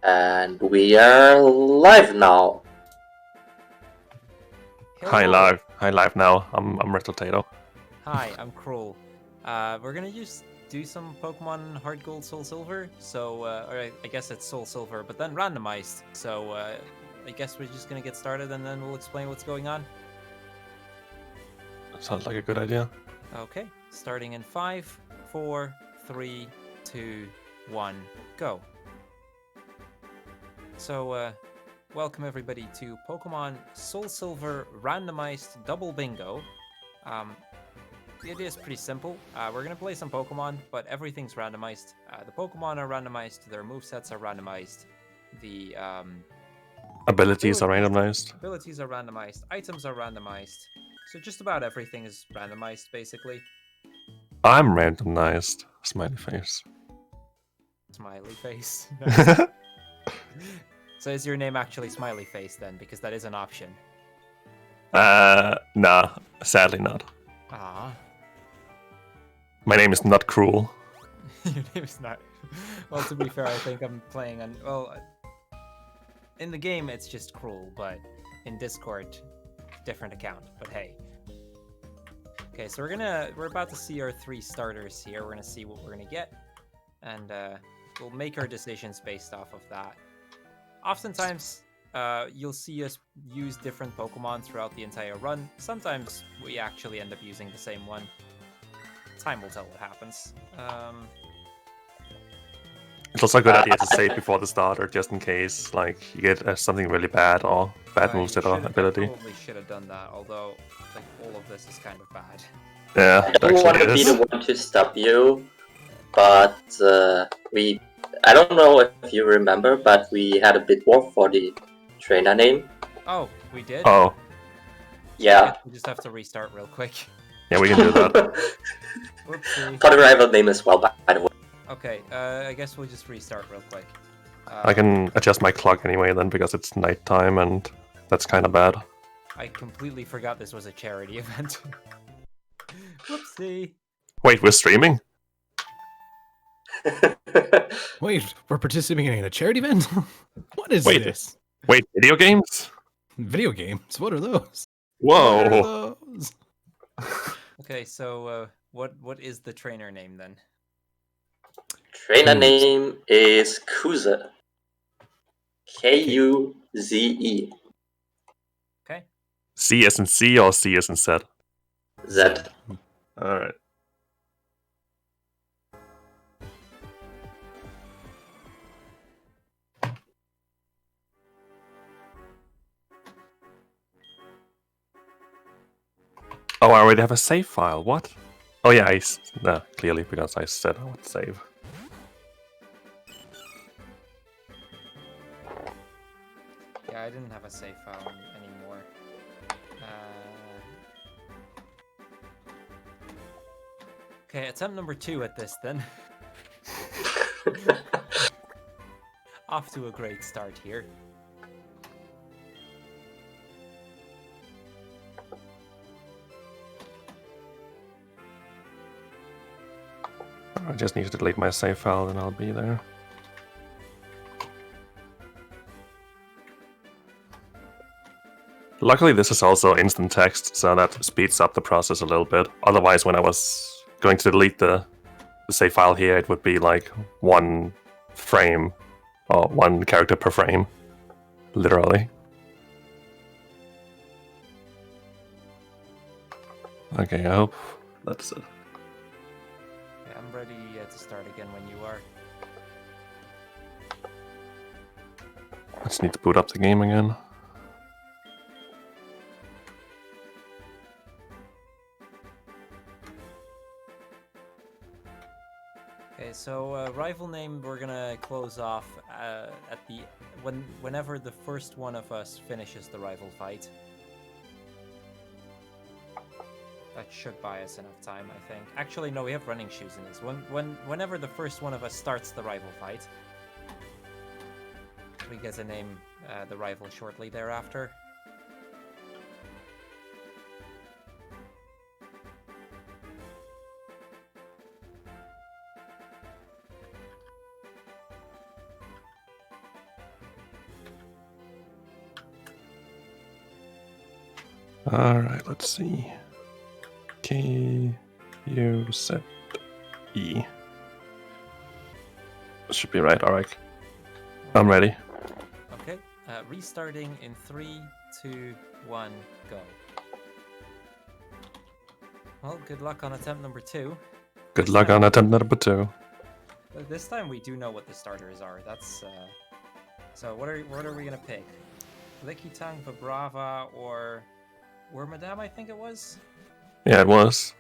And we are live now. Hi live now. I'm Retrotato. Hi, I'm Crrool. We're gonna do some Pokemon HeartGold, SoulSilver. So, or I guess it's SoulSilver, but then randomized. So, I guess we're just gonna get started, and then we'll explain what's going on. Sounds like a good idea. Okay, starting in 5, 4, 3, 2, 1, go. So, welcome everybody to Pokemon SoulSilver randomized double bingo. The idea is pretty simple. We're going to play some Pokemon, but everything's randomized. The Pokemon are randomized, their movesets are randomized, the Abilities are randomized. Abilities are randomized, items are randomized. So just about everything is randomized, basically. I'm randomized. Smiley face. Smiley face. So is your name actually Smiley Face then? Because that is an option. Nah, sadly not. Ah. My name is not Crrool. Your name is not. Well, to be fair, I think I'm playing on. Well, in the game it's just Crrool, but in Discord, different account. But hey. Okay, so we're about to see our 3 starters here. We're gonna see what we're gonna get, and we'll make our decisions based off of that. Oftentimes, you'll see us use different Pokemon throughout the entire run. Sometimes we actually end up using the same one. Time will tell what happens. It's also a good idea to save before the starter, just in case, like, you get something really bad or bad moveset or ability. I probably should have done that, although like all of this is kind of bad. Yeah, I don't want to be the one to stop you, but I don't know if you remember, but we had a bit war for the trainer name. Oh, we did? Oh. Yeah. We just have to restart real quick. Yeah, we can do that. Whoopsie. For the rival name as well, by the way. Okay, I guess we'll just restart real quick. I can adjust my clock anyway then, because it's nighttime and that's kind of bad. I completely forgot this was a charity event. Whoopsie. Wait, we're streaming? Wait, we're participating in a charity event? What is this? Wait, video games? Video games? What are those? Whoa! What are those? Okay, so what is the trainer name then? Trainer name is Kuze. Kuze. Okay. C as in C or C as in Z? Z. Alright. Oh, I already have a save file. What? Oh yeah, clearly, because I said I would save. Yeah, I didn't have a save file anymore. Okay, attempt number 2 at this then. Off to a great start here. I just need to delete my save file and I'll be there. Luckily this is also instant text, so that speeds up the process a little bit. Otherwise, when I was going to delete the save file here, it would be like 1 frame, or 1 character per frame. Literally. Okay, I hope that's it. I'm ready to start again when you are. I just need to boot up the game again. Okay, so rival name we're gonna close off at the whenever the first one of us finishes the rival fight. That should buy us enough time, I think. Actually, no, we have running shoes in this. Whenever the first one of us starts the rival fight, we get to name the rival shortly thereafter. Alright, let's see. K, U, Z, E. Should be right, alright. I'm ready. Okay, restarting in 3, 2, 1, go. Well, good luck on attempt number 2. Good luck on attempt number 2. This time we do know what the starters are. That's so what are we gonna pick? Lickitung, Vibrava, or Wormadam, I think it was? Yeah, it was.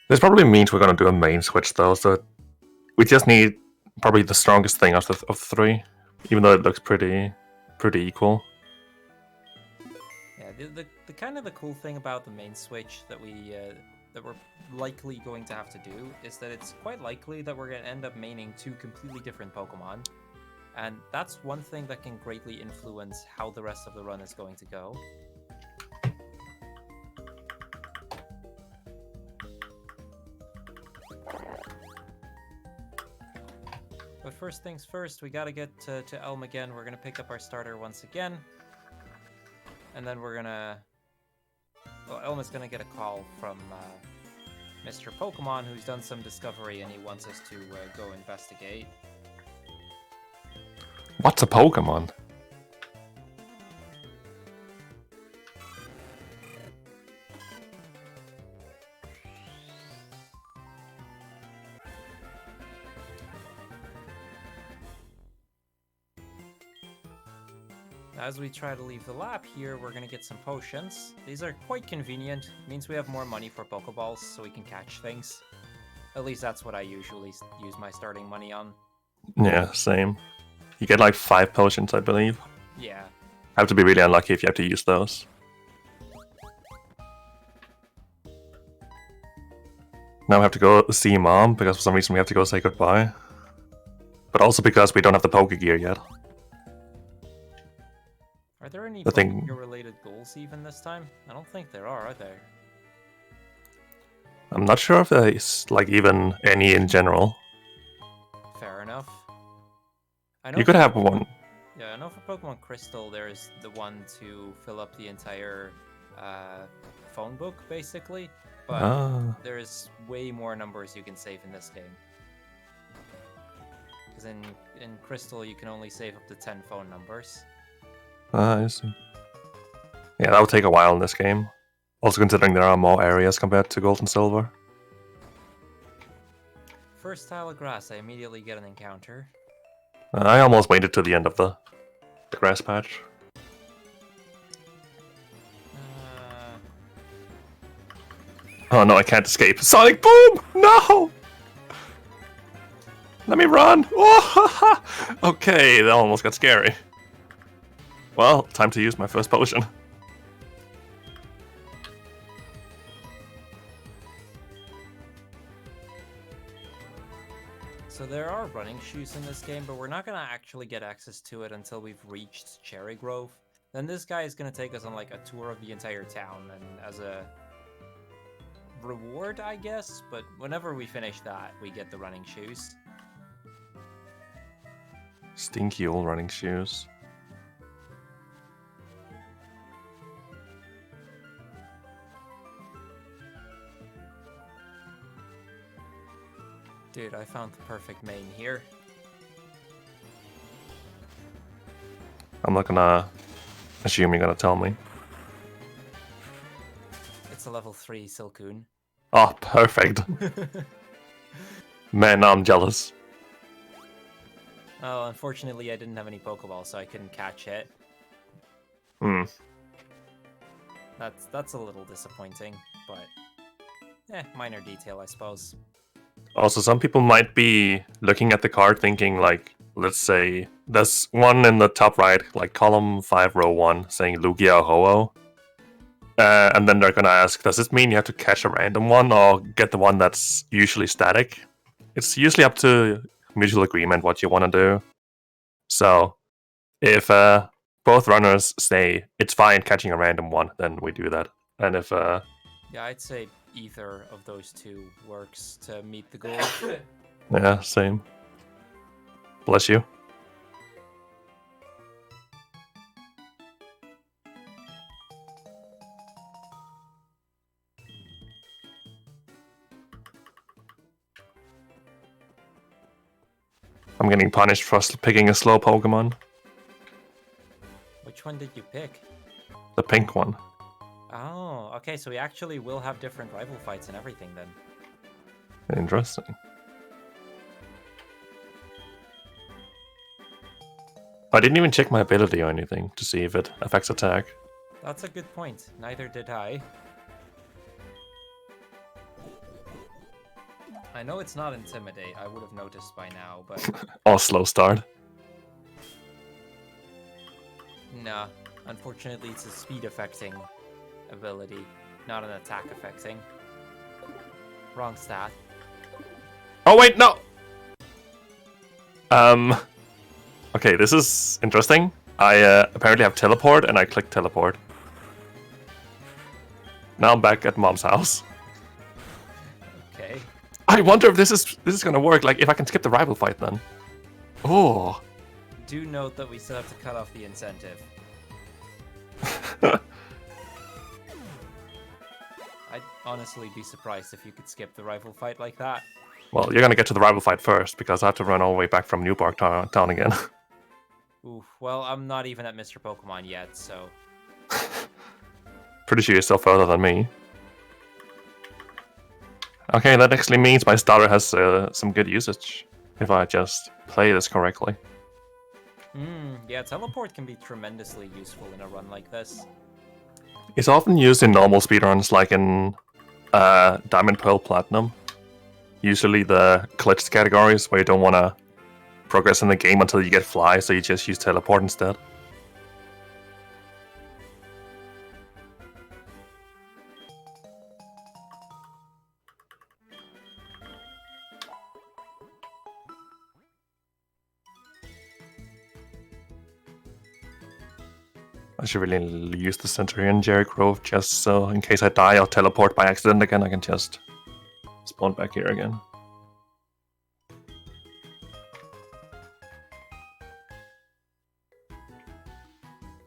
This probably means we're gonna do a main switch though, so we just need probably the strongest thing of the three, even though it looks pretty equal. Yeah, the kind of the cool thing about the main switch that we're likely going to have to do is that it's quite likely that we're going to end up maining 2 completely different Pokemon, and that's one thing that can greatly influence how the rest of the run is going to go. But first things first, we gotta get to Elm again. We're gonna pick up our starter once again. And then we're gonna... Well, Elm is gonna get a call from Mr. Pokemon, who's done some discovery and he wants us to go investigate. What's a Pokemon? As we try to leave the lab here, we're going to get some potions. These are quite convenient. Means we have more money for Pokeballs, so we can catch things. At least that's what I usually use my starting money on. Yeah, same. You get like 5 potions, I believe. Yeah. Have to be really unlucky if you have to use those. Now we have to go see Mom, because for some reason we have to go say goodbye. But also because we don't have the Pokegear yet. Are there any The thing- Pokegear-related goals even this time? I don't think there are there? I'm not sure if there's like even any in general. Fair enough. I know You could for have Pokemon- one. Yeah, I know for Pokemon Crystal, there's the one to fill up the entire phone book, basically. But Ah, there's way more numbers you can save in this game. Because in Crystal, you can only save up to 10 phone numbers. I see. Yeah, that will take a while in this game. Also considering there are more areas compared to Gold and Silver. First tile of grass, I immediately get an encounter. I almost waited to the end of the grass patch. Oh no, I can't escape. Sonic Boom! No! Let me run! Oh, okay, that almost got scary. Well, time to use my first potion. So there are running shoes in this game, but we're not going to actually get access to it until we've reached Cherry Grove. Then this guy is going to take us on like a tour of the entire town, and as a reward, I guess, but whenever we finish that, we get the running shoes. Stinky old running shoes. Dude, I found the perfect main here. I'm not gonna assume you're gonna tell me. It's a level 3 Silcoon. Oh, perfect. Man, I'm jealous. Oh, unfortunately I didn't have any Pokeballs, so I couldn't catch it. Hmm. That's a little disappointing, but minor detail, I suppose. Also, some people might be looking at the card thinking, like, let's say, there's one in the top right, like column 5, row 1, saying Lugia or Ho-Oh. And then they're gonna ask, does this mean you have to catch a random one or get the one that's usually static? It's usually up to mutual agreement what you want to do. So, if both runners say it's fine catching a random one, then we do that. And if Yeah, I'd say either of those two works to meet the goal. yeah, same. Bless you. I'm getting punished for picking a slow Pokemon. Which one did you pick? The pink one. Oh, okay, so we actually will have different rival fights and everything then. Interesting. I didn't even check my ability or anything to see if it affects attack. That's a good point. Neither did I. I know it's not Intimidate, I would have noticed by now, but... Or slow start. Nah, unfortunately it's a speed affecting ability, not an attack affecting. Wrong stat. Oh wait, no! Okay, this is interesting. I apparently have teleport, and I click teleport. Now I'm back at Mom's house. Okay. I wonder if this is gonna work. Like, if I can skip the rival fight, then. Oh. Do note that we still have to cut off the incentive. I'd honestly be surprised if you could skip the rival fight like that. Well, you're gonna get to the rival fight first, because I have to run all the way back from Newbark Town again. Oof, well, I'm not even at Mr. Pokemon yet, so... Pretty sure you're still further than me. Okay, that actually means my starter has some good usage, if I just play this correctly. Yeah, teleport can be tremendously useful in a run like this. It's often used in normal speedruns, like in Diamond, Pearl, Platinum. Usually the glitched categories where you don't want to progress in the game until you get Fly, so you just use teleport instead. I should really use the Centurion Jerry Grove just so in case I die or teleport by accident again, I can just spawn back here again.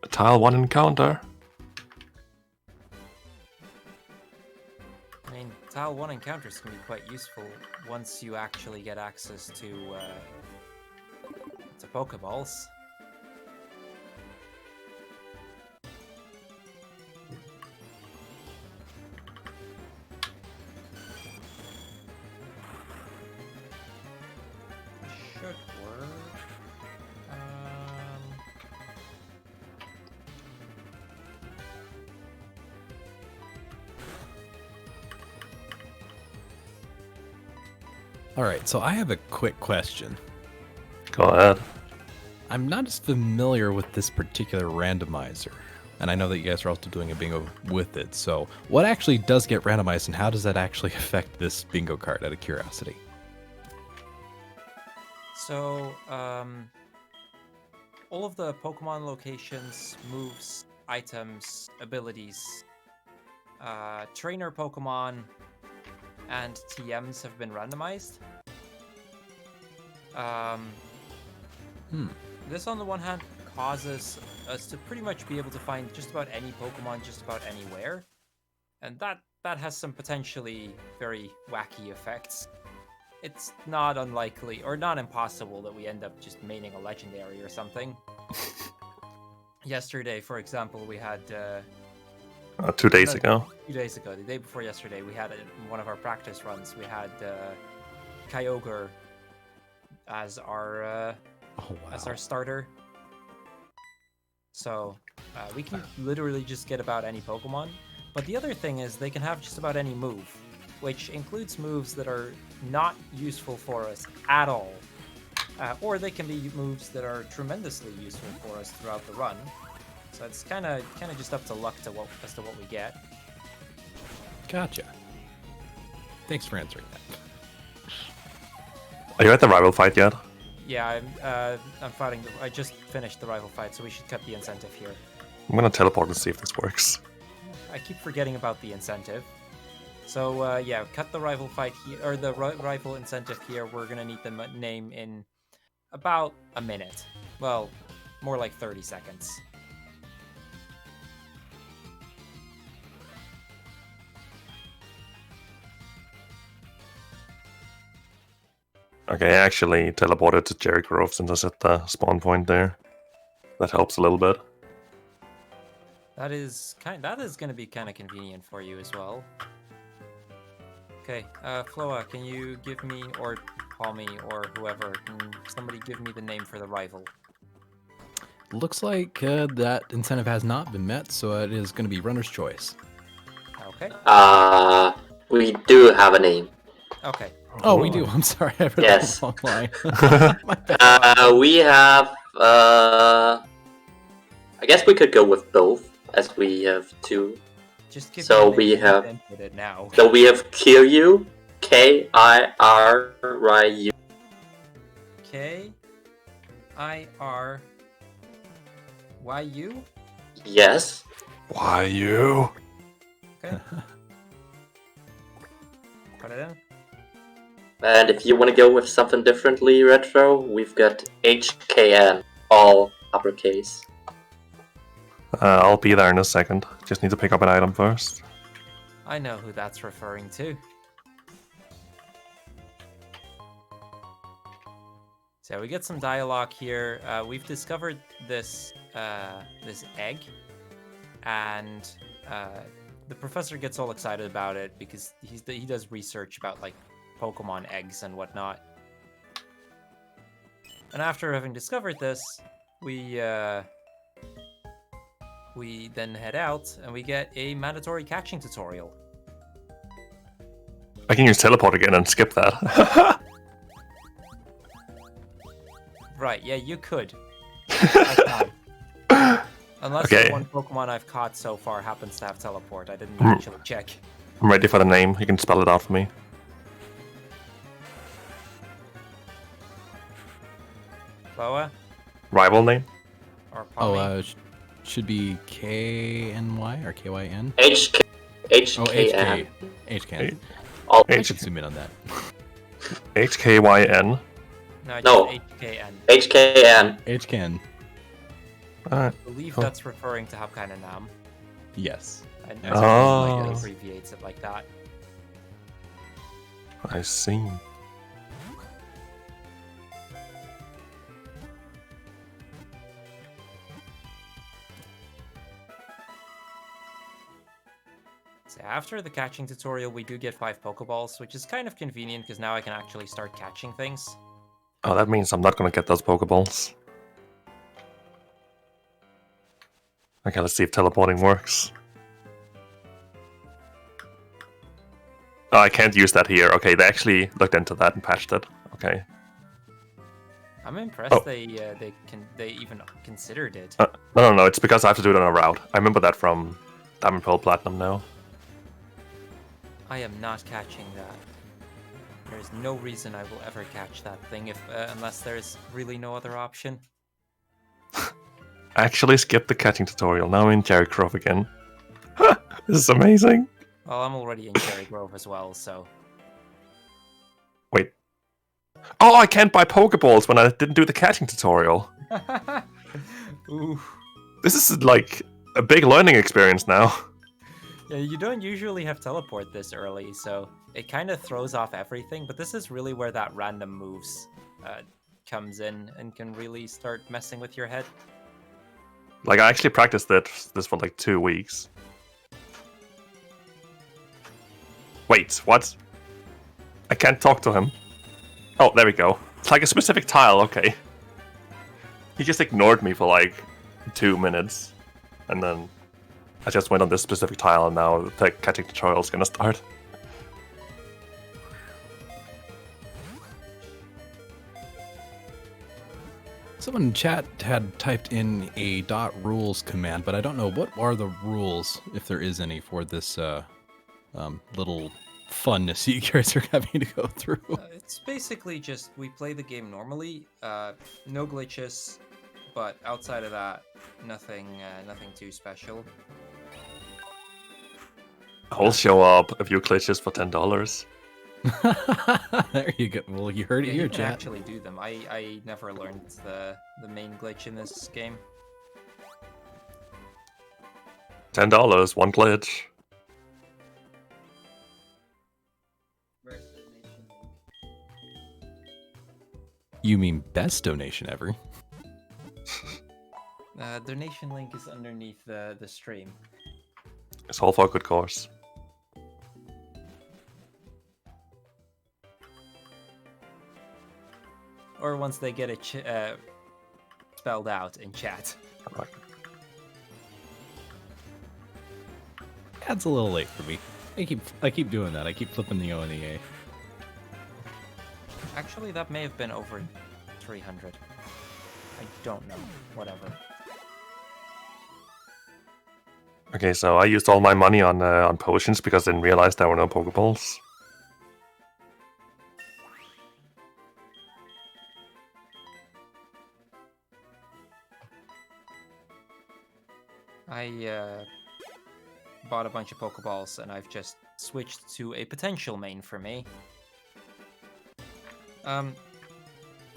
A tile 1 encounter. I mean, Tile 1 encounters can be quite useful once you actually get access to Pokeballs. Should work. All right, so I have a quick question. Go ahead. I'm not as familiar with this particular randomizer, and I know that you guys are also doing a bingo with it. So, what actually does get randomized, and how does that actually affect this bingo card? Out of curiosity. So, all of the Pokemon locations, moves, items, abilities, trainer Pokemon, and TMs have been randomized. This, on the one hand, causes us to pretty much be able to find just about any Pokemon just about anywhere, and that has some potentially very wacky effects. It's not unlikely, or not impossible, that we end up just maining a legendary or something. Yesterday, for example, we had... 2 days ago. 2 days ago, the day before yesterday, we had one of our practice runs. We had Kyogre as our as our starter. So we can literally just get about any Pokemon. But the other thing is they can have just about any move, which includes moves that are not useful for us at all, or they can be moves that are tremendously useful for us throughout the run. So it's kind of just up to luck as to what we get. Gotcha. Thanks for answering that. Are you at the rival fight yet? Yeah, I'm fighting. I just finished the rival fight, so we should cut the incentive here. I'm gonna teleport and see if this works. I keep forgetting about the incentive. So yeah, cut the rival fight here, or the rival incentive here. We're gonna need the name in about a minute. Well, more like 30 seconds. Okay, I actually teleported to Cherry Grove since I set the spawn point there. That helps a little bit. That is going to be kind of convenient for you as well. Okay, Floa, can you give me, or call me, or whoever, can somebody give me the name for the rival? Looks like that incentive has not been met, so it is going to be runner's choice. Okay. We do have a name. Okay. Oh, we do. I'm sorry, I read Yes. the wrong line. My bad. We have. I guess we could go with both, as we have two. Just give So me a we minute to have. input it now. So we have Kiryu, K-I-R-Y-U. K-I-R-Y-U? Yes. Why you? Okay. Put it in. And if you want to go with something differently, Retro, we've got HKN, all uppercase. I'll be there in a second. Just need to pick up an item first. I know who that's referring to. So we get some dialogue here. We've discovered this this egg, and the professor gets all excited about it because he does research about like Pokemon eggs and whatnot. And after having discovered this, we then head out and we get a mandatory catching tutorial. I can use teleport again and skip that. Right, yeah, you could. I can. Unless Okay. the one Pokemon I've caught so far happens to have teleport. I didn't actually check. I'm ready for the name. You can spell it out for me. Boa? Rival name? Or Pommy? Should be K-N-Y or K-Y-N? HK. Oh, HKN. HK. All I should zoom in on that. HKYN. No, just No. HKN. HKN. HKN. Alright. I believe Cool. that's referring to Hapkaina Nam. Yes. And Oh. like abbreviates it like that. I see. So after the catching tutorial, we do get 5 Pokeballs, which is kind of convenient because now I can actually start catching things. Oh, that means I'm not gonna get those Pokeballs. Okay, let's see if teleporting works. Oh, I can't use that here. Okay, they actually looked into that and patched it. Okay. I'm impressed Oh. they even considered it. No, it's because I have to do it on a route. I remember that from Diamond Pearl Platinum now. I am not catching that. There's no reason I will ever catch that thing if unless there's really no other option. I actually skipped the catching tutorial. Now I'm in Cherry Grove again. This is amazing. Well, I'm already in Cherry Grove as well, so... Wait. Oh, I can't buy Pokeballs when I didn't do the catching tutorial. Ooh. This is like a big learning experience now. Yeah, you don't usually have teleport this early, so it kind of throws off everything, but this is really where that random moves comes in and can really start messing with your head. Like, I actually practiced this for like 2 weeks. Wait, what? I can't talk to him. Oh, there we go. It's like a specific tile, okay. He just ignored me for like 2 minutes. And then I just went on this specific tile and now the catching tutorial is gonna start. Someone in chat had typed in a .rules command, but I don't know what are the rules, if there is any, for this little funness you guys are having to go through. It's basically just we play the game normally, no glitches, but outside of that, nothing too special. I'll show up a few glitches for $10. There you go. Well, you heard it Yeah, here, you can chat. actually do them. I never learned the main glitch in this game. $10, one glitch. You mean best donation ever? Donation link is underneath the stream. It's all for a good cause. Or once they get it spelled out in chat. Right. That's a little late for me. I keep doing that. I keep flipping the O and the A. Actually, that may have been over 300. I don't know. Whatever. Okay, so I used all my money on potions because I didn't realize there were no Pokeballs. I bought a bunch of Pokeballs, and I've just switched to a potential main for me.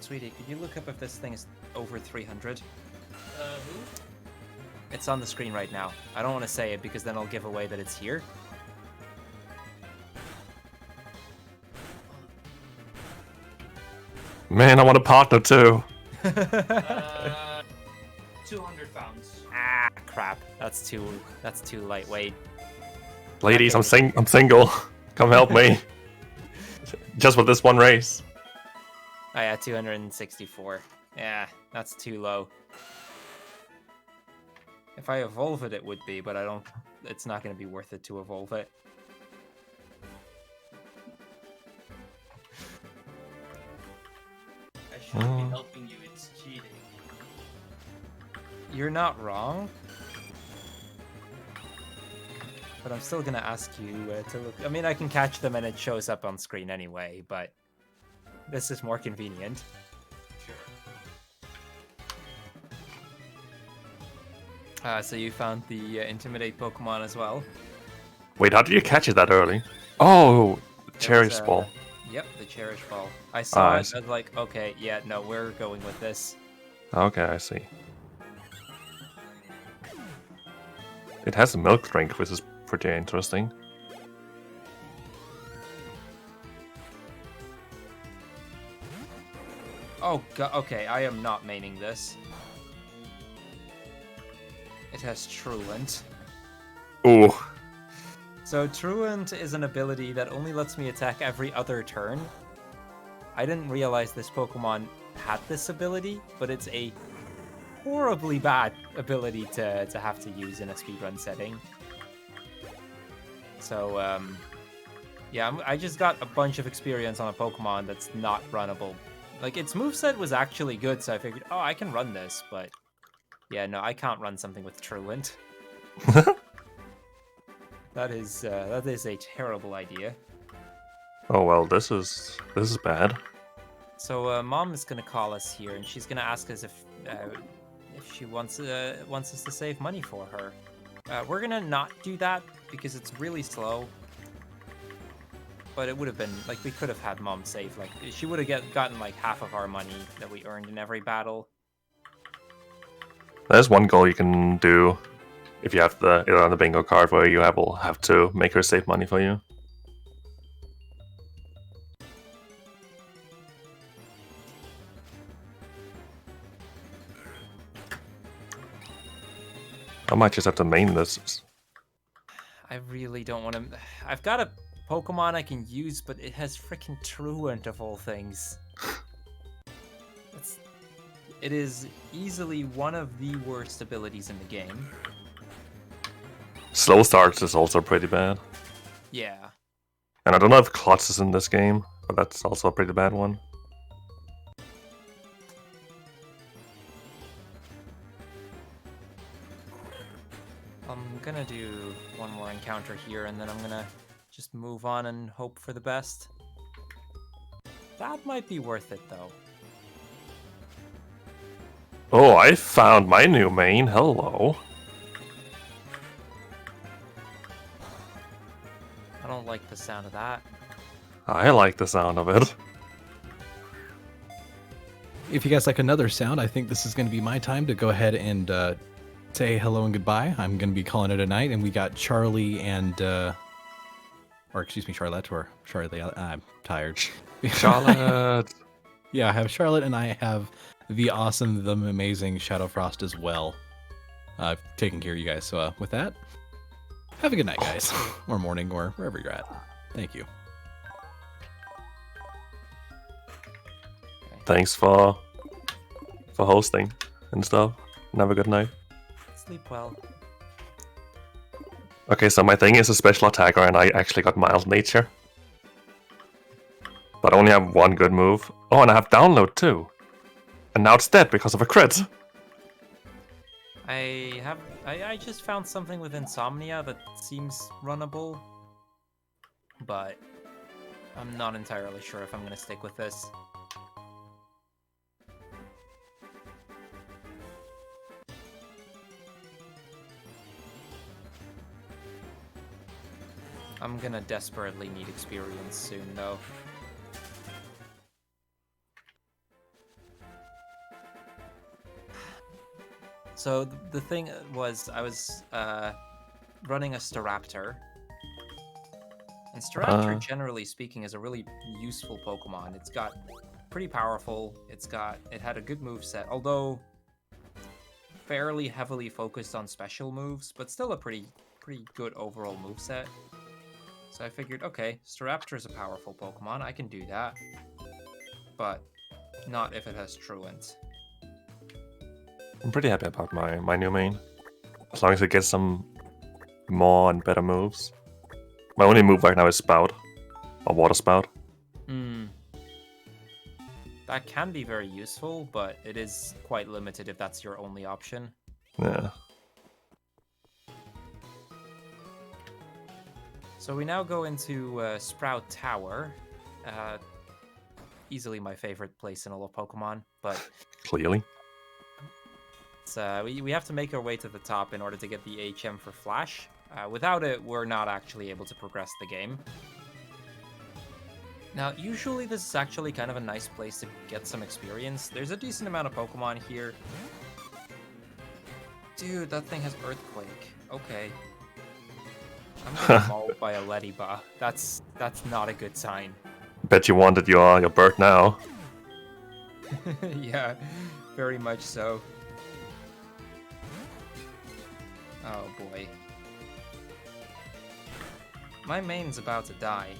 Sweetie, could you look up if this thing is over 300? Who? It's on the screen right now. I don't want to say it because then I'll give away that it's here. Man, I want a partner too. 200 pounds. Ah, crap. That's too lightweight. Ladies, I'm single. Come help me. Just for this one race. Oh yeah, 264. Yeah, that's too low. If I evolve it, it would be, but I don't. It's not going to be worth it to evolve it. I shouldn't be helping you, it's cheating. You're not wrong. But I'm still going to ask you to look. I mean, I can catch them and it shows up on screen anyway, but this is more convenient. Sure. So you found the Intimidate Pokemon as well? Wait, how did you catch it that early? Oh, Cherish Ball. Yep, the Cherish Ball. I saw I it, see. I was like, okay, yeah, no, we're going with this. Okay, I see. It has a milk drink, which is pretty interesting. Oh, God, okay, I am not maining this. It has Truant. Ooh. So Truant is an ability that only lets me attack every other turn. I didn't realize this Pokemon had this ability, but it's a horribly bad ability to have to use in a speedrun setting. So, yeah, I just got a bunch of experience on a Pokemon that's not runnable. Like, its moveset was actually good, so I figured, oh, I can run this, but yeah, no, I can't run something with Truant. That is a terrible idea. Oh well, this is bad. So Mom is gonna call us here, and she's gonna ask us if she wants us to save money for her. We're gonna not do that because it's really slow. But it would have been like we could have had Mom save. Like she would have gotten like half of our money that we earned in every battle. There's one goal you can do if you have it on the bingo card where you will have to make her save money for you. I might just have to main this. I really don't want to. I've got a Pokemon I can use, but it has freaking Truant of all things. It is easily one of the worst abilities in the game. Slow starts is also pretty bad. Yeah. And I don't know if Klutz is in this game, but that's also a pretty bad one. I'm gonna do one more encounter here, and then I'm gonna just move on and hope for the best. That might be worth it, though. Oh, I found my new main. Hello. I don't like the sound of that. I like the sound of it. If you guys like another sound, I think this is going to be my time to go ahead and say hello and goodbye. I'm going to be calling it a night, and we got Charlie and, or excuse me, Charlotte, or Charlie. I'm tired. Charlotte. Yeah, I have Charlotte, and I have the awesome, the amazing Shadowfrost as well. Taking care of you guys. So with that, have a good night, guys, or morning, or wherever you're at. Thank you. Thanks for hosting and stuff. And have a good night. Sleep well. Okay, so my thing is a special attacker, and I actually got mild nature. But I only have one good move. Oh, and I have download too. And now it's dead because of a crit. I just found something with Insomnia that seems runnable, but I'm not entirely sure if I'm gonna stick with this. I'm gonna desperately need experience soon, though. So the thing was, I was running a Staraptor. And Staraptor, generally speaking, is a really useful Pokemon. It's got pretty powerful. It had a good moveset, although fairly heavily focused on special moves, but still a pretty good overall moveset. So I figured, okay, Staraptor is a powerful Pokemon. I can do that, but not if it has Truant. I'm pretty happy about my new main. As long as it gets some more and better moves. My only move right now is Spout. Or Water Spout. That can be very useful, but it is quite limited if that's your only option. Yeah. So we now go into Sprout Tower. Easily my favorite place in all of Pokemon, but Clearly. it's, we have to make our way to the top in order to get the HM for Flash. Without it, we're not actually able to progress the game. Now, usually this is actually kind of a nice place to get some experience. There's a decent amount of Pokemon here. Dude, that thing has Earthquake. Okay. I'm getting mauled by a Lediba. That's not a good sign. Bet you wanted your bird now. Yeah, very much so. Oh boy. My main's about to die.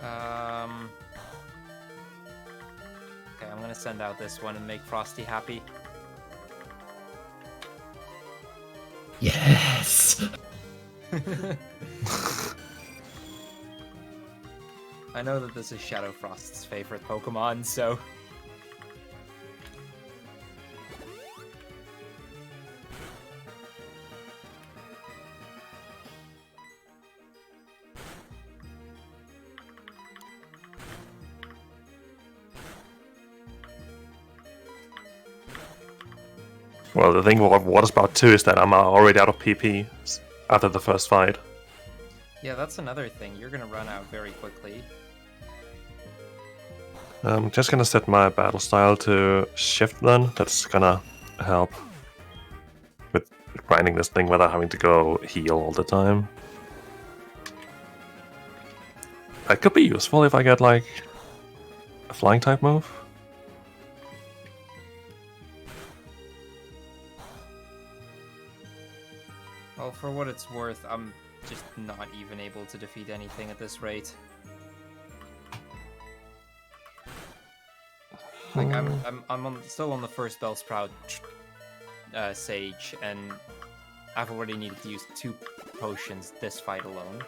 Okay, I'm gonna send out this one and make Frosty happy. Yes! I know that this is Shadowfrost's favorite Pokemon, so... Well, the thing with Water Spout 2 is that I'm already out of PP after the first fight. Yeah, that's another thing. You're gonna run out very quickly. I'm just gonna set my battle style to shift then. That's gonna help with grinding this thing without having to go heal all the time. That could be useful if I get like a flying type move. Well, for what it's worth, I'm just not even able to defeat anything at this rate. Like I'm still on the first Bellsprout Sage, and I've already needed to use 2 potions this fight alone.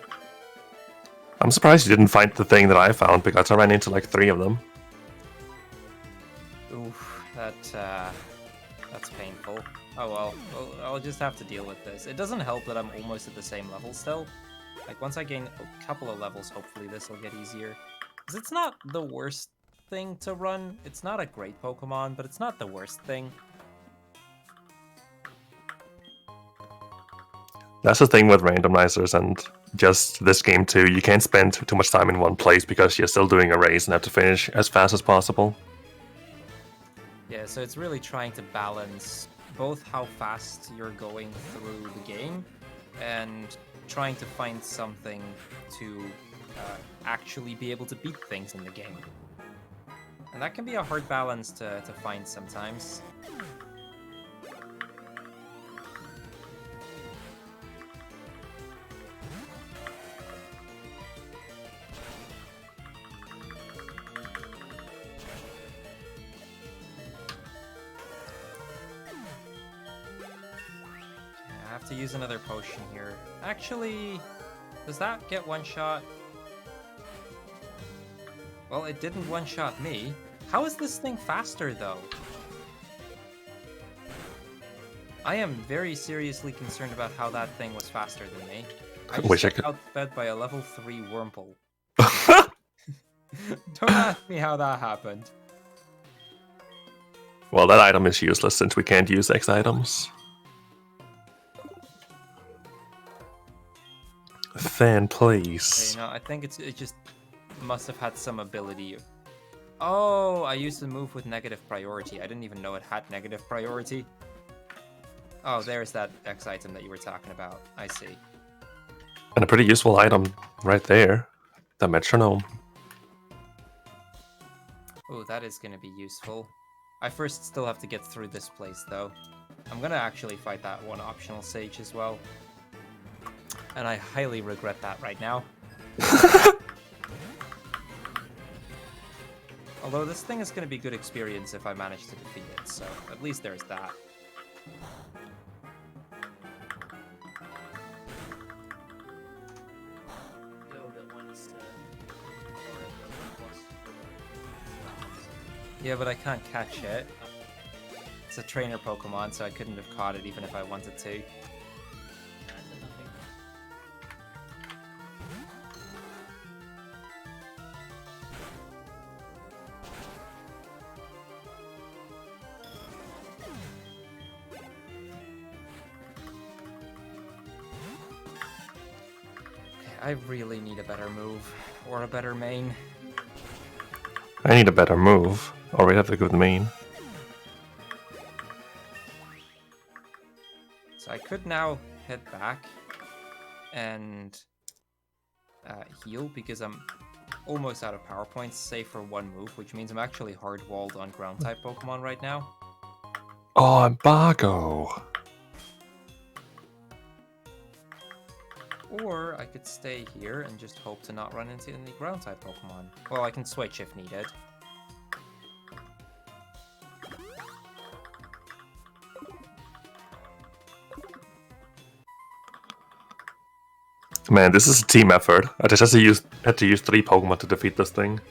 I'm surprised you didn't find the thing that I found because I ran into like 3 of them. Oof, that's painful. Oh well, I'll just have to deal with this. It doesn't help that I'm almost at the same level still. Like, once I gain a couple of levels, hopefully this will get easier. Because it's not the worst thing to run. It's not a great Pokemon, but it's not the worst thing. That's the thing with randomizers and just this game too. You can't spend too much time in one place because you're still doing a race and have to finish as fast as possible. Yeah, so it's really trying to balance both how fast you're going through the game and trying to find something to actually be able to beat things in the game. And that can be a hard balance to find sometimes. I have to use another potion here. Actually, does that get one shot? Well, it didn't one-shot me. How is this thing faster, though? I am very seriously concerned about how that thing was faster than me. I just Wish I got could. outsped by a level 3 Wurmple. Don't ask me how that happened. Well, that item is useless since we can't use X items. Fan, please. Okay, no, I think it just must have had some ability. Oh, I used to move with negative priority. I didn't even know it had negative priority. Oh, there's that X item that you were talking about. I see. And a pretty useful item right there. The metronome. Oh, that is going to be useful. I first still have to get through this place, though. I'm going to actually fight that one optional sage as well. And I highly regret that right now. Although this thing is going to be good experience if I manage to defeat it, so at least there's that. Yeah, but I can't catch it. It's a trainer Pokemon, so I couldn't have caught it even if I wanted to. I really need a better move, or a better main. I need a better move, or we have a good main. So I could now head back and heal, because I'm almost out of power points, save for one move, which means I'm actually hard-walled on ground-type Pokemon right now. Oh, embargo! Or I could stay here and just hope to not run into any ground-type Pokemon. Well, I can switch if needed. Man, this is a team effort. I just had to use 3 Pokemon to defeat this thing.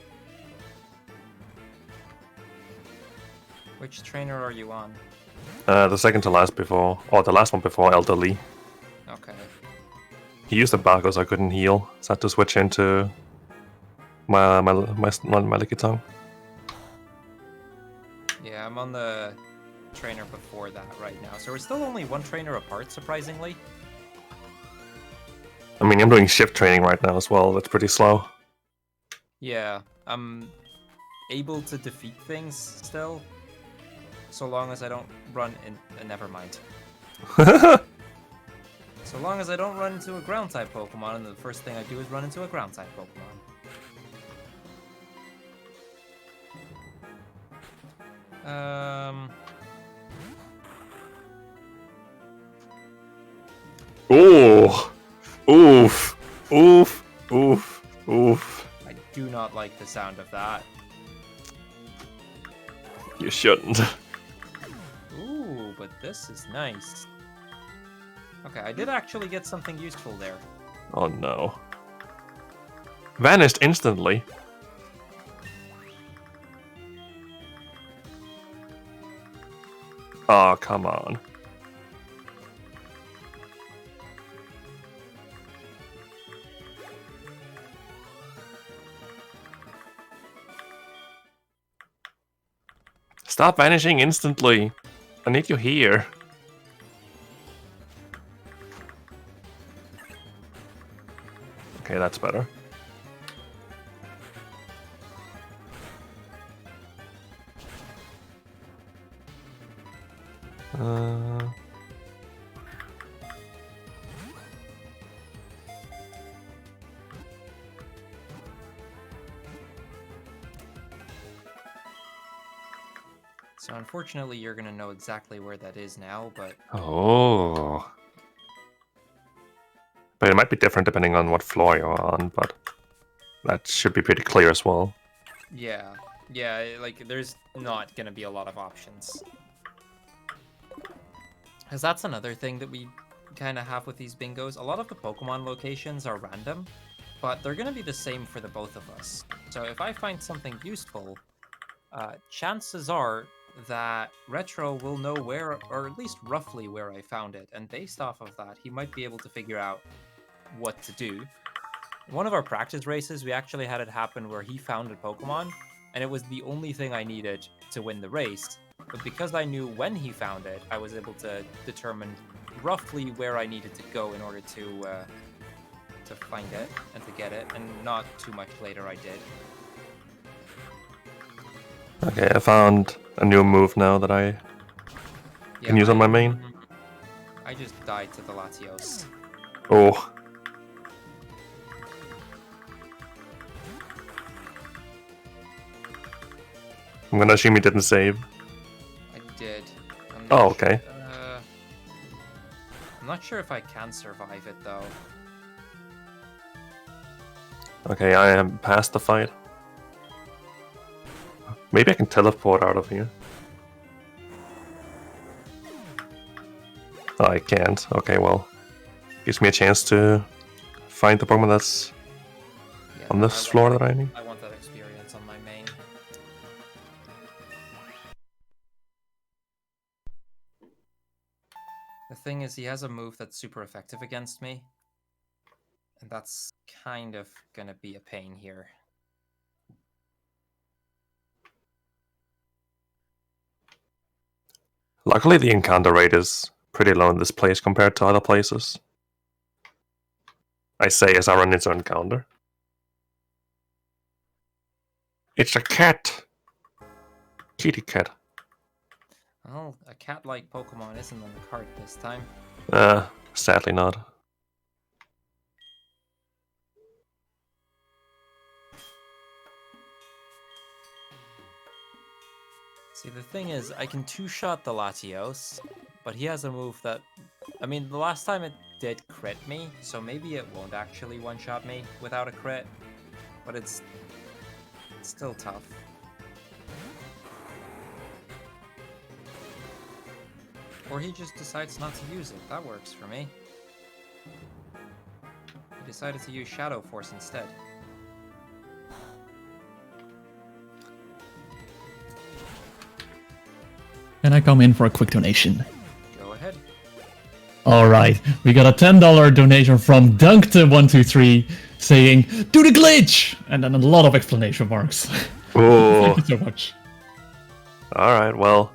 Which trainer are you on? The second to last before, or the last one before Elderly. Okay. He used embargo, so I couldn't heal. So I had to switch into my Lickitung. Yeah, I'm on the trainer before that right now. So we're still only one trainer apart, surprisingly. I mean, I'm doing shift training right now as well. That's pretty slow. Yeah, I'm able to defeat things still, so long as I don't run in. Never mind. So long as I don't run into a ground-type Pokemon, and the first thing I do is run into a ground-type Pokemon. Ooh! Oof! Oof! Oof! Oof! I do not like the sound of that. You shouldn't. Ooh, but this is nice. Okay, I did actually get something useful there. Oh no. Vanished instantly. Oh, come on. Stop vanishing instantly. I need you here. Okay, that's better. So unfortunately, you're gonna know exactly where that is now, but Oh. But it might be different depending on what floor you're on, but that should be pretty clear as well. yeah, like there's not gonna be a lot of options. Because that's another thing that we kind of have with these bingos. A lot of the Pokemon locations are random, but they're gonna be the same for the both of us. So if I find something useful, chances are that Retro will know where, or at least roughly where I found it, and based off of that, he might be able to figure out what to do. One of our practice races, we actually had it happen where he found a Pokemon, and it was the only thing I needed to win the race. But because I knew when he found it, I was able to determine roughly where I needed to go in order to find it and to get it, and not too much later I did. Okay, I found a new move now that I can use on my main. I just died to the Latios. Oh. I'm gonna assume you didn't save. I did. Oh, okay. I'm not sure if I can survive it though. Okay, I am past the fight. Maybe I can teleport out of here. Oh, I can't. Okay, well. Gives me a chance to find the Pokemon that's Yeah, on this floor that I need. I want that experience on my main. The thing is, he has a move that's super effective against me. And that's kind of gonna be a pain here. Luckily, the encounter rate is pretty low in this place compared to other places. I say as I run into an encounter. It's a cat! Kitty cat. Well, a cat-like Pokemon isn't on the card this time. Sadly not. See, the thing is, I can two-shot the Latios, but he has a move that... I mean, the last time it did crit me, so maybe it won't actually one-shot me without a crit, but it's still tough. Or he just decides not to use it. That works for me. He decided to use Shadow Force instead. Can I come in for a quick donation? Go ahead. Alright, we got a $10 donation from Dunkta123 saying, "Do the glitch!" And then a lot of exclamation marks. Oh. Thank you so much. Alright, well.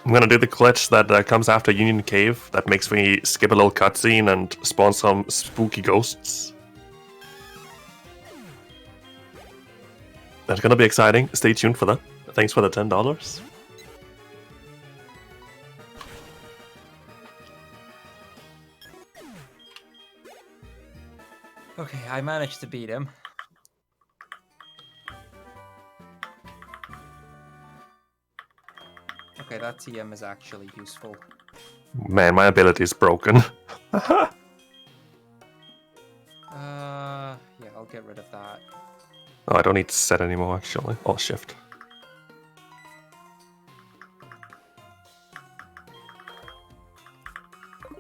I'm gonna do the glitch that comes after Union Cave that makes me skip a little cutscene and spawn some spooky ghosts. That's gonna be exciting. Stay tuned for that. Thanks for the $10. Okay, I managed to beat him. Okay, that TM is actually useful. Man, my ability is broken. Yeah, I'll get rid of that. Oh, I don't need to set anymore, actually. Oh, shift.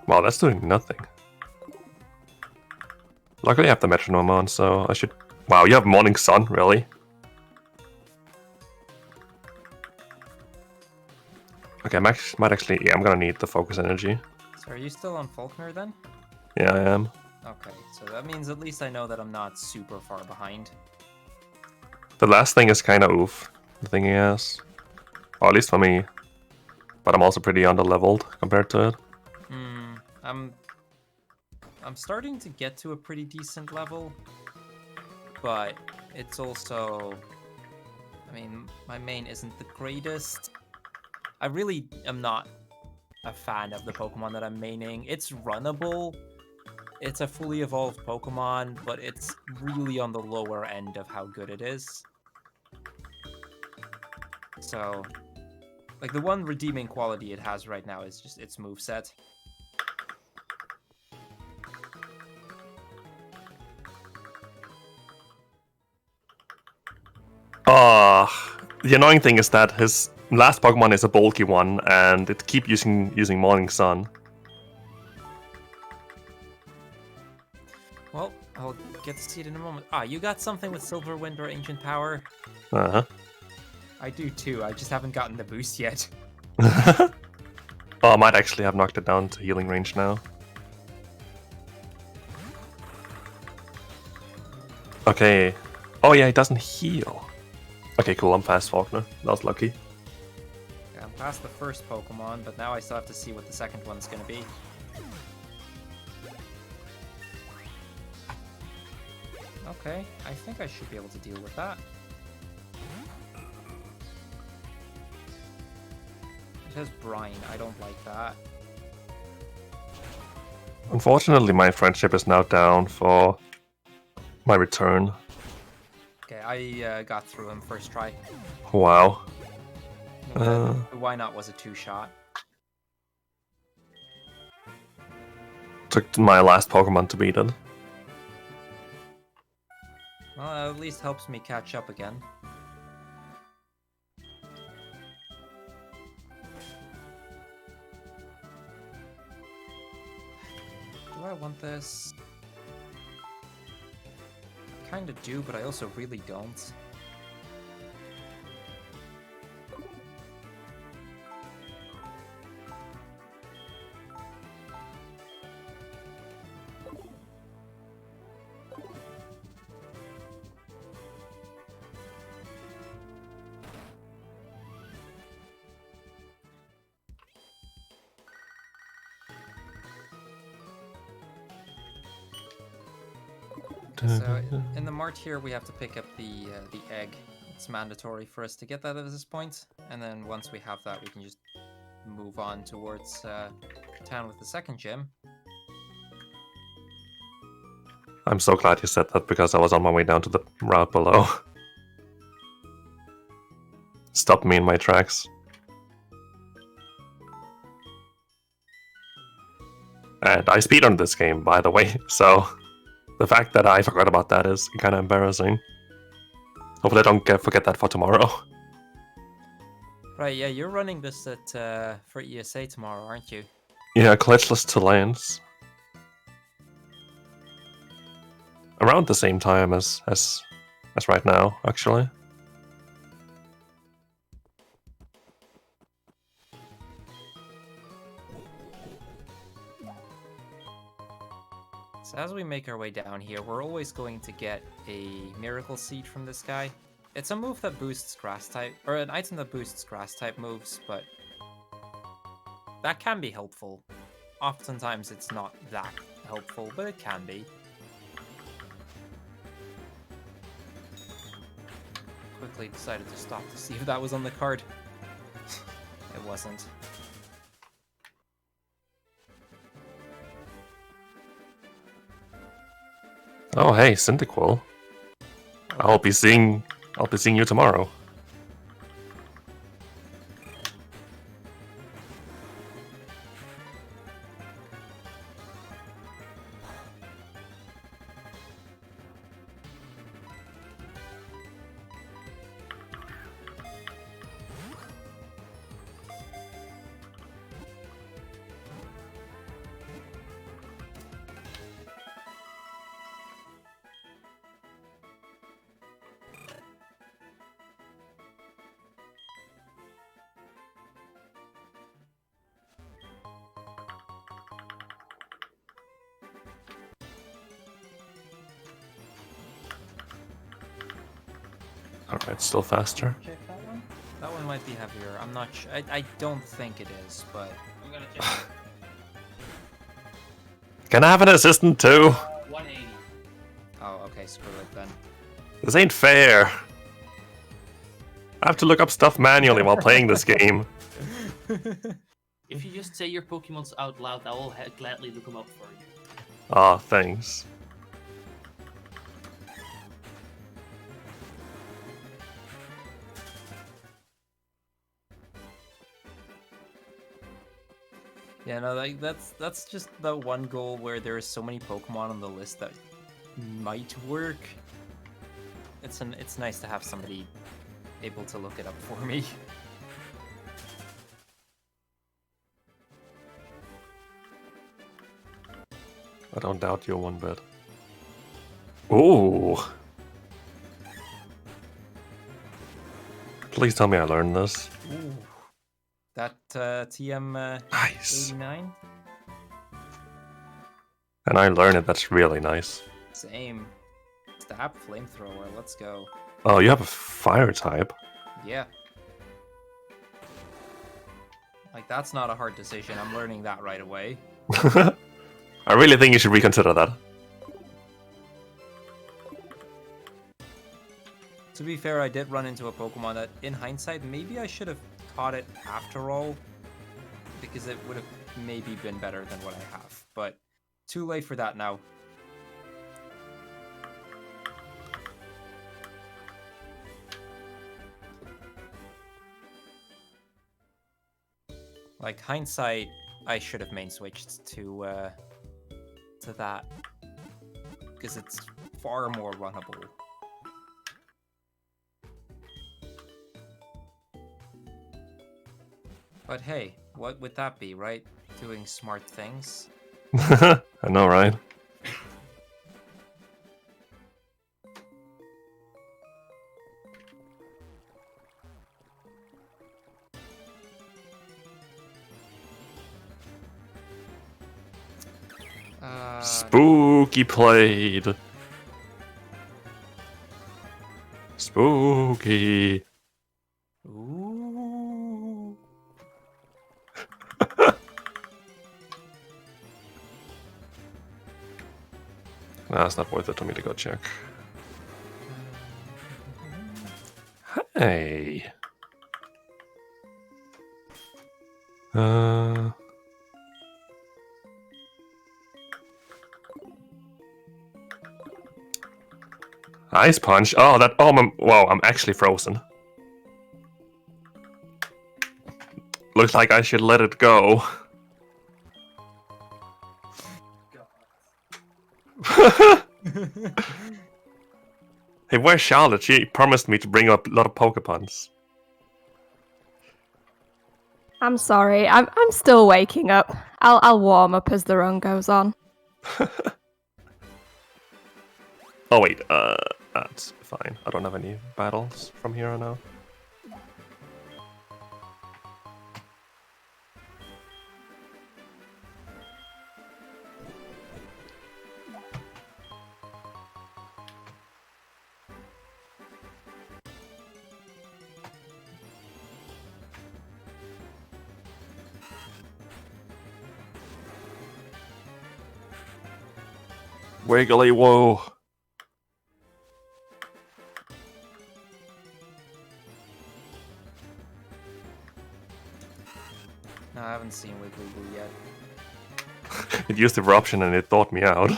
Wow, that's doing nothing. Luckily I have the metronome on, so I should... Wow, you have Morning Sun, really? Okay, might actually... Yeah, I'm gonna need the focus energy. So are you still on Faulkner then? Yeah, I am. Okay, so that means at least I know that I'm not super far behind. The last thing is kinda oof, the thing he has. Or at least for me. But I'm also pretty under-leveled compared to it. I'm starting to get to a pretty decent level, but it's also... I mean, my main isn't the greatest. I really am not a fan of the Pokemon that I'm maining. It's runnable. It's a fully evolved Pokemon, but it's really on the lower end of how good it is. So, Like, the one redeeming quality it has right now is just its moveset. The annoying thing is that his last Pokemon is a bulky one, and it keep using Morning Sun. Well, I'll get to see it in a moment. Ah, you got something with Silver Wind or Ancient Power? Uh-huh. I do too, I just haven't gotten the boost yet. Oh, I might actually have knocked it down to healing range now. Okay. Oh yeah, it doesn't heal. Okay, cool, I'm fast Faulkner. That was lucky. Yeah, I'm past the first Pokemon, but now I still have to see what the second one's gonna be. Okay, I think I should be able to deal with that. It has Brine, I don't like that. Unfortunately, my friendship is now down for my return. Okay, I got through him first try. Wow. Why not was a 2-shot. Took my last Pokemon to beat it. Well, at least helps me catch up again. Do I want this? I kinda do, but I also really don't. So in the mart here, we have to pick up the egg. It's mandatory for us to get that at this point, and then once we have that, we can just move on towards town with the second gym. I'm so glad you said that because I was on my way down to the route below. Stopped me in my tracks. And I speedrun this game, by the way, so the fact that I forgot about that is kind of embarrassing. Hopefully I don't forget that for tomorrow. Right, yeah, you're running this at for ESA tomorrow, aren't you? Yeah, glitchless to lands. Around the same time as right now, actually. So as we make our way down here, we're always going to get a Miracle Seed from this guy. It's a move that boosts grass type, or an item that boosts grass type moves, but that can be helpful. Oftentimes it's not that helpful, but it can be. Quickly decided to stop to see if that was on the card. It wasn't. Oh hey, Cyndaquil. I'll be seeing you tomorrow. Alright, still faster. Check that one. That one might be heavier. I'm not sure. I don't think it is, but I'm gonna check. Can I have an assistant too? 180. oh, okay, screw it then. This ain't fair. I have to look up stuff manually while playing this game. If you just say your Pokemons out loud, I will gladly look them up for you. Aw, thanks. Yeah, no, like that's just the one goal where there are so many Pokemon on the list that might work. It's nice to have somebody able to look it up for me. I don't doubt you one bit. Ooh. Please tell me I learned this. Ooh. That TM Nice. 89? And I learned it, that's really nice. Same. Stab flamethrower, let's go. Oh, you have a fire type. Yeah. Like, that's not a hard decision. I'm learning that right away. I really think you should reconsider that. To be fair, I did run into a Pokemon that, in hindsight, maybe I should have caught it after all, because it would have maybe been better than what I have. But too late for that now. Like, hindsight, I should have main switched to that, because it's far more runnable. But hey, what would that be, right? Doing smart things? I know, right? Spooky played. Spooky. Ooh. Nah, it's not worth it for me to go check. Hey. Ice punch. Oh, that. Oh, wow! I'm actually frozen. Looks like I should let it go. Hey, where's Charlotte? She promised me to bring up a lot of Pokepuns. I'm sorry. I'm still waking up. I'll warm up as the run goes on. Oh wait, that's fine. I don't have any battles from here on out. Wiggly whoa. No, I haven't seen Wiggly Woo yet. It used eruption and it thought me out.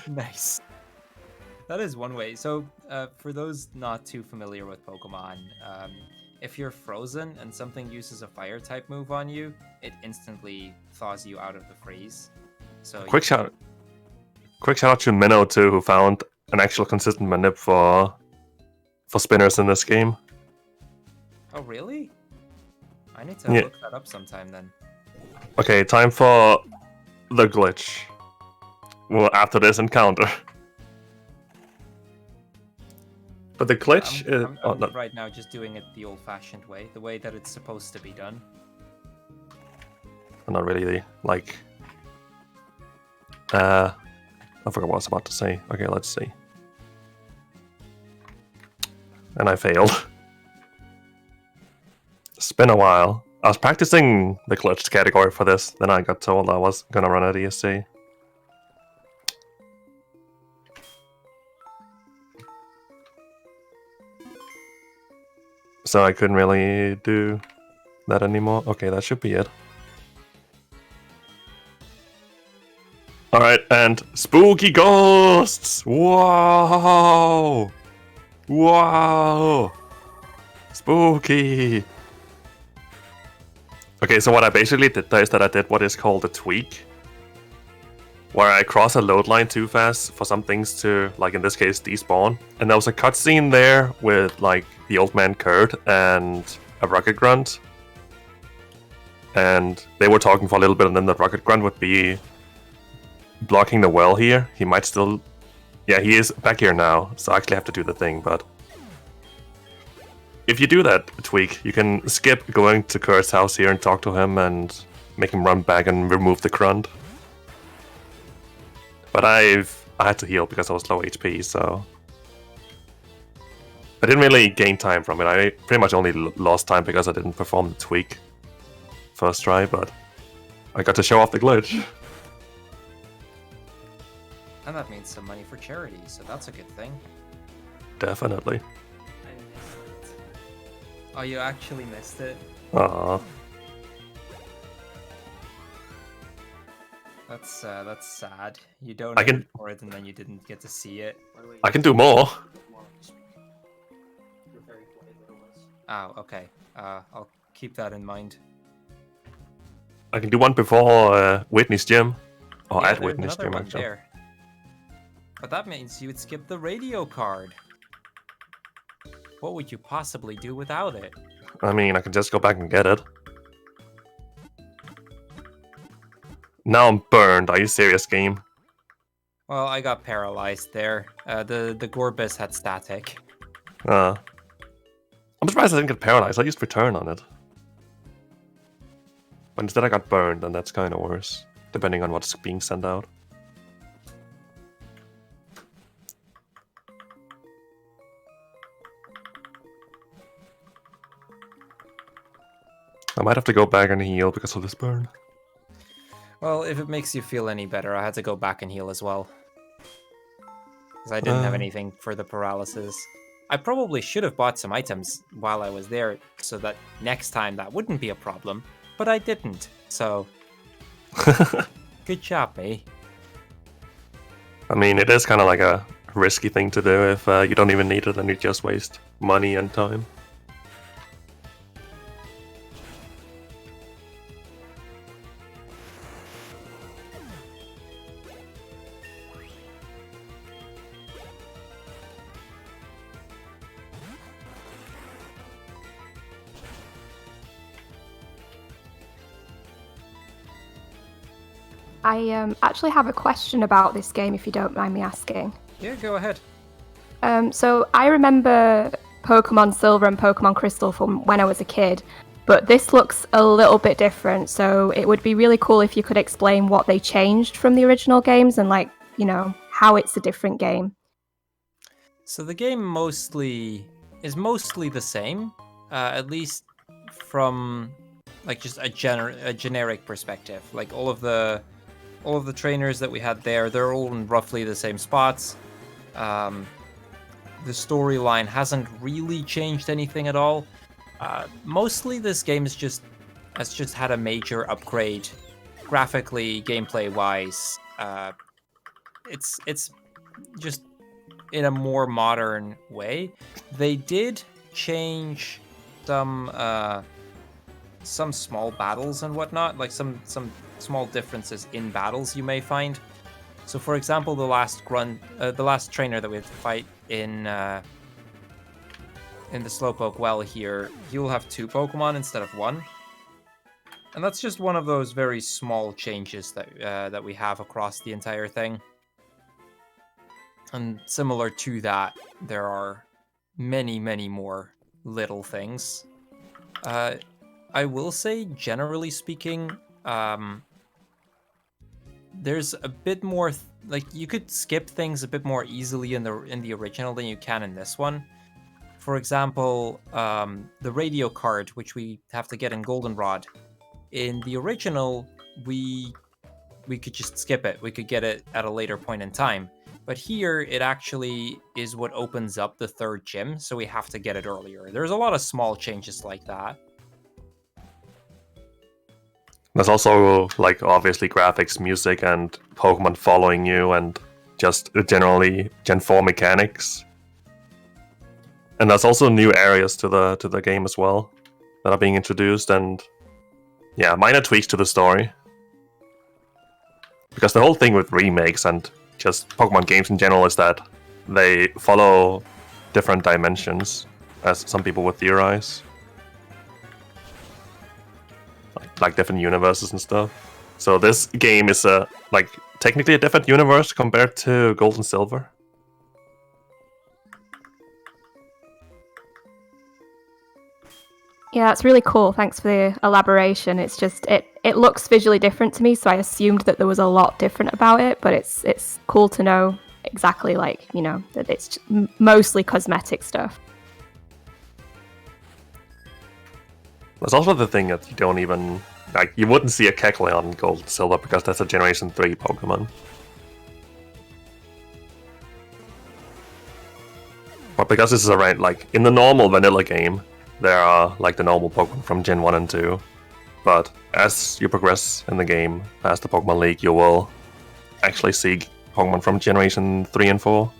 Nice. That is one way. So, for those not too familiar with Pokemon, if you're frozen and something uses a fire type move on you, it instantly thaws you out of the freeze. So Quick shout out to Minnow too, who found an actual consistent manip for spinners in this game. Oh, really? I need to look that up sometime then. Okay, time for the glitch. Well, after this encounter. But the glitch is... I'm right now just doing it the old-fashioned way, the way that it's supposed to be done. Not really, like... I forgot what I was about to say. Okay, let's see. And I failed. It's been a while. I was practicing the glitched category for this, then I got told I was gonna run at ESC. So I couldn't really do that anymore. Okay, that should be it. Alright, and spooky ghosts! Whoa! Whoa! Spooky! Okay, so what I basically did there is that I did what is called a tweak, where I cross a load line too fast for some things to, like in this case, despawn. And there was a cutscene there with like the old man Kurt and a rocket grunt. And they were talking for a little bit, and then the rocket grunt would be blocking the well here. He might still... Yeah, he is back here now, so I actually have to do the thing, but... If you do that tweak, you can skip going to Kurt's house here and talk to him and make him run back and remove the grunt. But I had to heal because I was low HP, so... I didn't really gain time from it. I pretty much only lost time because I didn't perform the tweak first try, but I got to show off the glitch. And that means some money for charity, so that's a good thing. Definitely. Oh, you actually missed it? Aww. That's sad. You donated for it and then you didn't get to see it. I can do more. Oh, okay. I'll keep that in mind. I can do one before Whitney's gym. Or Yeah, at there's Whitney's another gym, one actually. there. But that means you would skip the radio card. What would you possibly do without it? I mean, I can just go back and get it. Now I'm burned. Are you serious, game? Well, I got paralyzed there. The Gorbis had static. I'm surprised I didn't get paralyzed. I used return on it. But instead I got burned, and that's kind of worse. Depending on what's being sent out. I might have to go back and heal because of this burn. Well, if it makes you feel any better, I had to go back and heal as well. Because I didn't have anything for the paralysis. I probably should have bought some items while I was there, so that next time that wouldn't be a problem, but I didn't, so... Good job, me. I mean, it is kind of like a risky thing to do if you don't even need it and you just waste money and time. I actually have a question about this game, if you don't mind me asking. Yeah, go ahead. So I remember Pokemon Silver and Pokemon Crystal from when I was a kid, but this looks a little bit different, so it would be really cool if you could explain what they changed from the original games and, like, you know, how it's a different game. So the game is mostly the same, at least from like just a generic perspective. Like all of the trainers that we had there, they're all in roughly the same spots. The storyline hasn't really changed anything at all. Mostly this game has just had a major upgrade, graphically, gameplay wise. It's just in a more modern way. They did change some small battles and whatnot, like some small differences in battles you may find. So, for example, the last trainer that we have to fight in the Slowpoke well here, he will have 2 Pokemon instead of 1, and that's just one of those very small changes that we have across the entire thing. And similar to that, there are many more little things. I will say, generally speaking, there's a bit more like you could skip things a bit more easily in the original than you can in this one. For example, the radio card, which we have to get in Goldenrod. In the original, we could just skip it. We could get it at a later point in time. But here, it actually is what opens up the 3rd gym, so we have to get it earlier. There's a lot of small changes like that. There's also, like, obviously graphics, music, and Pokemon following you, and just generally Gen 4 mechanics. And there's also new areas to the game as well that are being introduced, and yeah, minor tweaks to the story. Because the whole thing with remakes and just Pokemon games in general is that they follow different dimensions, as some people would theorize. Like different universes and stuff. So this game is technically a different universe compared to Gold and Silver. Yeah, that's really cool. Thanks for the elaboration. It's just it looks visually different to me, so I assumed that there was a lot different about it. But it's cool to know exactly, like, you know, that it's mostly cosmetic stuff. There's also the thing that you don't even you wouldn't see a Kecleon in Gold and Silver because that's a Generation 3 Pokemon. But because this is in the normal vanilla game, there are the normal Pokemon from Gen 1 and 2. But as you progress in the game, past the Pokemon League, you will actually see Pokemon from Generation 3 and 4.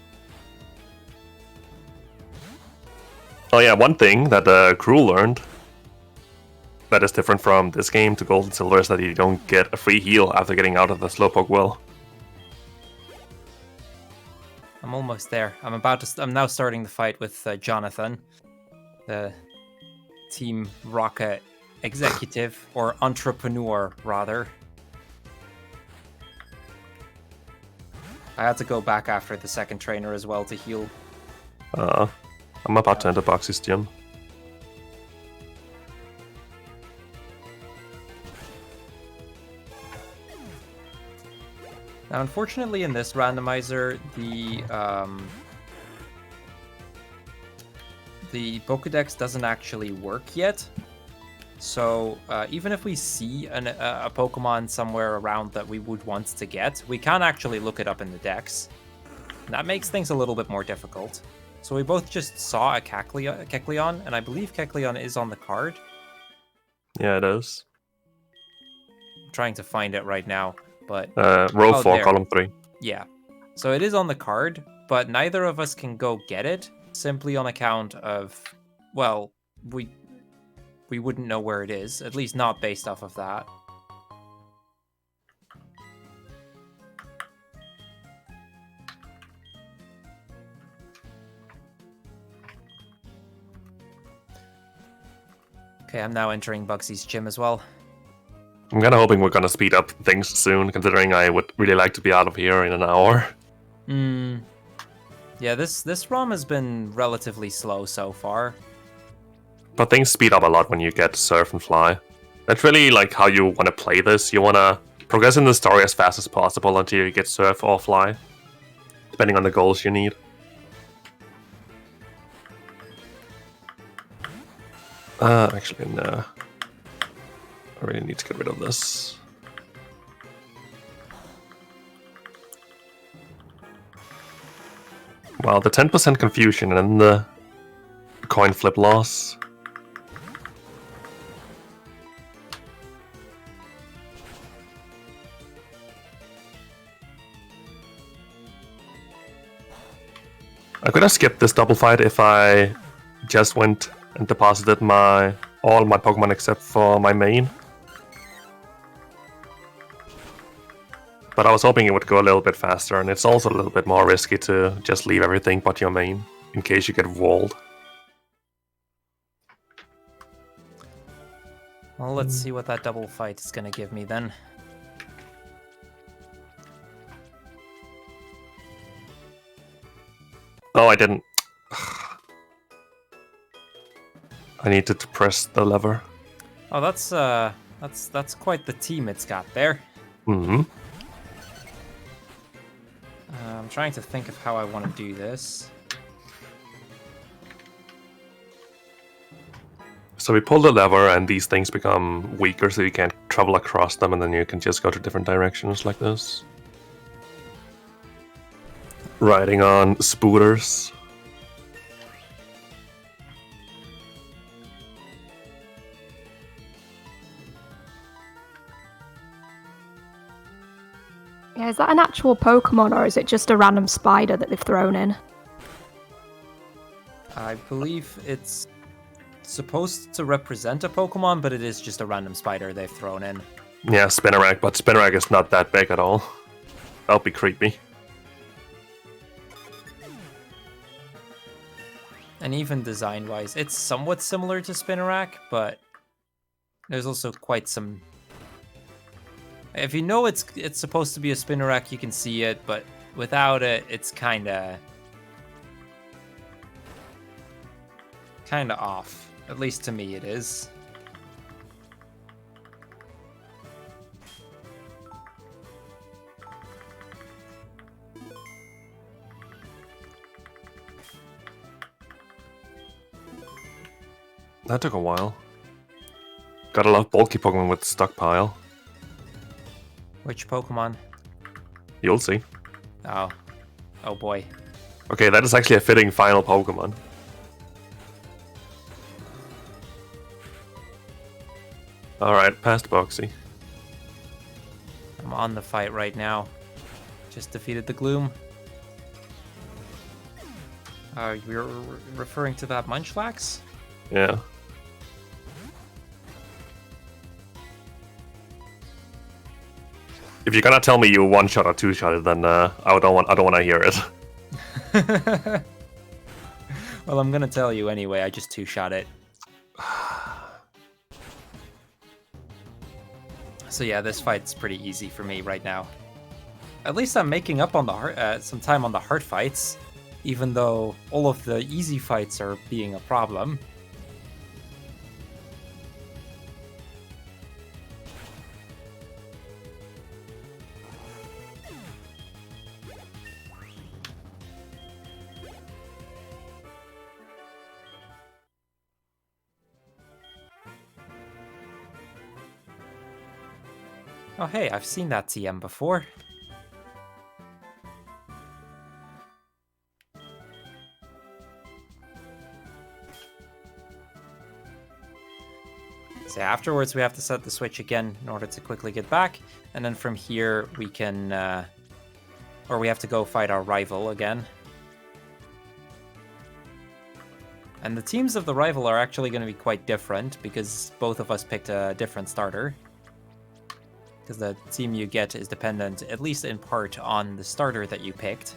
Oh yeah, one thing that Crrool learned that is different from this game to Gold and Silver is that you don't get a free heal after getting out of the Slowpoke well. I'm almost there. I'm now starting the fight with Jonathan, the Team Rocket executive, or entrepreneur, rather. I had to go back after the second trainer as well to heal. I'm about to enter Boxy's gym. Now, unfortunately, in this randomizer, the Pokédex doesn't actually work yet. So even if we see a Pokemon somewhere around that we would want to get, we can't actually look it up in the Dex. And that makes things a little bit more difficult. So we both just saw a Kecleon, and I believe Kecleon is on the card. Yeah, it is. I'm trying to find it right now, but... row 4, there. column 3. Yeah. So it is on the card, but neither of us can go get it, simply on account of, well, we wouldn't know where it is, at least not based off of that. Okay, I'm now entering Bugsy's gym as well. I'm kind of hoping we're going to speed up things soon, considering I would really like to be out of here in an hour. Yeah, this ROM has been relatively slow so far. But things speed up a lot when you get Surf and Fly. That's really how you want to play this. You want to progress in the story as fast as possible until you get Surf or Fly, depending on the goals you need. Actually, no. I really need to get rid of this. Well, the 10% confusion and then the coin flip loss. I could have skipped this double fight if I just went and deposited all my Pokemon except for my main. But I was hoping it would go a little bit faster, and it's also a little bit more risky to just leave everything but your main, in case you get walled. Well, let's see what that double fight is going to give me then. Oh, I didn't. I needed to press the lever. Oh, that's quite the team it's got there. Mm-hmm. I'm trying to think of how I want to do this. So we pull the lever and these things become weaker so you can't travel across them, and then you can just go to different directions like this. Riding on spooters. Yeah, is that an actual Pokemon or is it just a random spider that they've thrown in? I believe it's supposed to represent a Pokemon, but it is just a random spider they've thrown in. Yeah, Spinarak, but Spinarak is not that big at all. That'll be creepy. And even design-wise, it's somewhat similar to Spinarak, but there's also quite some... If you know it's supposed to be a Spinarak, you can see it, but without it, it's kinda off. At least to me it is. That took a while. Got a lot of bulky Pokemon with stockpile. Which Pokemon? You'll see. Oh. Oh boy. Okay, that is actually a fitting final Pokemon. Alright, past Boxy. I'm on the fight right now. Just defeated the Gloom. You're referring to that Munchlax? Yeah. If you're gonna tell me you one-shot or two-shot it, then I don't want to hear it. Well, I'm gonna tell you anyway. I just two-shot it. So yeah, this fight's pretty easy for me right now. At least I'm making up on the some time on the hard fights, even though all of the easy fights are being a problem. Oh hey, I've seen that TM before. So afterwards we have to set the switch again in order to quickly get back, and then from here we can, or we have to go fight our rival again. And the teams of the rival are actually going to be quite different, because both of us picked a different starter. Because the team you get is dependent, at least in part, on the starter that you picked.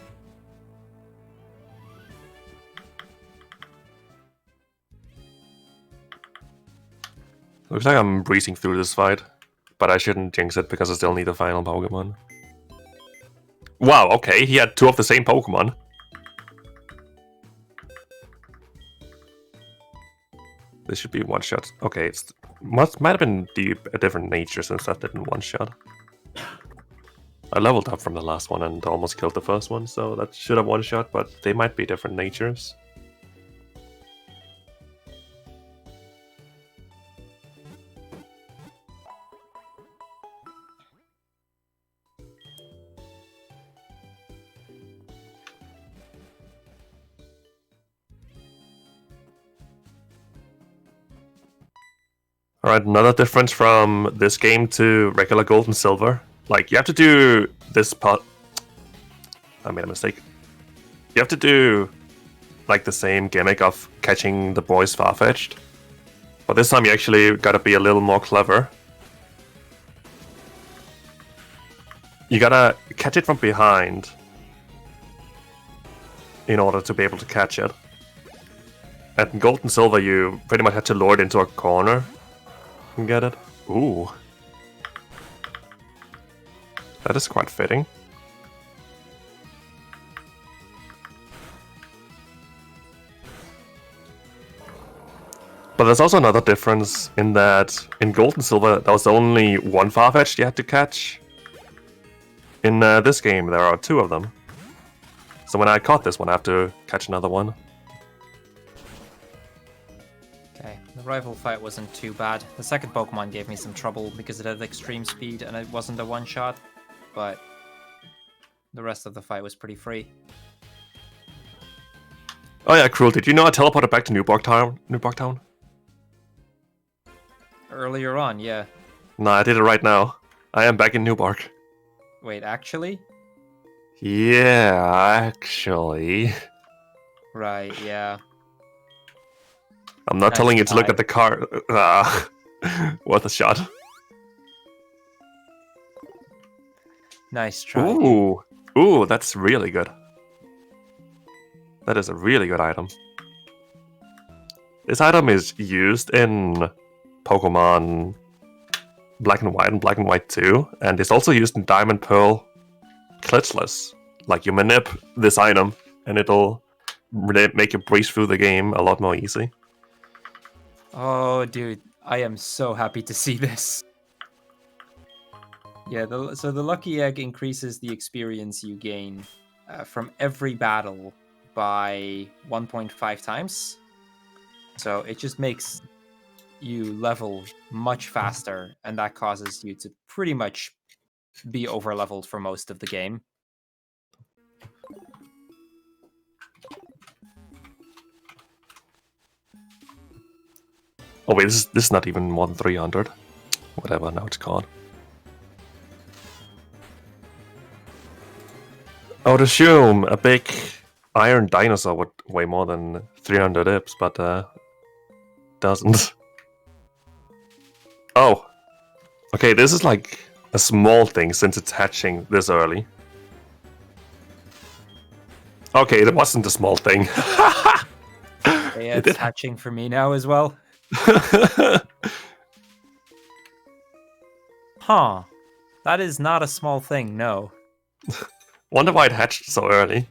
Looks like I'm breezing through this fight, but I shouldn't jinx it because I still need the final Pokemon. Wow, okay, he had two of the same Pokemon. This should be one shot. Okay, it might have been a different nature since that didn't one shot. I leveled up from the last one and almost killed the first one, so that should have one shot, but they might be different natures. Alright, another difference from this game to regular Gold and Silver. Like, you have to do this part. I made a mistake. You have to do, like, the same gimmick of catching the boys far-fetched. But this time you actually gotta be a little more clever. You gotta catch it from behind in order to be able to catch it. At Gold and Silver, you pretty much had to lure it into a corner. Get it? Ooh. That is quite fitting. But there's also another difference in that in Gold and Silver there was only one Farfetch'd you had to catch. In this game there are two of them. So when I caught this one I have to catch another one. Okay, the rival fight wasn't too bad. The second Pokemon gave me some trouble because it had extreme speed and it wasn't a one-shot, but the rest of the fight was pretty free. Oh yeah, Crrool, did you know I teleported back to Newbark Town? Earlier on, yeah. No, I did it right now. I am back in Newbark. Wait, actually? Yeah, actually. Right, yeah. I'm not Nice telling you to look try. at the card. Worth a shot. Nice try. Ooh, that's really good. That is a really good item. This item is used in Pokemon Black and White and Black and White 2, and it's also used in Diamond Pearl Glitchless. Like, you manip this item, and it'll make you breeze through the game a lot more easy. Oh, dude, I am so happy to see this. Yeah, so the Lucky Egg increases the experience you gain from every battle by 1.5 times. So it just makes you level much faster, and that causes you to pretty much be over-leveled for most of the game. Oh wait, this is not even more than 300. Whatever, now it's called. I would assume a big iron dinosaur would weigh more than 300 ips, but doesn't. Oh. Okay, this is like a small thing since it's hatching this early. Okay, it wasn't a small thing. Yeah, it's hatching for me now as well. Huh. That is not a small thing, no. Wonder why it hatched so early.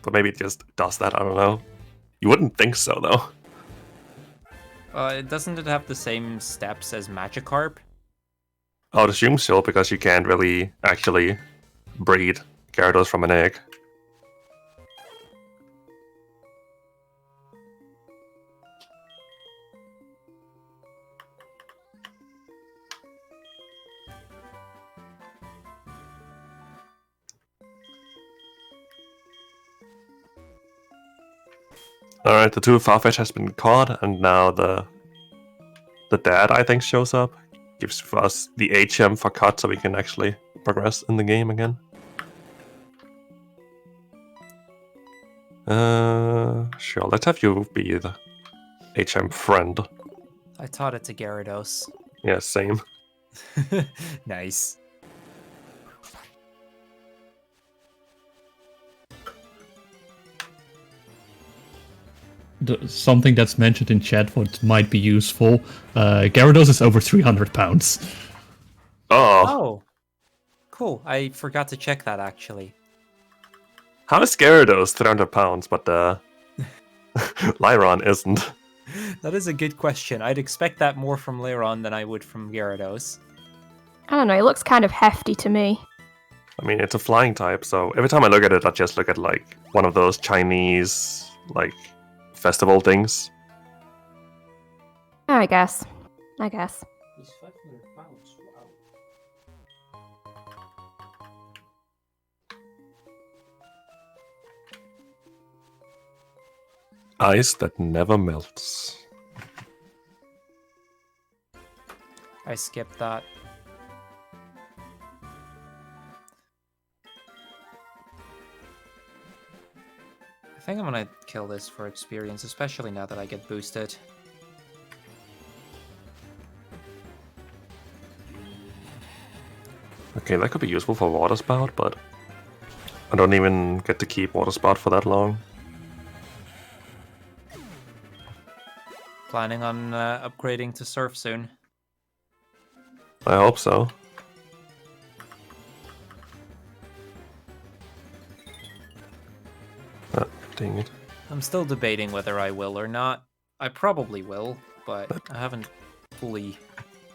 But maybe it just does that, I don't know. You wouldn't think so, though. Doesn't it have the same steps as Magikarp? I would assume so, because you can't really actually breed Gyarados from an egg. Alright, the 2 Farfetch has been caught, and now the dad, I think, shows up. Gives us the HM for cut so we can actually progress in the game again. Sure, let's have you be the HM friend. I taught it to Gyarados. Yeah, same. Nice. Something that's mentioned in chat what might be useful. Gyarados is over 300 pounds. Oh. Cool. I forgot to check that, actually. How is Gyarados 300 pounds, but Lyron isn't? That is a good question. I'd expect that more from Lyron than I would from Gyarados. I don't know, it looks kind of hefty to me. I mean, it's a flying type, so every time I look at it, I just look at, like, one of those Chinese, like, festival things. I guess. I guess. He's 500 pounds. Wow. Ice that never melts. I skipped that. I think I'm gonna kill this for experience, especially now that I get boosted. Okay, that could be useful for Water Spout, but I don't even get to keep Water Spout for that long. Planning on upgrading to Surf soon. I hope so. Ah, dang it. I'm still debating whether I will or not. I probably will, but I haven't fully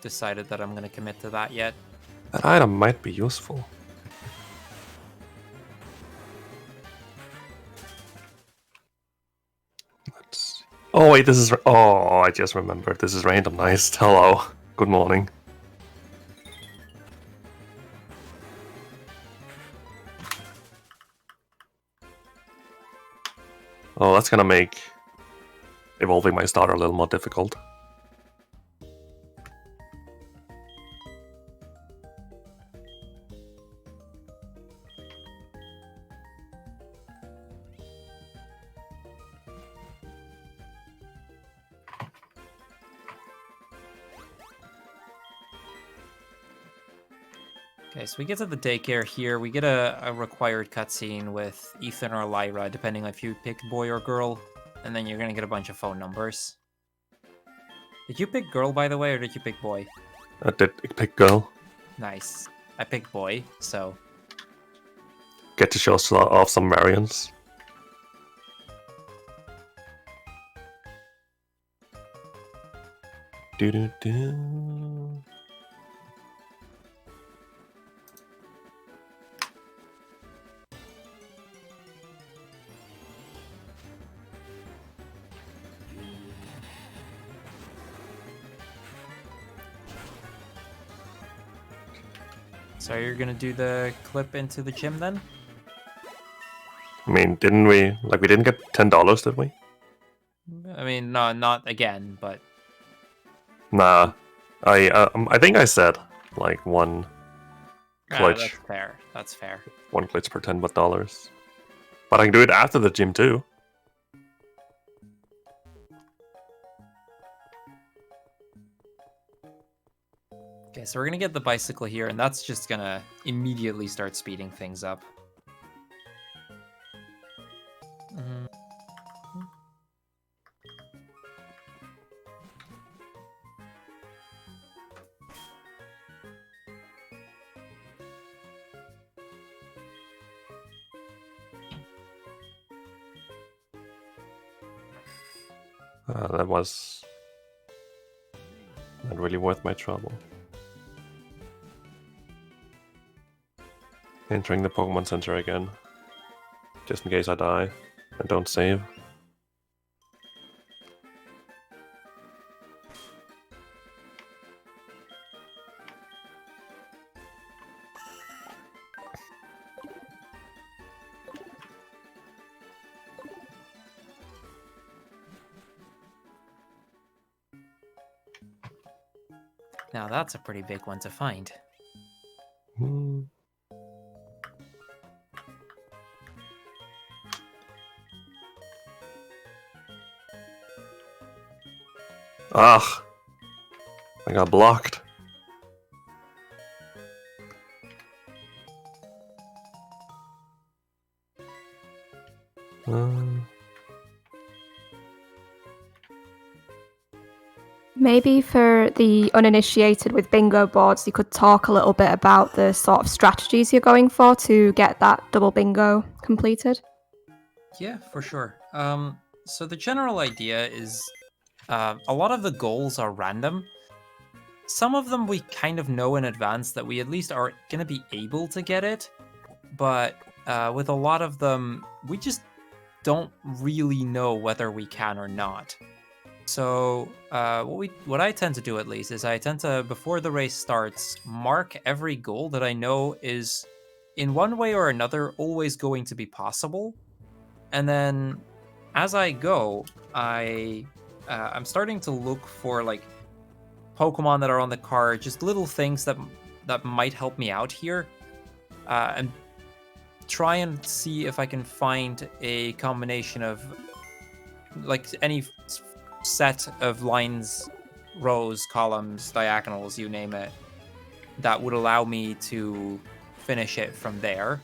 decided that I'm going to commit to that yet. That item might be useful. Let's see. Oh wait, this is... Oh, I just remembered. This is randomized. Hello. Good morning. Oh, that's gonna make evolving my starter a little more difficult. Okay, so we get to the daycare here. We get a required cutscene with Ethan or Lyra, depending on if you pick boy or girl, and then you're gonna get a bunch of phone numbers. Did you pick girl, by the way, or did you pick boy? I did pick girl. Nice. I picked boy, so... Get to show off some variants. Do. So you're gonna do the clip into the gym then? I mean, didn't we? Like, we didn't get $10, did we? I mean, no, not again, but... Nah. I think I said, like, one glitch. That's fair. That's fair. One glitch per $10. But I can do it after the gym, too. Okay, so we're gonna get the bicycle here, and that's just gonna immediately start speeding things up. That was not really worth my trouble. Entering the Pokemon Center again, just in case I die and don't save. Now that's a pretty big one to find. Ugh. I got blocked. Maybe for the uninitiated with bingo boards, you could talk a little bit about the sort of strategies you're going for to get that double bingo completed. Yeah, for sure. So the general idea is a lot of the goals are random. Some of them we kind of know in advance that we at least are going to be able to get it, but with a lot of them, we just don't really know whether we can or not. So what I tend to do at least is I tend to, before the race starts, mark every goal that I know is in one way or another always going to be possible. And then as I go, I'm starting to look for like Pokemon that are on the card, just little things that might help me out here, and try and see if I can find a combination of like any set of lines, rows, columns, diagonals, you name it, that would allow me to finish it from there.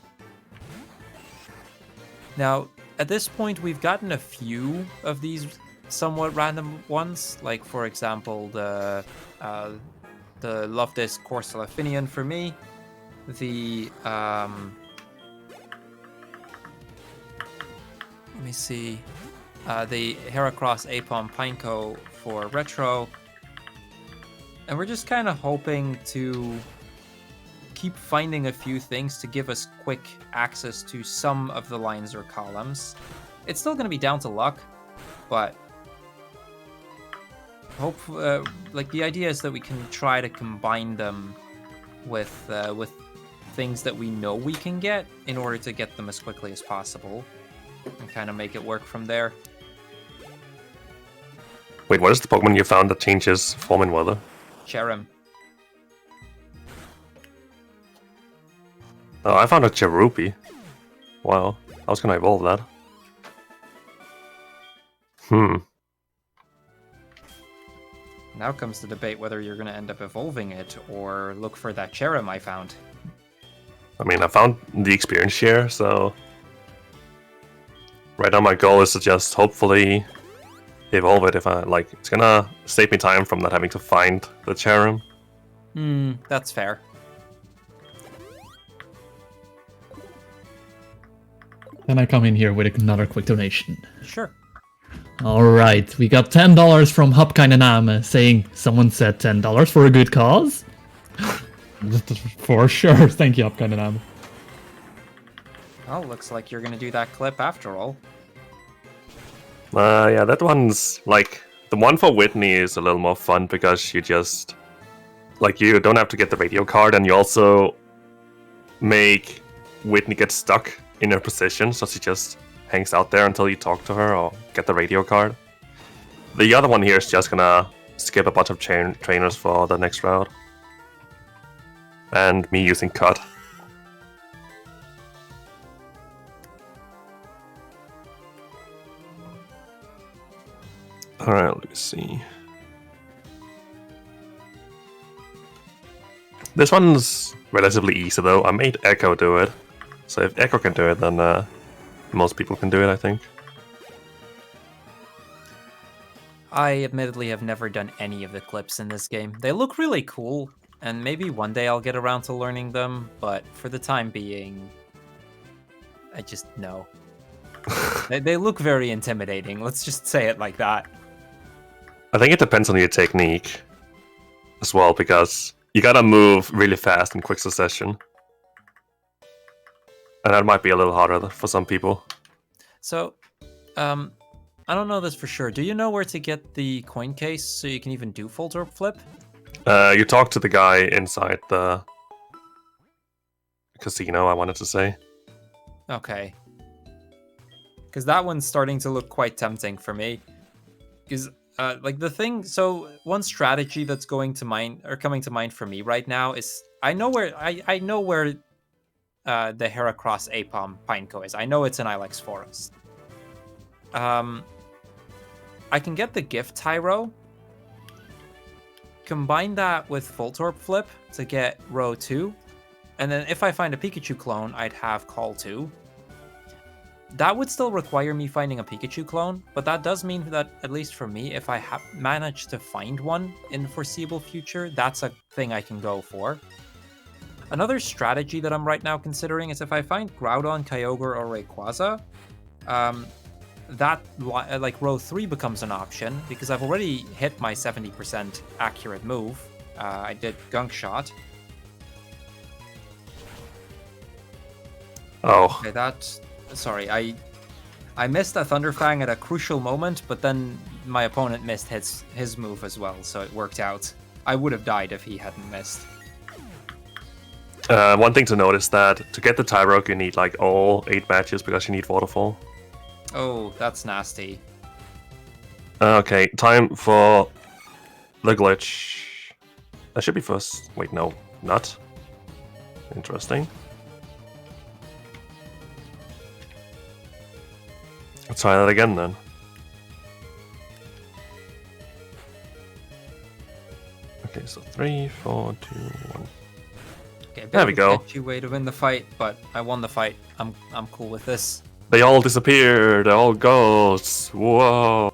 Now, at this point, we've gotten a few of these somewhat random ones, like for example the Loftus Corsalafinian for me, the let me see, the Heracross Apom Pineco for Retro, and we're just kind of hoping to keep finding a few things to give us quick access to some of the lines or columns. It's still going to be down to luck, but like the idea is that we can try to combine them with things that we know we can get in order to get them as quickly as possible and kind of make it work from there. Wait, what is the Pokemon you found that changes form and weather? Cherim. Oh, I found a Cherubi. Wow, I was gonna evolve that. Now comes the debate whether you're going to end up evolving it or look for that Cherim I found. I mean, I found the experience share, so right now my goal is to just hopefully evolve it if I like. It's gonna save me time from not having to find the Charum. That's fair. Then I come in here with another quick donation. Sure. Alright, we got $10 from Hopkainename saying someone said $10 for a good cause. For sure, thank you, Hopkainename. Well, looks like you're gonna do that clip after all. Yeah, that one's like the one for Whitney is a little more fun because you just like you don't have to get the radio card, and you also make Whitney get stuck in her position, so she just hangs out there until you talk to her or get the radio card. The other one here is just gonna skip a bunch of trainers for the next route, and me using cut. Alright, let me see. This one's relatively easy though. I made Echo do it. So if Echo can do it, then most people can do it, I think. I admittedly have never done any of the clips in this game. They look really cool, and maybe one day I'll get around to learning them, but for the time being, I just no. They look very intimidating, let's just say it like that. I think it depends on your technique as well, because you gotta move really fast in quick succession. And that might be a little harder for some people. So, I don't know this for sure. Do you know where to get the coin case so you can even do full torp flip? You talk to the guy inside the casino, I wanted to say. Okay. Because that one's starting to look quite tempting for me. Because, like, the thing... So, one strategy that's coming to mind for me right now is... I know where the Heracross Apom Pineco is. I know it's in Ilex Forest. I can get the Gift Tyro, combine that with Full Torp Flip to get row 2, and then if I find a Pikachu clone, I'd have Call 2. That would still require me finding a Pikachu clone, but that does mean that, at least for me, if I manage to find one in the foreseeable future, that's a thing I can go for. Another strategy that I'm right now considering is if I find Groudon, Kyogre, or Rayquaza, that like row 3 becomes an option because I've already hit my 70% accurate move. I did Gunk Shot. Oh. Okay, sorry, I missed a Thunderfang at a crucial moment, but then my opponent missed his move as well, so it worked out. I would have died if he hadn't missed. One thing to note is that to get the Tyrogue, you need like all 8 matches because you need Waterfall. Oh, that's nasty. Okay, time for the glitch. That should be first. Wait, no, not. Interesting. Let's try that again then. Okay, so 3, 4, 2, 1. Okay, there we go. Sketchy way to win the fight, but I won the fight. I'm cool with this. They all disappeared. They're all ghosts. Whoa.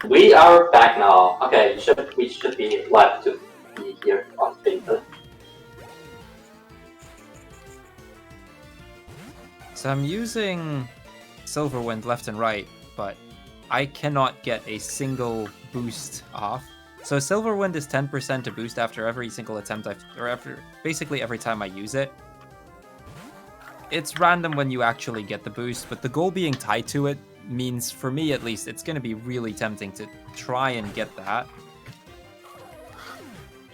We are back now. Okay, we should be live to be here on Bingothon. So I'm using Silverwind left and right, but I cannot get a single boost off. So Silverwind is 10% to boost after every single attempt or after basically every time I use it. It's random when you actually get the boost, but the goal being tied to it means, for me at least, it's going to be really tempting to try and get that.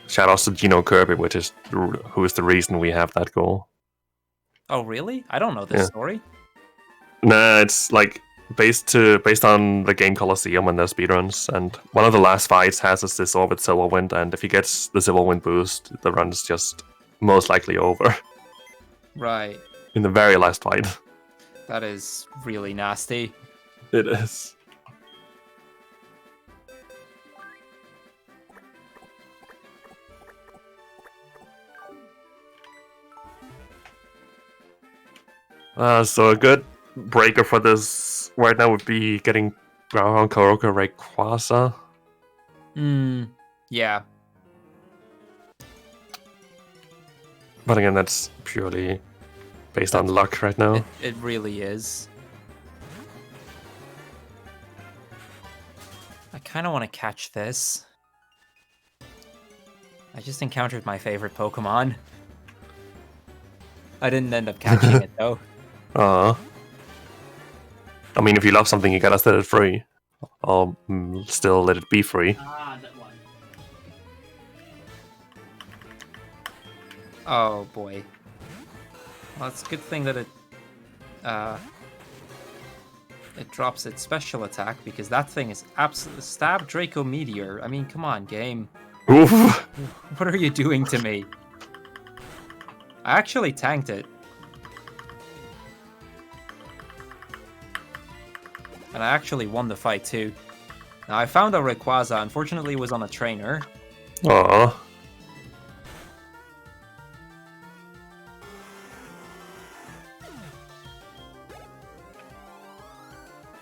Shout out to Gino Kirby, who is the reason we have that goal. Oh, really? I don't know this story. Nah, it's like based on the game Colosseum and their speedruns, and one of the last fights has this Orbit Silverwind, and if he gets the Silverwind boost, the run is just most likely over. Right. In the very last fight. That is really nasty. It is. So a good breaker for this right now would be getting Ground Kuroka Rayquaza. Yeah. But again, that's purely based on luck right now. It really is. I kind of want to catch this. I just encountered my favorite Pokemon. I didn't end up catching it, though. I mean, if you love something, you gotta set it free. Or still let it be free. Ah, that one. Oh, boy. Well, it's a good thing that it drops its special attack, because that thing is absolutely... Stab Draco Meteor. I mean, come on, game. Oof! What are you doing to me? I actually tanked it. And I actually won the fight, too. Now, I found a Rayquaza. Unfortunately, it was on a trainer. Aww.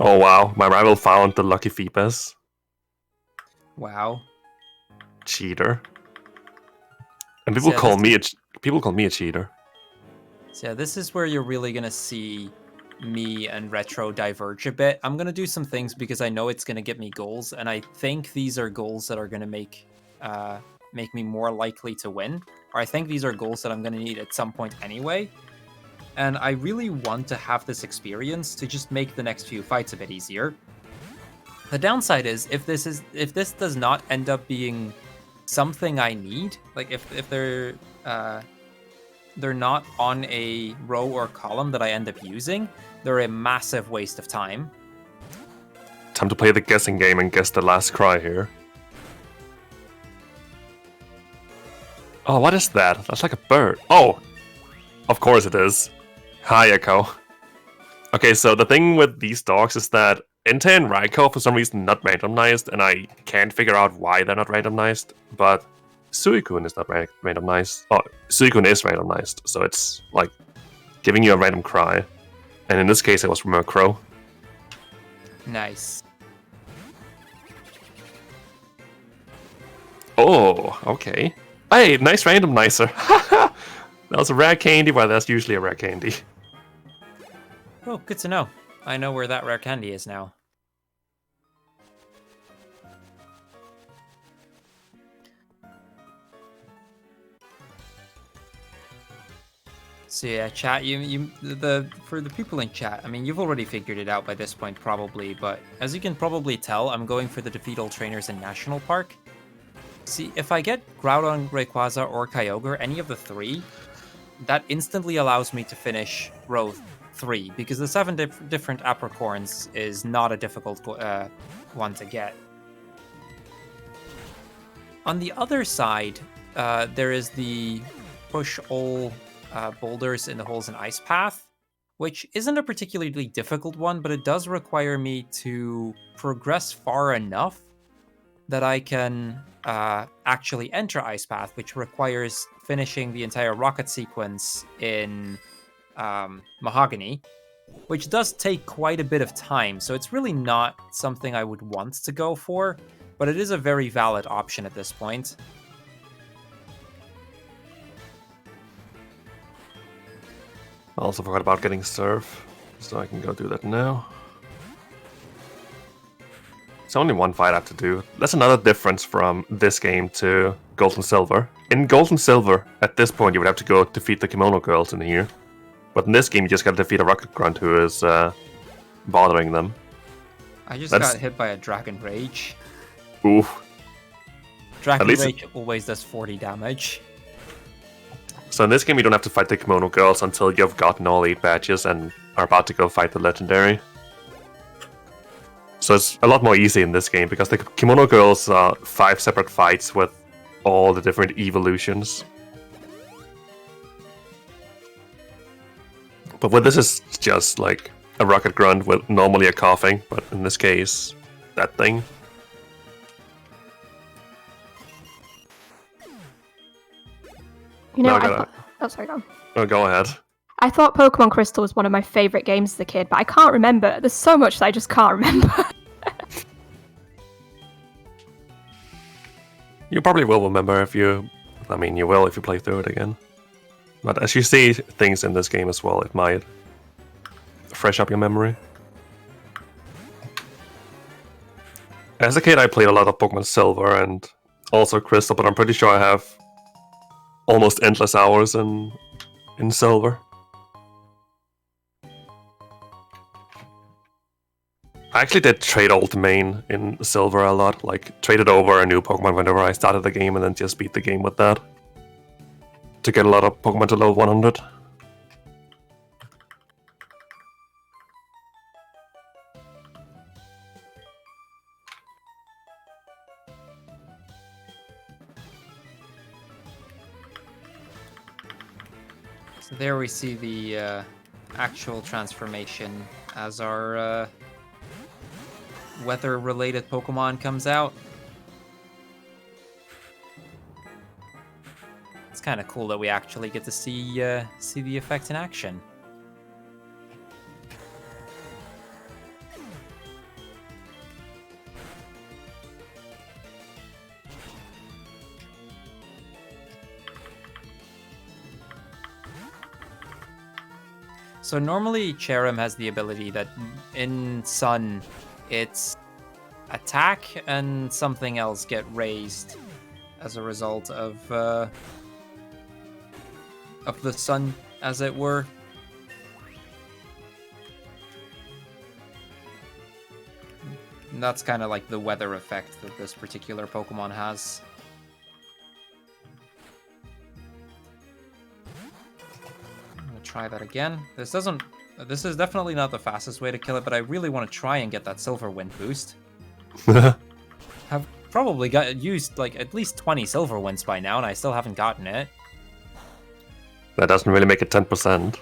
Oh wow, my rival found the lucky Phoebus. Wow. Cheater. And people call me a cheater. So yeah, this is where you're really gonna see me and Retro diverge a bit. I'm gonna do some things because I know it's gonna get me goals, and I think these are goals that are gonna make me more likely to win. Or I think these are goals that I'm gonna need at some point anyway. And I really want to have this experience to just make the next few fights a bit easier. The downside is if this does not end up being something I need, like if they're not on a row or column that I end up using, they're a massive waste of time. Time to play the guessing game and guess the last cry here. Oh, what is that? That's like a bird. Oh, of course it is. Hi, Echo. Okay, so the thing with these dogs is that Entei and Raikou for some reason not randomized, and I can't figure out why they're not randomized, but Suicune is not randomized. Oh, Suicune is randomized, so it's like giving you a random cry. And in this case, it was from Murkrow. Nice. Oh, okay. Hey, nice randomizer. That was a rare candy, but that's usually a rare candy. Oh, good to know. I know where that rare candy is now. So yeah, chat. For the people in chat, I mean, you've already figured it out by this point, probably. But as you can probably tell, I'm going for the defeat all trainers in National Park. See, if I get Groudon, Rayquaza, or Kyogre, any of the three, that instantly allows me to finish row 3, because the 7 different Apricorns is not a difficult one to get. On the other side, there is the push all boulders in the holes in ice path, which isn't a particularly difficult one, but it does require me to progress far enough that I can actually enter ice path, which requires finishing the entire rocket sequence in Mahogany. which does take quite a bit of time, so it's really not something I would want to go for, but it is a very valid option at this point. I also forgot about getting Surf, so I can go do that now. It's only one fight I have to do. That's another difference from this game to Gold and Silver. In Gold and Silver, at this point you would have to go defeat the Kimono Girls in here. But in this game you just gotta defeat a Rocket Grunt who is bothering them. I just got hit by a Dragon Rage. Ooh. Dragon Rage always does 40 damage. So in this game you don't have to fight the Kimono Girls until you've gotten all 8 badges and are about to go fight the Legendary. So it's a lot more easy in this game, because the Kimono Girls are 5 separate fights with all the different evolutions. But what this is just like a Rocket Grunt with normally a coughing, but in this case, that thing. You know, sorry, go on. Oh, go ahead. I thought Pokemon Crystal was one of my favourite games as a kid, but I can't remember. There's so much that I just can't remember. You probably will remember if you... I mean, you will if you play through it again. But as you see things in this game as well, it might fresh up your memory. As a kid, I played a lot of Pokemon Silver and also Crystal, but I'm pretty sure I have almost endless hours in Silver. I actually did trade old main in Silver a lot, like traded over a new Pokemon whenever I started the game and then just beat the game with that. To get a lot of Pokemon to level 100. So there we see the actual transformation as our weather-related Pokemon comes out. It's kind of cool that we actually get to see the effect in action. So normally Cherrim has the ability that in Sun, its attack and something else get raised as a result of the sun, as it were. And that's kind of like the weather effect that this particular Pokemon has. I'm gonna try that again. This is definitely not the fastest way to kill it, but I really want to try and get that Silver Wind boost. I've probably used like at least 20 Silver Winds by now, and I still haven't gotten it. That doesn't really make it 10%.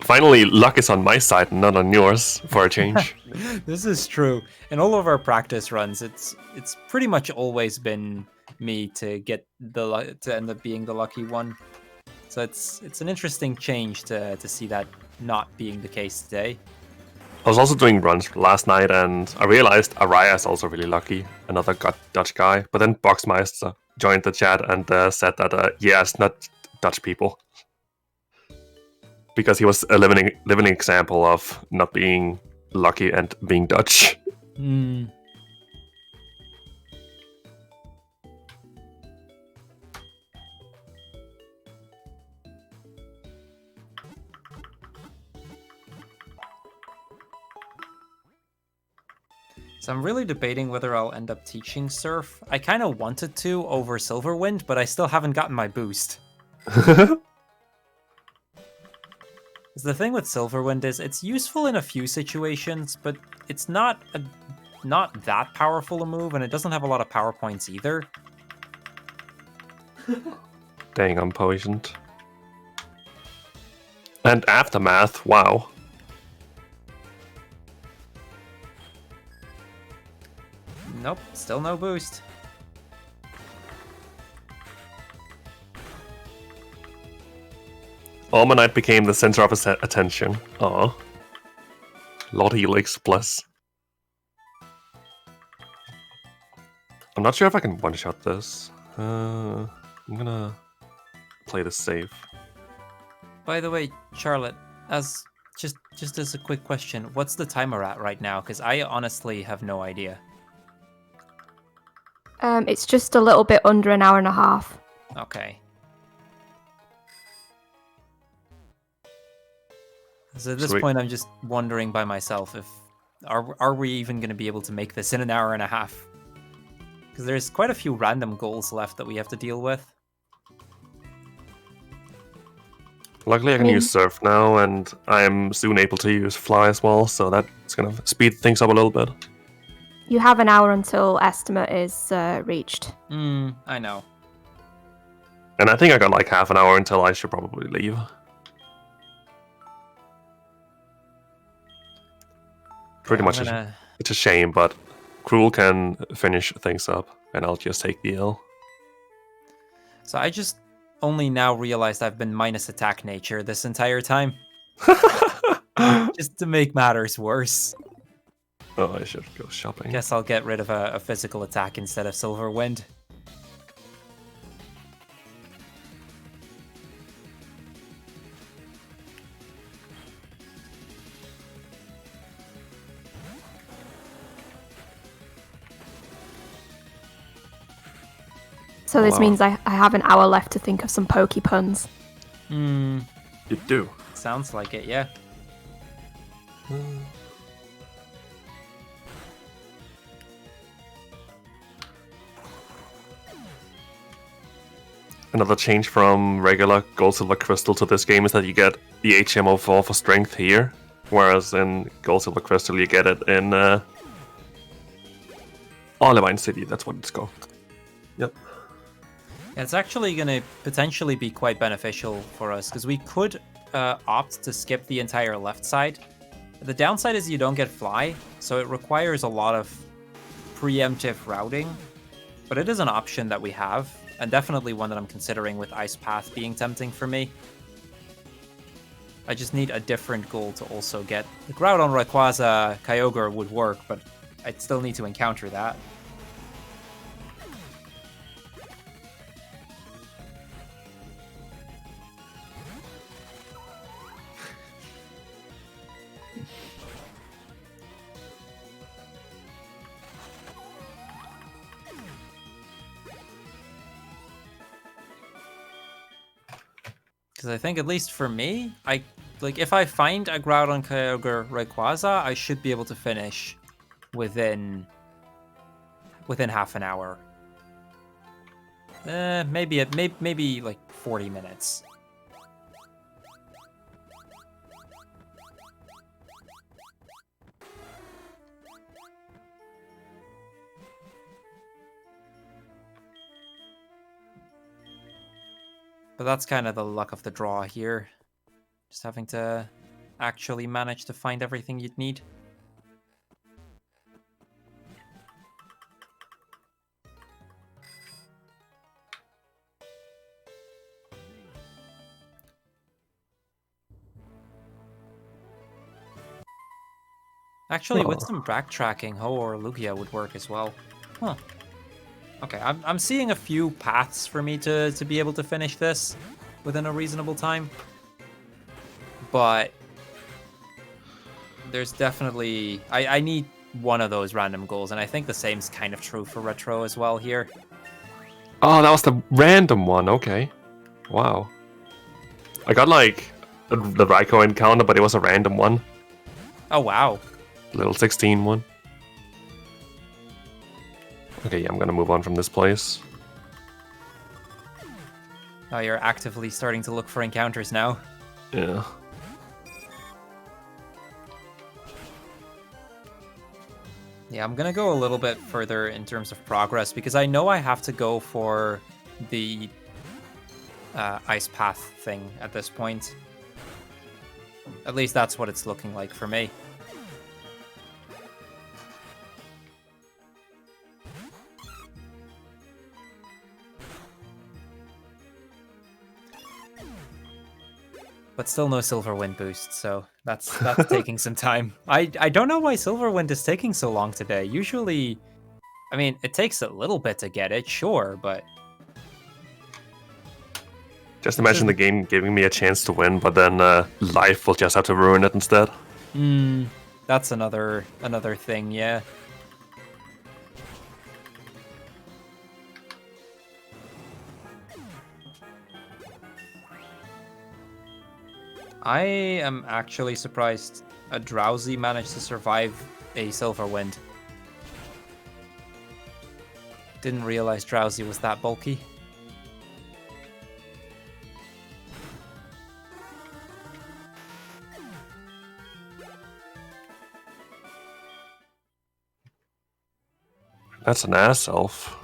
Finally, luck is on my side and not on yours, for a change. This is true. In all of our practice runs, it's pretty much always been me to get to end up being the lucky one. So it's an interesting change to see that not being the case today. I was also doing runs last night, and I realized Araya is also really lucky, another Dutch guy. But then Boxmeister joined the chat and said that, yeah, it's not Dutch people. Because he was a living example of not being lucky and being Dutch. Mm. So I'm really debating whether I'll end up teaching Surf. I kind of wanted to over Silverwind, but I still haven't gotten my boost. The thing with Silverwind is it's useful in a few situations, but it's not that powerful a move, and it doesn't have a lot of power points either. Dang, I'm poisoned. And Aftermath, wow. Nope, still no boost. Almanite became the center of his attention. Aww. Lord Helix Bliss. I'm not sure if I can one-shot this. I'm gonna play this safe. By the way, Charlotte, as just as a quick question, what's the timer at right now? Because I honestly have no idea. It's just a little bit under an hour and a half. Okay. So at this point, I'm just wondering by myself if are we even going to be able to make this in an hour and a half? Because there's quite a few random goals left that we have to deal with. Luckily, I can use Surf now, and I am soon able to use Fly as well, so that's gonna speed things up a little bit. You have an hour until estimate is reached. I know. And I think I got like half an hour until I should probably leave. Pretty much, it's a shame, but Crrool can finish things up, and I'll just take the L. So I just only now realized I've been minus attack nature this entire time. Just to make matters worse. Oh, I should go shopping. Guess I'll get rid of a physical attack instead of Silver Wind. So this means I have an hour left to think of some pokey puns. You do. Sounds like it, yeah. Another change from regular Gold Silver Crystal to this game is that you get the HMO4 for strength here, whereas in Gold Silver Crystal you get it in Olivine City, that's what it's called. Yep. It's actually going to potentially be quite beneficial for us, because we could opt to skip the entire left side. The downside is you don't get Fly, so it requires a lot of preemptive routing, but it is an option that we have, and definitely one that I'm considering with Ice Path being tempting for me. I just need a different goal to also get. The Groudon Rayquaza Kyogre would work, but I'd still need to encounter that. Because I think, at least for me, if I find a Groudon Kyogre Rayquaza, I should be able to finish within half an hour. Maybe like 40 minutes. But that's kind of the luck of the draw here. Just having to actually manage to find everything you'd need. Actually, with some backtracking, Ho or Lugia would work as well. Huh. Okay, I'm seeing a few paths for me to be able to finish this within a reasonable time. But there's definitely... I need one of those random goals, and I think the same's kind of true for Retro as well here. Oh, that was the random one, okay. Wow. I got like the Raikou encounter, but it was a random one. Oh, wow. Little 16 one. Okay, yeah, I'm gonna move on from this place. Oh, you're actively starting to look for encounters now. Yeah. Yeah, I'm gonna go a little bit further in terms of progress, because I know I have to go for the Ice Path thing at this point. At least that's what it's looking like for me. But But still no Silver Wind boost, so that's taking some time. I don't know why Silver Wind is taking so long today. Usually, I mean, it takes a little bit to get it, sure, but... Just imagine the game giving me a chance to win, but then life will just have to ruin it instead. That's another thing, yeah. I am actually surprised a Drowsy managed to survive a Silver Wind. Didn't realize Drowsy was that bulky. That's an ass elf.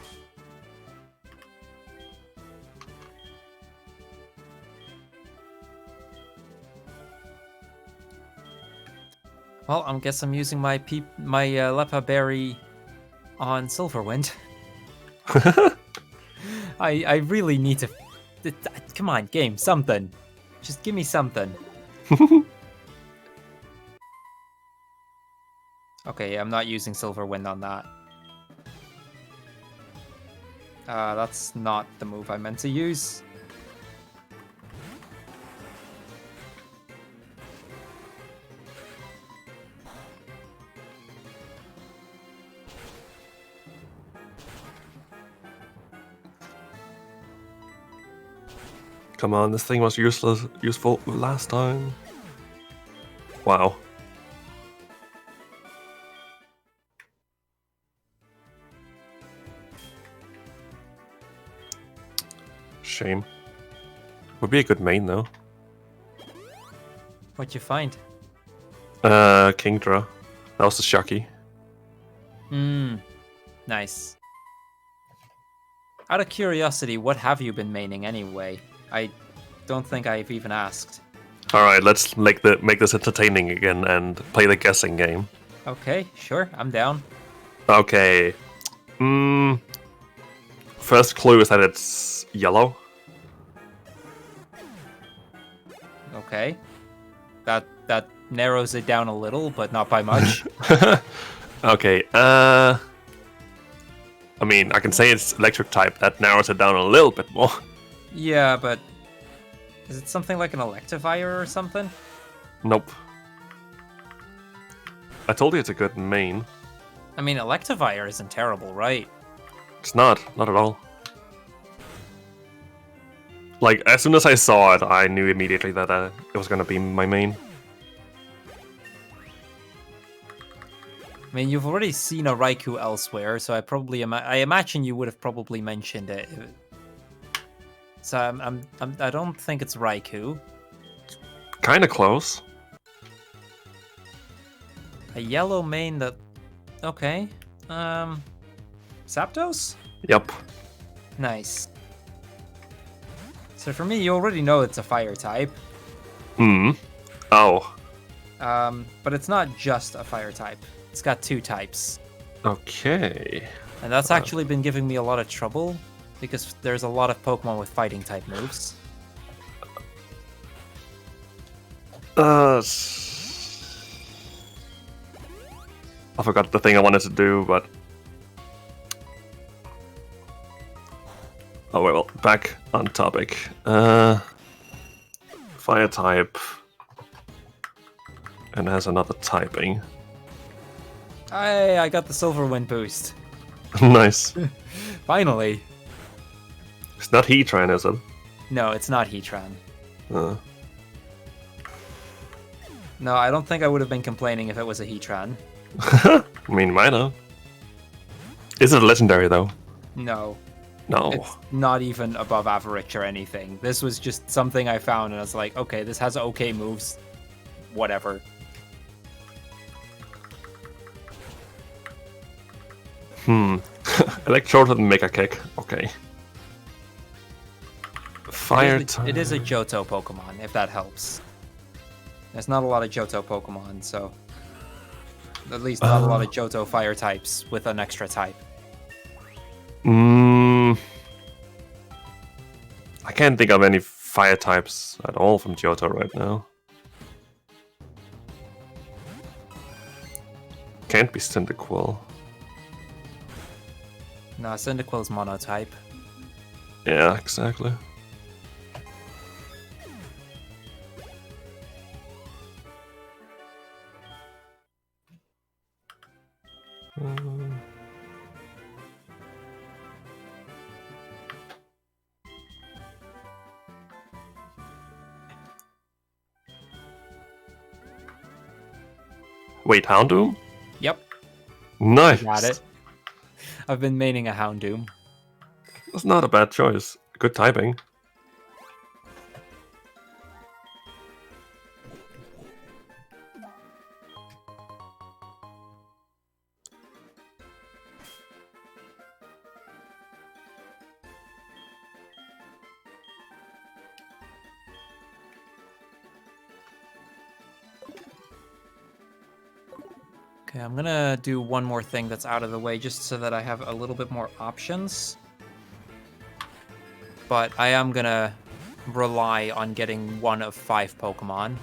Well, I guess I'm using my Lepa Berry on Silverwind. I really need to... Come on, game, something. Just give me something. Okay, I'm not using Silverwind on that. That's not the move I meant to use. Come on, this thing was useful last time. Wow. Shame. Would be a good main though. What'd you find? Kingdra. That was the Shocky. Nice. Out of curiosity, what have you been maining anyway? I don't think I've even asked. Alright, let's make this entertaining again and play the guessing game. Okay, sure, I'm down. Okay. First clue is that it's yellow. Okay. That narrows it down a little, but not by much. Okay, I mean, I can say it's electric type. That narrows it down a little bit more. Yeah, but is it something like an Electivire or something? Nope. I told you it's a good main. I mean, Electivire isn't terrible, right? It's not at all. Like, as soon as I saw it, I knew immediately that it was gonna be my main. I mean, you've already seen a Raikou elsewhere, so I imagine you would have probably mentioned it. So I don't think it's Raikou. Kinda close. A yellow main that... Okay. Zapdos? Yep. Nice. So for me, you already know it's a fire type. Oh. But it's not just a fire type. It's got two types. Okay. And that's actually been giving me a lot of trouble, because there's a lot of Pokemon with fighting type moves. I forgot the thing I wanted to do, but... Oh, well, back on topic. Fire type. And has another typing. I got the Silver Wind boost. Nice. Finally. It's not Heatran, is it? No, it's not Heatran. Uh. No, I don't think I would have been complaining if it was a Heatran. I mean, might have. Is it a legendary, though? No. No. It's not even above average or anything. This was just something I found and I was like, okay, this has okay moves. Whatever. Electrode and Mega Kick. Okay. Fire type. It is a Johto Pokemon, if that helps. There's not a lot of Johto Pokemon, so... At least not a lot of Johto fire types with an extra type. I can't think of any fire types at all from Johto right now. Can't be Cyndaquil. No, Cyndaquil's monotype. Yeah, exactly. Wait, Houndoom? Yep, Nice. got it. I've been maining a Houndoom. That's not a bad choice. Good typing. Okay, I'm gonna do one more thing that's out of the way just so that I have a little bit more options. But I am gonna rely on getting one of 5 Pokemon.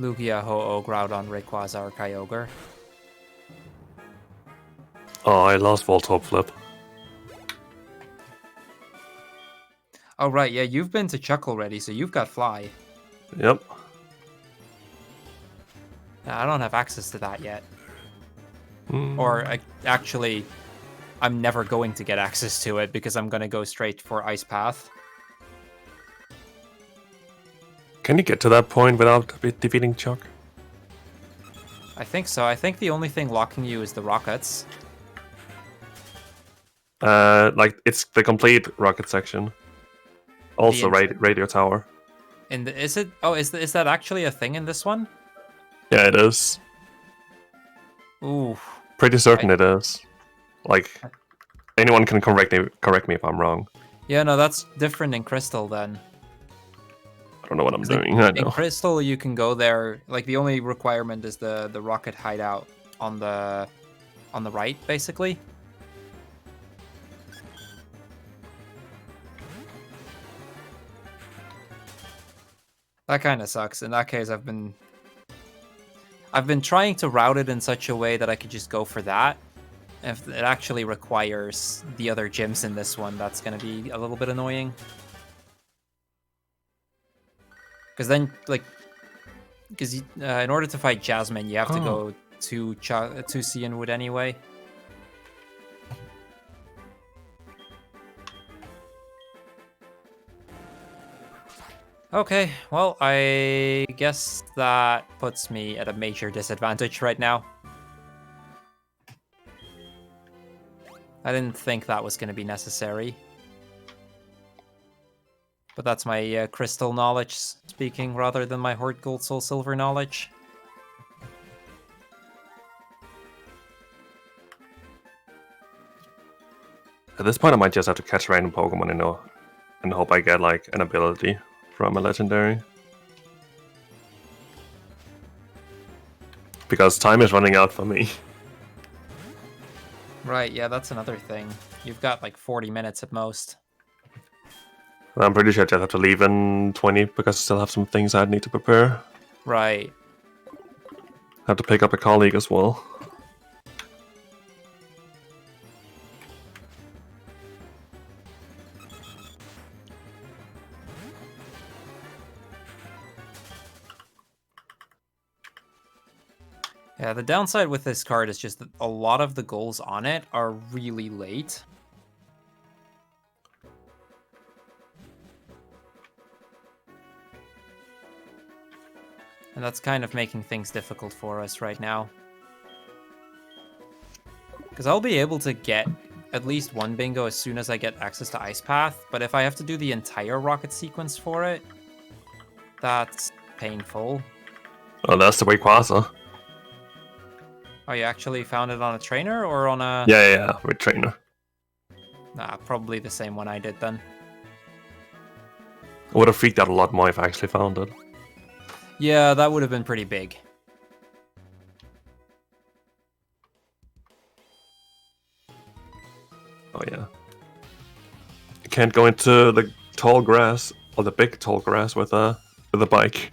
Lugia, Ho-Oh, Groudon, Rayquaza, or Kyogre. Oh, I lost Voltorb Flip. Oh right, yeah, you've been to Chuck already, so you've got Fly. Yep. I don't have access to that yet. Mm. Or actually, I'm never going to get access to it because I'm gonna go straight for Ice Path. Can you get to that point without defeating Chuck? I think so. I think the only thing locking you is the rockets. Like it's the complete rocket section. Also, radio tower. And is it? Oh, is that actually a thing in this one? Yeah, it is. Ooh. Pretty certain it is. Like, anyone can correct me if I'm wrong. Yeah, no, that's different in Crystal then. I don't know what I'm doing. I In know. Crystal, you can go there. Like the only requirement is the rocket hideout on the right, basically. That kind of sucks. In that case, I've been trying to route it in such a way that I could just go for that. If it actually requires the other gyms in this one, that's going to be a little bit annoying. Because then, like, in order to fight Jasmine, you have to go to Cianwood anyway. Okay, well, I guess that puts me at a major disadvantage right now. I didn't think that was going to be necessary. But that's my crystal knowledge speaking rather than my HeartGold SoulSilver knowledge. At this point, I might just have to catch random Pokemon and hope I get like an ability from a legendary. Because time is running out for me. Right, yeah, that's another thing. You've got like 40 minutes at most. I'm pretty sure I just have to leave in 20 because I still have some things I need to prepare. Right. I have to pick up a colleague as well. Yeah, the downside with this card is just that a lot of the goals on it are really late. And that's kind of making things difficult for us right now. Because I'll be able to get at least one bingo as soon as I get access to Ice Path, but if I have to do the entire rocket sequence for it, that's painful. Oh, that's the Rayquaza. Oh, you actually found it on a trainer or on a... Yeah, with trainer. Nah, probably the same one I did then. I would have freaked out a lot more if I actually found it. Yeah, that would have been pretty big. Oh yeah. You can't go into the tall grass, or the big tall grass with a bike.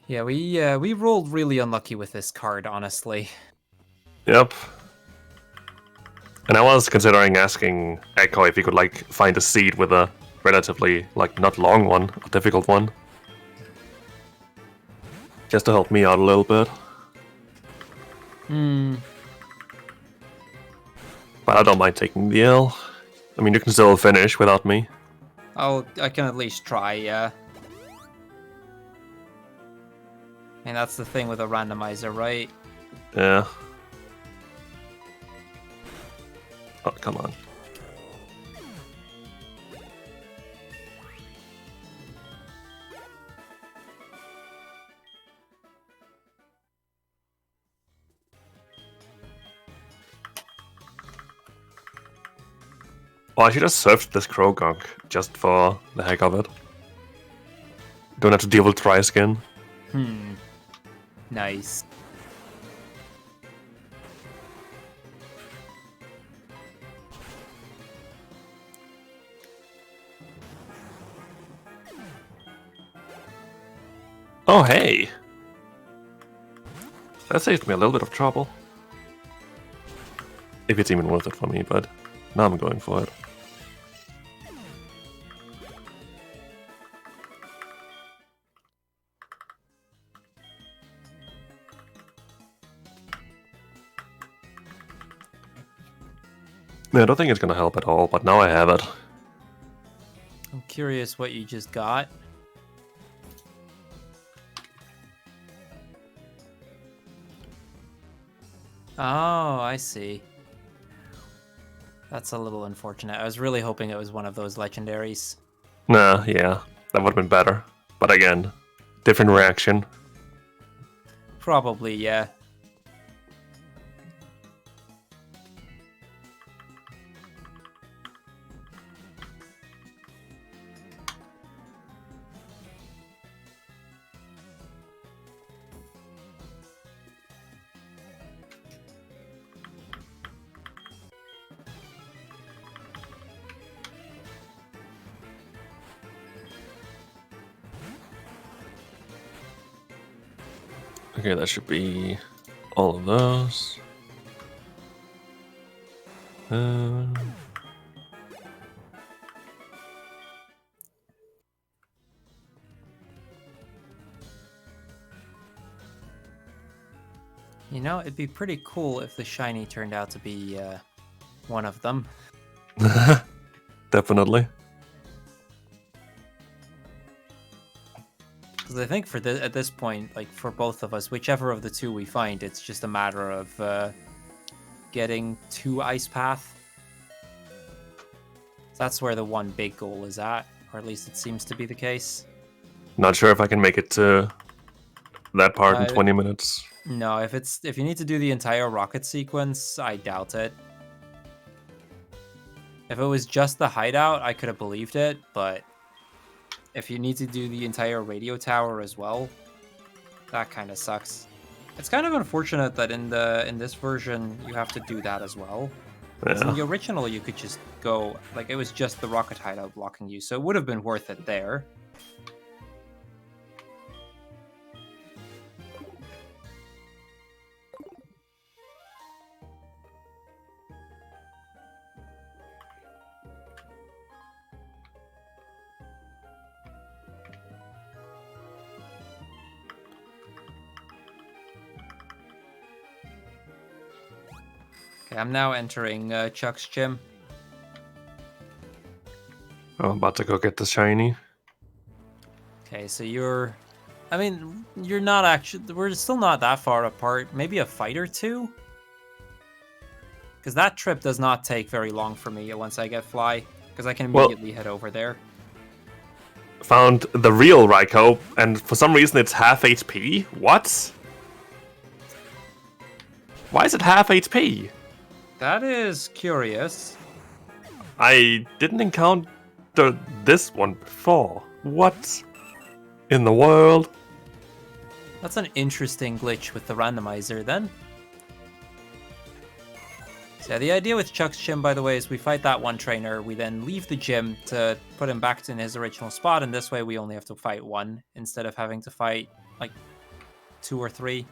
Yeah, we rolled really unlucky with this card, honestly. Yep. And I was considering asking Echo if he could like find a seed with a relatively like not long one, a difficult one. Just to help me out a little bit. But I don't mind taking the L. I mean, you can still finish without me. I can at least try, yeah. And that's the thing with a randomizer, right? Yeah. Oh, come on. Oh, I should have served this Crogunk just for the heck of it. Don't have to deal with dry skin. Nice. Oh, hey! That saved me a little bit of trouble. If it's even worth it for me, but now I'm going for it. Yeah, I don't think it's gonna help at all, but now I have it. I'm curious what you just got. Oh, I see. That's a little unfortunate. I was really hoping it was one of those legendaries. Nah, yeah, that would have been better. But again, different reaction. Probably, yeah. Okay, that should be all of those. You know, it'd be pretty cool if the shiny turned out to be one of them. Definitely. Because I think at this point, like for both of us, whichever of the two we find, it's just a matter of getting to Ice Path. That's where the one big goal is at, or at least it seems to be the case. Not sure if I can make it to that part in 20 minutes. No, if you need to do the entire rocket sequence, I doubt it. If it was just the hideout, I could have believed it, but if you need to do the entire radio tower as well, that kind of sucks. It's kind of unfortunate that in this version you have to do that as well. Yeah. In the original, you could just go, like, it was just the rocket hideout blocking you, so it would have been worth it there. Okay, I'm now entering Chuck's gym. I'm about to go get the shiny. Okay, so you're not actually, we're still not that far apart. Maybe a fight or two? Because that trip does not take very long for me once I get Fly, because I can immediately head over there. Found the real Raikou, and for some reason it's half HP? What? Why is it half HP? That is curious. I didn't encounter this one before. What in the world? That's an interesting glitch with the randomizer then. So yeah, the idea with Chuck's gym, by the way, is we fight that one trainer, we then leave the gym to put him back in his original spot, and this way we only have to fight one instead of having to fight like 2 or 3.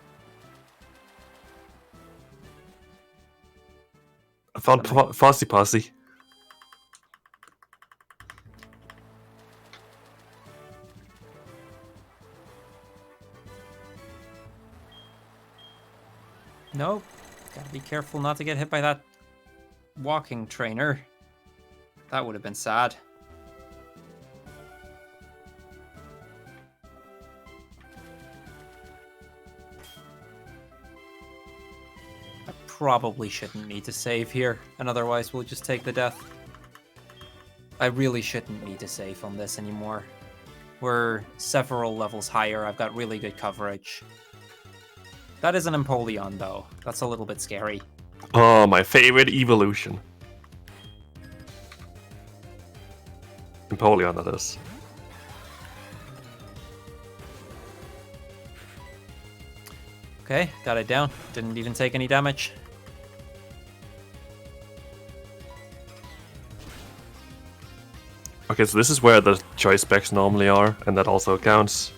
I found Fossy Posse. Nope. Gotta be careful not to get hit by that walking trainer. That would have been sad. I probably shouldn't need to save here, and otherwise we'll just take the death. I really shouldn't need to save on this anymore. We're several levels higher, I've got really good coverage. That is an Empoleon, though. That's a little bit scary. Oh, my favorite evolution. Empoleon, that is. Okay, got it down. Didn't even take any damage. Okay, so this is where the choice specs normally are, and that also counts.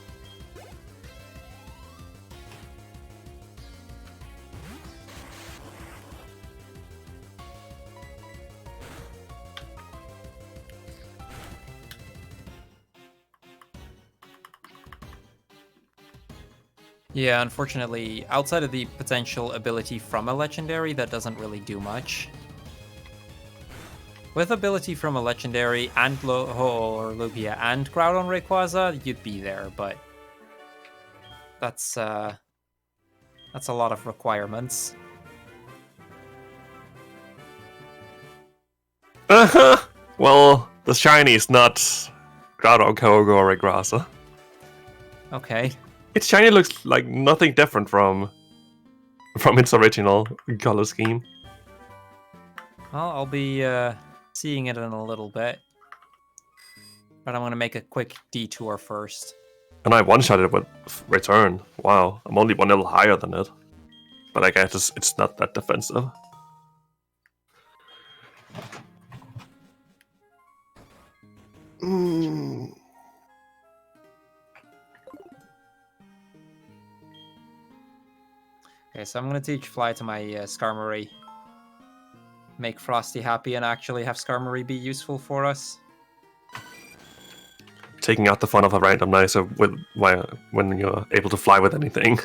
Yeah, unfortunately, outside of the potential ability from a legendary, that doesn't really do much. With ability from a legendary and Lugia and Groudon Rayquaza, you'd be there, but that's a lot of requirements. Well, the shiny is not Groudon, Koga, or Rayquaza. Okay. Its shiny looks like nothing different from its original color scheme. Well, I'll be seeing it in a little bit. But I'm going to make a quick detour first. And I one-shot it with Return. Wow, I'm only one level higher than it. But I guess it's not that defensive. Okay, so I'm going to teach Fly to my Skarmory. Make Frosty happy and actually have Skarmory be useful for us. Taking out the fun of a randomizer when you're able to fly with anything.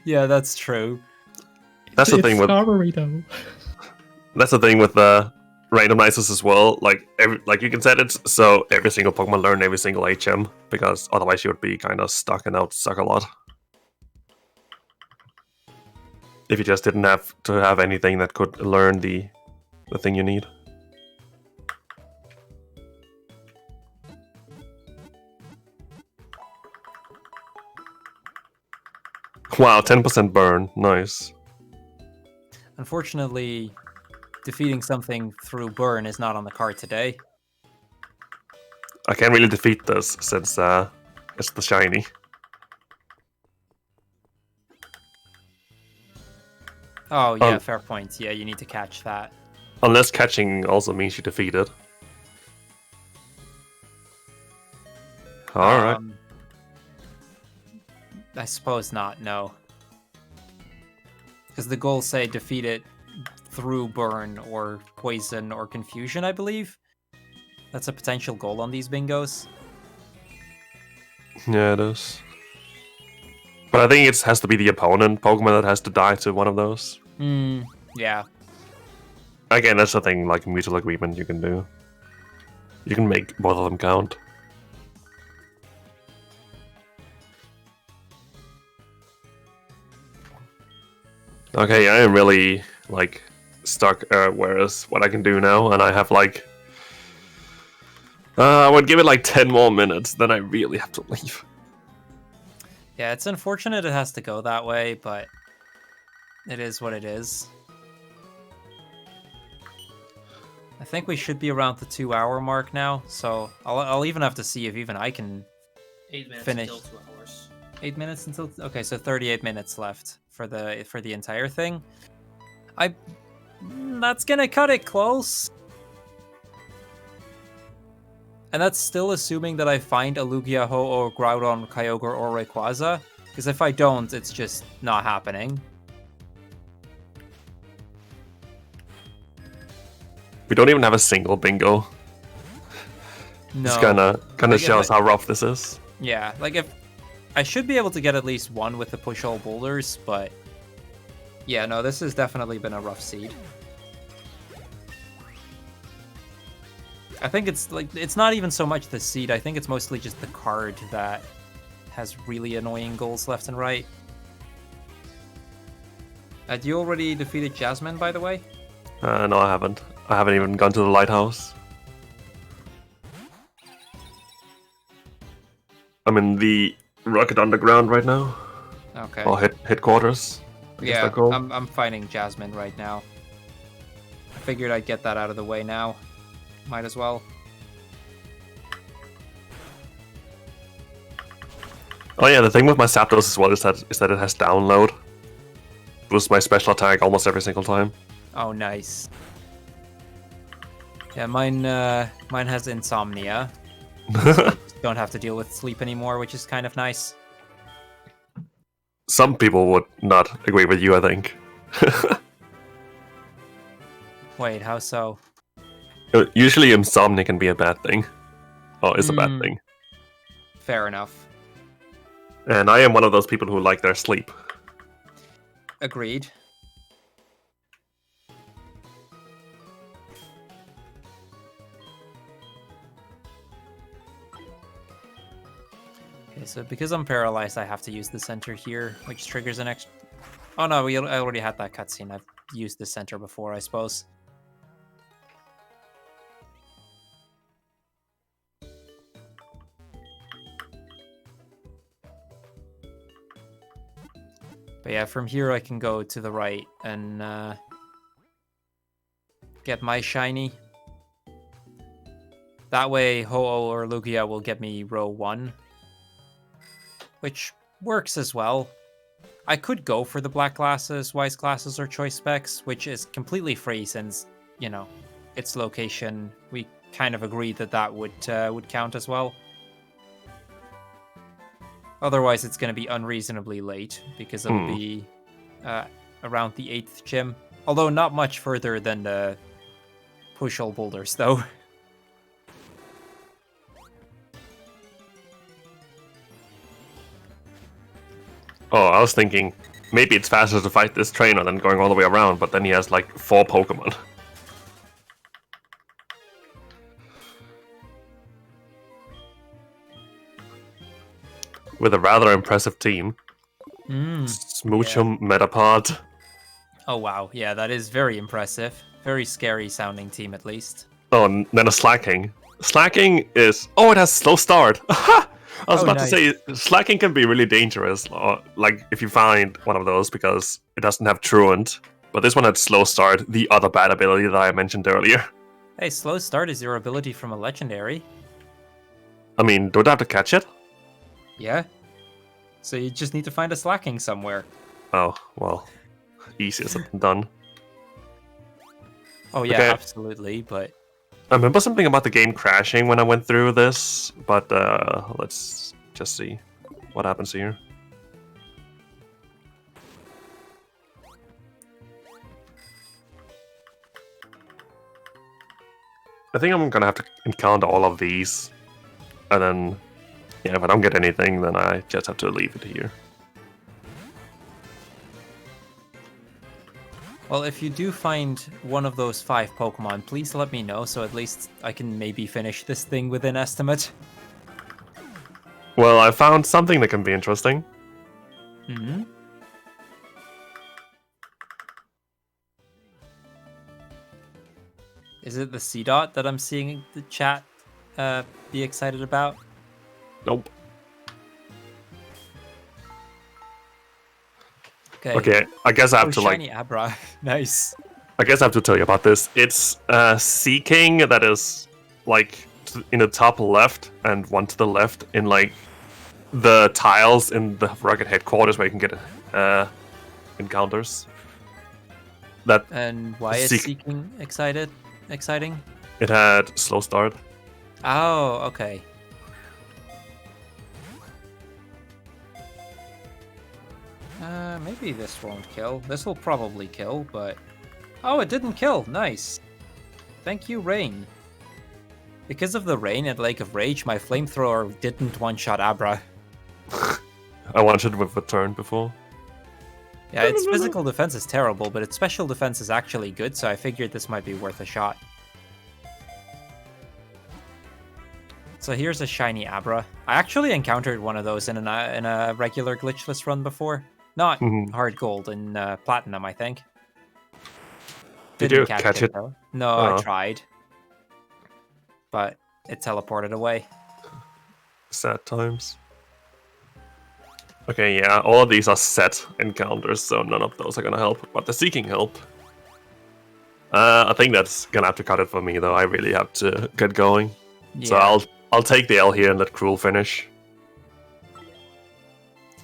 Yeah, that's true. That's the thing with That's the thing with the randomizers as well. Like you can set it so every single Pokemon learn every single HM, because otherwise you would be kind of stuck and that would suck a lot. If you just didn't have to have anything that could learn the thing you need. Wow, 10% burn. Nice. Unfortunately, defeating something through burn is not on the card today. I can't really defeat this since it's the shiny. Oh, yeah, fair point. Yeah, you need to catch that. Unless catching also means you defeat it. Alright. I suppose not, no. Because the goals say defeat it through burn or poison or confusion, I believe. That's a potential goal on these bingos. Yeah, it is. But I think it has to be the opponent Pokemon that has to die to one of those. Yeah. Again, that's the thing, like mutual agreement you can do. You can make both of them count. Okay, I am really, like, stuck whereas what I can do now, and I have, like... I would give it, like, 10 more minutes, then I really have to leave. Yeah, it's unfortunate it has to go that way, but it is what it is. I think we should be around the 2-hour mark now, so I'll even have to see if even I can 8 minutes finish. until 2 hours. 8 minutes until. Okay, so 38 minutes left for the entire thing. That's gonna cut it close. And that's still assuming that I find a Lugia, Ho-Oh, Groudon, Kyogre, or Rayquaza. Because if I don't, it's just not happening. We don't even have a single bingo. No. Just kinda Like, shows how rough this is. Yeah, like if I should be able to get at least one with the push all boulders, but yeah, no, this has definitely been a rough seed. I think it's not even so much the seed. I think it's mostly just the card that has really annoying goals left and right. Had you already defeated Jasmine, by the way? No, I haven't. I haven't even gone to the lighthouse. I'm in the Rocket Underground right now. Okay. Or headquarters. I guess Yeah, they're called. I'm fighting Jasmine right now. I figured I'd get that out of the way now. Might as well. Oh yeah, the thing with my Zapdos as well is that it has download. Boosts my special attack almost every single time. Oh, nice. Yeah, mine has insomnia. Don't have to deal with sleep anymore, which is kind of nice. Some people would not agree with you, I think. Wait, how so? Usually insomnia can be a bad thing. Or is a bad thing. Fair enough. And I am one of those people who like their sleep. Agreed. Okay, so because I'm paralyzed, I have to use the center here, which triggers an extra... Oh no, I already had that cutscene. I've used the center before, I suppose. But yeah, from here I can go to the right and get my shiny. That way Ho-Oh or Lugia will get me row 1. Which works as well. I could go for the black glasses, wise glasses, or choice specs, which is completely free since, you know, its location. We kind of agreed that would count as well. Otherwise, it's going to be unreasonably late because it'll be around the 8th gym. Although not much further than the push all boulders, though. Oh, I was thinking maybe it's faster to fight this trainer than going all the way around, but then he has like 4 Pokemon. With a rather impressive team. Smoochum, Metapod. Oh wow, yeah, that is very impressive. Very scary sounding team, at least. Oh, and then a Slacking. Slacking is... Oh, it has slow start! I was about to say, Slacking can be really dangerous, like if you find one of those, because it doesn't have Truant. But this one had slow start, the other bad ability that I mentioned earlier. Hey, slow start is your ability from a legendary. I mean, don't I have to catch it? Yeah. So you just need to find a Slacking somewhere. Oh, well. Easier said than done. Oh yeah, Okay. absolutely, but... I remember something about the game crashing when I went through this, but let's just see what happens here. I think I'm gonna have to encounter all of these, and then, yeah, if I don't get anything, then I just have to leave it here. Well, if you do find one of those 5 Pokemon, please let me know, so at least I can maybe finish this thing within estimate. Well, I found something that can be interesting. Mm-hmm. Is it the C-Dot that I'm seeing the chat be excited about? Nope. Okay, I guess I have to shiny Abra. Nice. I guess I have to tell you about this. It's Seaking that is like in the top left and one to the left in like the tiles in the Rocket headquarters where you can get encounters. That And why is Seeking exciting? it had slow start. Oh, okay. Maybe this won't kill. This will probably kill, but... Oh, it didn't kill. Nice. Thank you, Rain. Because of the rain at Lake of Rage, my flamethrower didn't one-shot Abra. I wanted with a turn before. Yeah, its physical defense is terrible, but its special defense is actually good, so I figured this might be worth a shot. So here's a shiny Abra. I actually encountered one of those in a regular glitchless run before. Not HeartGold, in Platinum, I think. Did Didn't you catch it? though. No, Oh. I tried. But it teleported away. Sad times. Okay, yeah, all of these are set encounters, so none of those are gonna help, but the Seeking help. I think that's gonna have to cut it for me, though. I really have to get going. Yeah. So I'll take the L here and let Crrool finish.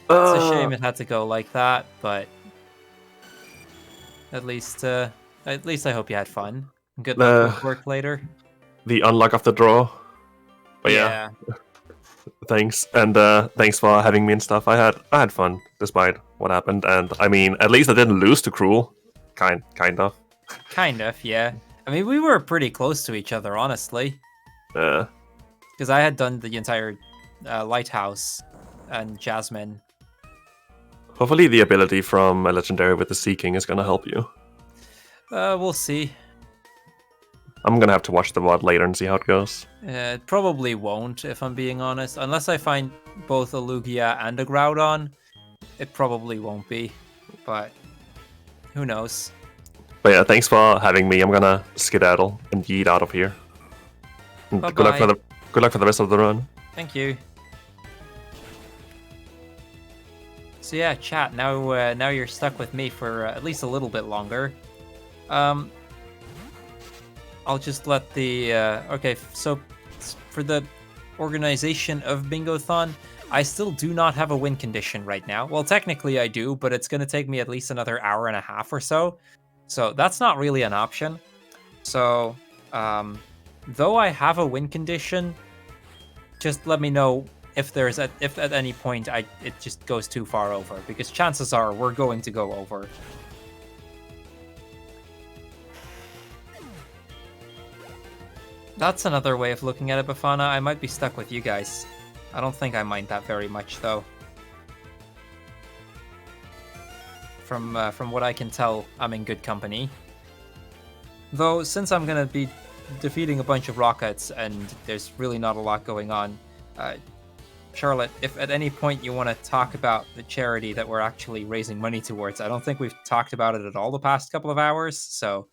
It's a shame it had to go like that, but at least I hope you had fun. Good luck with work later. The unlock of the draw. But yeah, thanks, and thanks for having me and stuff. I had fun despite what happened, and I mean, at least I didn't lose to Crrool. Kind of. Kind of, yeah. I mean, we were pretty close to each other, honestly. Yeah. Because I had done the entire Lighthouse and Jasmine. Hopefully the ability from a Legendary with the Seeking is gonna help you. We'll see. I'm gonna have to watch the VOD later and see how it goes. It probably won't, if I'm being honest. Unless I find both a Lugia and a Groudon, it probably won't be. But who knows? But yeah, thanks for having me. I'm gonna skedaddle and yeet out of here. And good luck for the rest of the run. Thank you. So yeah, chat. Now you're stuck with me for at least a little bit longer. I'll just let the okay. So for the organization of Bingothon, I still do not have a win condition right now. Well, technically I do, but it's going to take me at least another hour and a half or so. So that's not really an option. So though I have a win condition, just let me know if at any point it just goes too far over, because chances are we're going to go over. That's another way of looking at it, Bafana. I might be stuck with you guys. I don't think I mind that very much, though. From what I can tell, I'm in good company. Though, since I'm gonna be defeating a bunch of rockets and there's really not a lot going on, Charlotte, if at any point you want to talk about the charity that we're actually raising money towards, I don't think we've talked about it at all the past couple of hours, so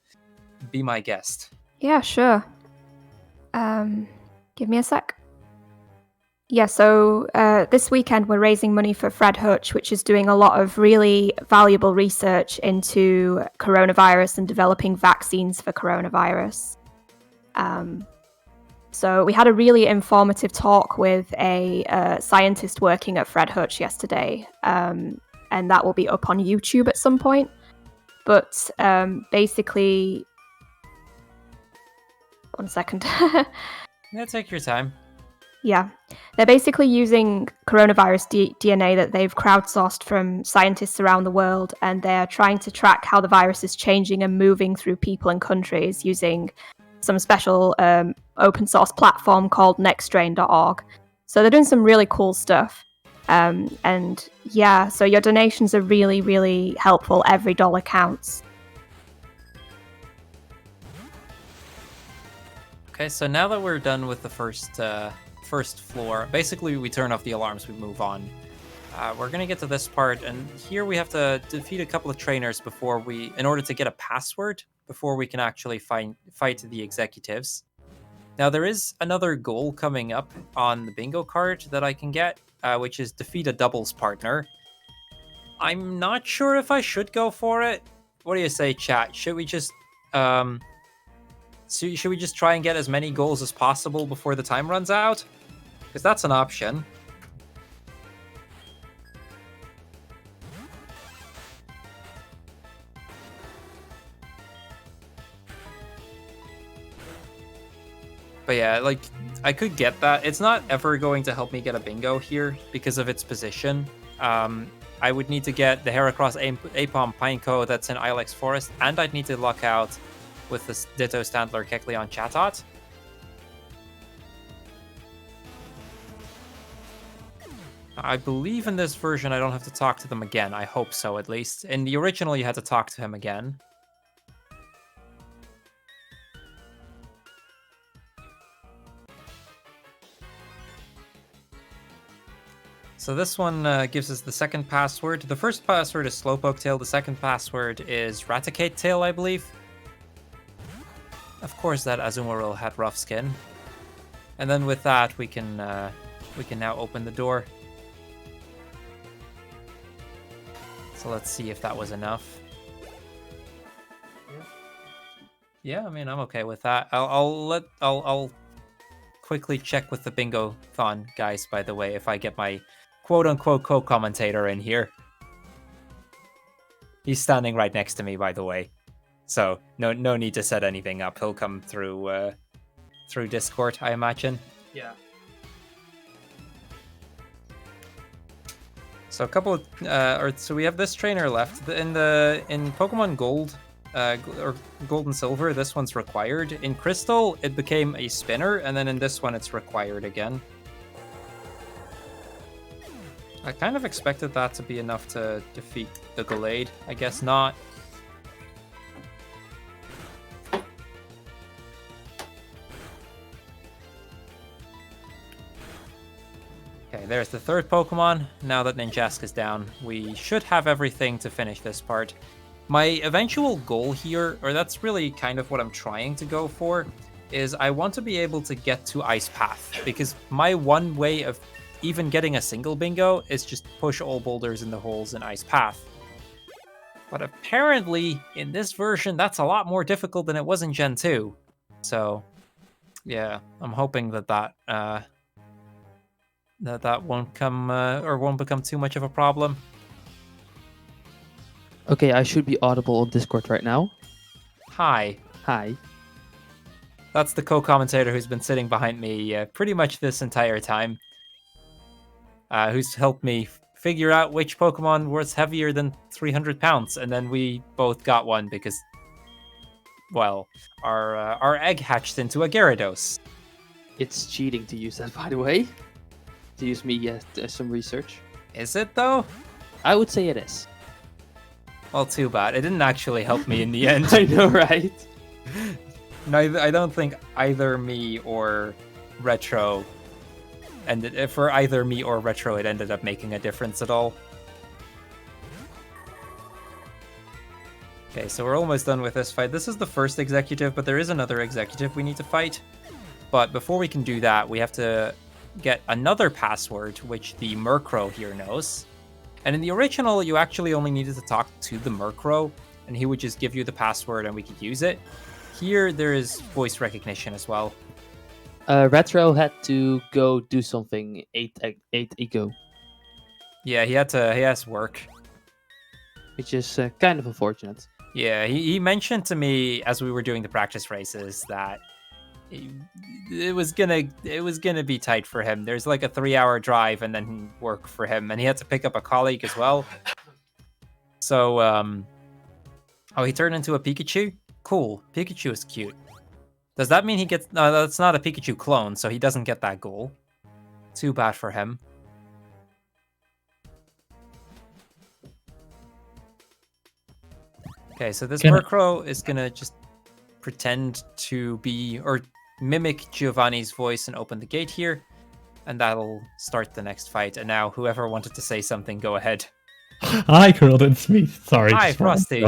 be my guest. Yeah, sure. Give me a sec. Yeah, so this weekend we're raising money for Fred Hutch, which is doing a lot of really valuable research into coronavirus and developing vaccines for coronavirus. So we had a really informative talk with a scientist working at Fred Hutch yesterday, and that will be up on YouTube at some point. But basically... One second. Yeah, take your time. Yeah. They're basically using coronavirus DNA that they've crowdsourced from scientists around the world, and they're trying to track how the virus is changing and moving through people and countries using some special open source platform called nextstrain.org. So they're doing some really cool stuff. And yeah, so your donations are really, really helpful. Every dollar counts. Okay, so now that we're done with the first floor, basically we turn off the alarms, we move on. We're gonna get to this part, and here we have to defeat a couple of trainers in order to get a password before we can actually fight the executives. Now there is another goal coming up on the bingo card that I can get, which is defeat a doubles partner. I'm not sure if I should go for it. What do you say, chat? Should we just So should we just try and get as many goals as possible before the time runs out? Because that's an option. But yeah, like, I could get that. It's not ever going to help me get a bingo here because of its position. I would need to get the Heracross Apom Pineco that's in Ilex Forest, and I'd need to luck out with the Ditto Standler Kecleon Chatot. I believe in this version I don't have to talk to them again. I hope so, at least. In the original, you had to talk to him again. So this one gives us the second password. The first password is Slowpoke Tail. The second password is Raticate Tail, I believe. Of course, that Azumarill had rough skin. And then with that, we can now open the door. So let's see if that was enough. Yeah, I mean, I'm okay with that. I'll quickly check with the Bingothon guys, by the way, if I get my quote-unquote co-commentator in here. He's standing right next to me, by the way. So, no need to set anything up. He'll come through Discord, I imagine. Yeah. So a couple of, so we have this trainer left. In Pokemon Gold, or Gold and Silver, this one's required. In Crystal, it became a spinner, and then in this one, it's required again. I kind of expected that to be enough to defeat the Gallade. I guess not. Okay, there's the third Pokemon. Now that Ninjaska's down, we should have everything to finish this part. My eventual goal here, or that's really kind of what I'm trying to go for, is I want to be able to get to Ice Path, because my one way of even getting a single bingo is just push all boulders in the holes in Ice Path. But apparently, in this version, that's a lot more difficult than it was in Gen 2. So, yeah, I'm hoping that won't come or won't become too much of a problem. Okay, I should be audible on Discord right now. Hi. Hi. That's the co-commentator who's been sitting behind me pretty much this entire time. Who's helped me figure out which Pokemon was heavier than 300 pounds, and then we both got one because, well, our egg hatched into a Gyarados. It's cheating to use that, by the way. To use me as some research. Is it, though? I would say it is. Well, too bad. It didn't actually help me in the end. I know, right? I don't think either me or Retro... And for either me or Retro, it ended up making a difference at all. Okay, so we're almost done with this fight. This is the first executive, but there is another executive we need to fight. But before we can do that, we have to get another password, which the Murkrow here knows. And in the original, you actually only needed to talk to the Murkrow, and he would just give you the password and we could use it. Here, there is voice recognition as well. Retro had to go do something 8 ago. Yeah, he has work. Which is kind of unfortunate. Yeah, he mentioned to me as we were doing the practice races that it was gonna be tight for him. There's like a 3-hour drive and then work for him, and he had to pick up a colleague as well. So, oh, he turned into a Pikachu? Cool, Pikachu is cute. Does that mean he gets... No, that's not a Pikachu clone, so he doesn't get that goal. Too bad for him. Okay, so this Murkrow is gonna just pretend to be... or mimic Giovanni's voice and open the gate here. And that'll start the next fight. And now, whoever wanted to say something, go ahead. Hi, Crrool, it's me. Sorry. Hi, Frosty.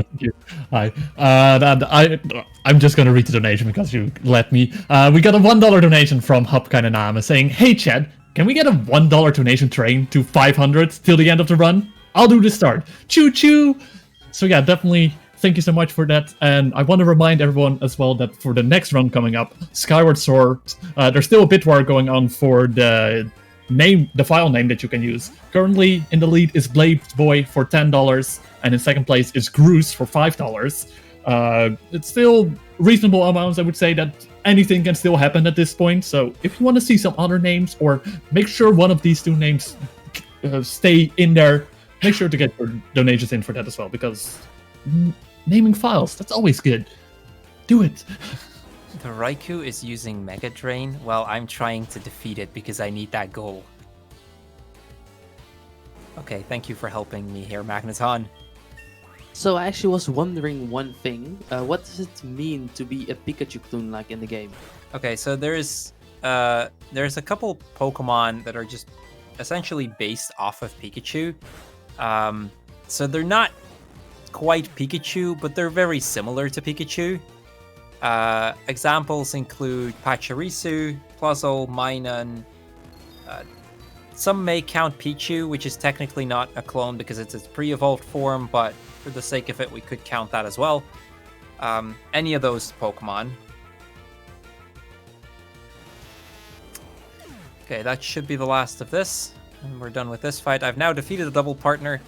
Hi. I'm just going to read the donation because you let me. We got a $1 donation from Hupkainanama saying, "Hey, Chad, can we get a $1 donation train to 500 till the end of the run? I'll do the start. Choo-choo!" So yeah, definitely thank you so much for that. And I want to remind everyone as well that for the next run coming up, Skyward Sword, there's still a bit war going on for the file name that you can use. Currently in the lead is Blade Boy for $10, and in second place is Groose for $5. It's still reasonable amounts. I would say that anything can still happen at this point. So if you want to see some other names, or make sure one of these two names stay in there, make sure to get your donations in for that as well, because naming files, that's always good. Do it. The Raikou is using Mega Drain while I'm trying to defeat it because I need that goal. Okay, thank you for helping me here, Magneton. So I actually was wondering one thing. What does it mean to be a Pikachu clone like in the game? Okay, so there's a couple Pokemon that are just essentially based off of Pikachu. So they're not quite Pikachu, but they're very similar to Pikachu. Examples include Pachirisu, Pluzle, Minun. Some may count Pichu, which is technically not a clone because it's its pre-evolved form, but for the sake of it, we could count that as well. Any of those Pokemon. Okay, that should be the last of this. And we're done with this fight. I've now defeated a double partner.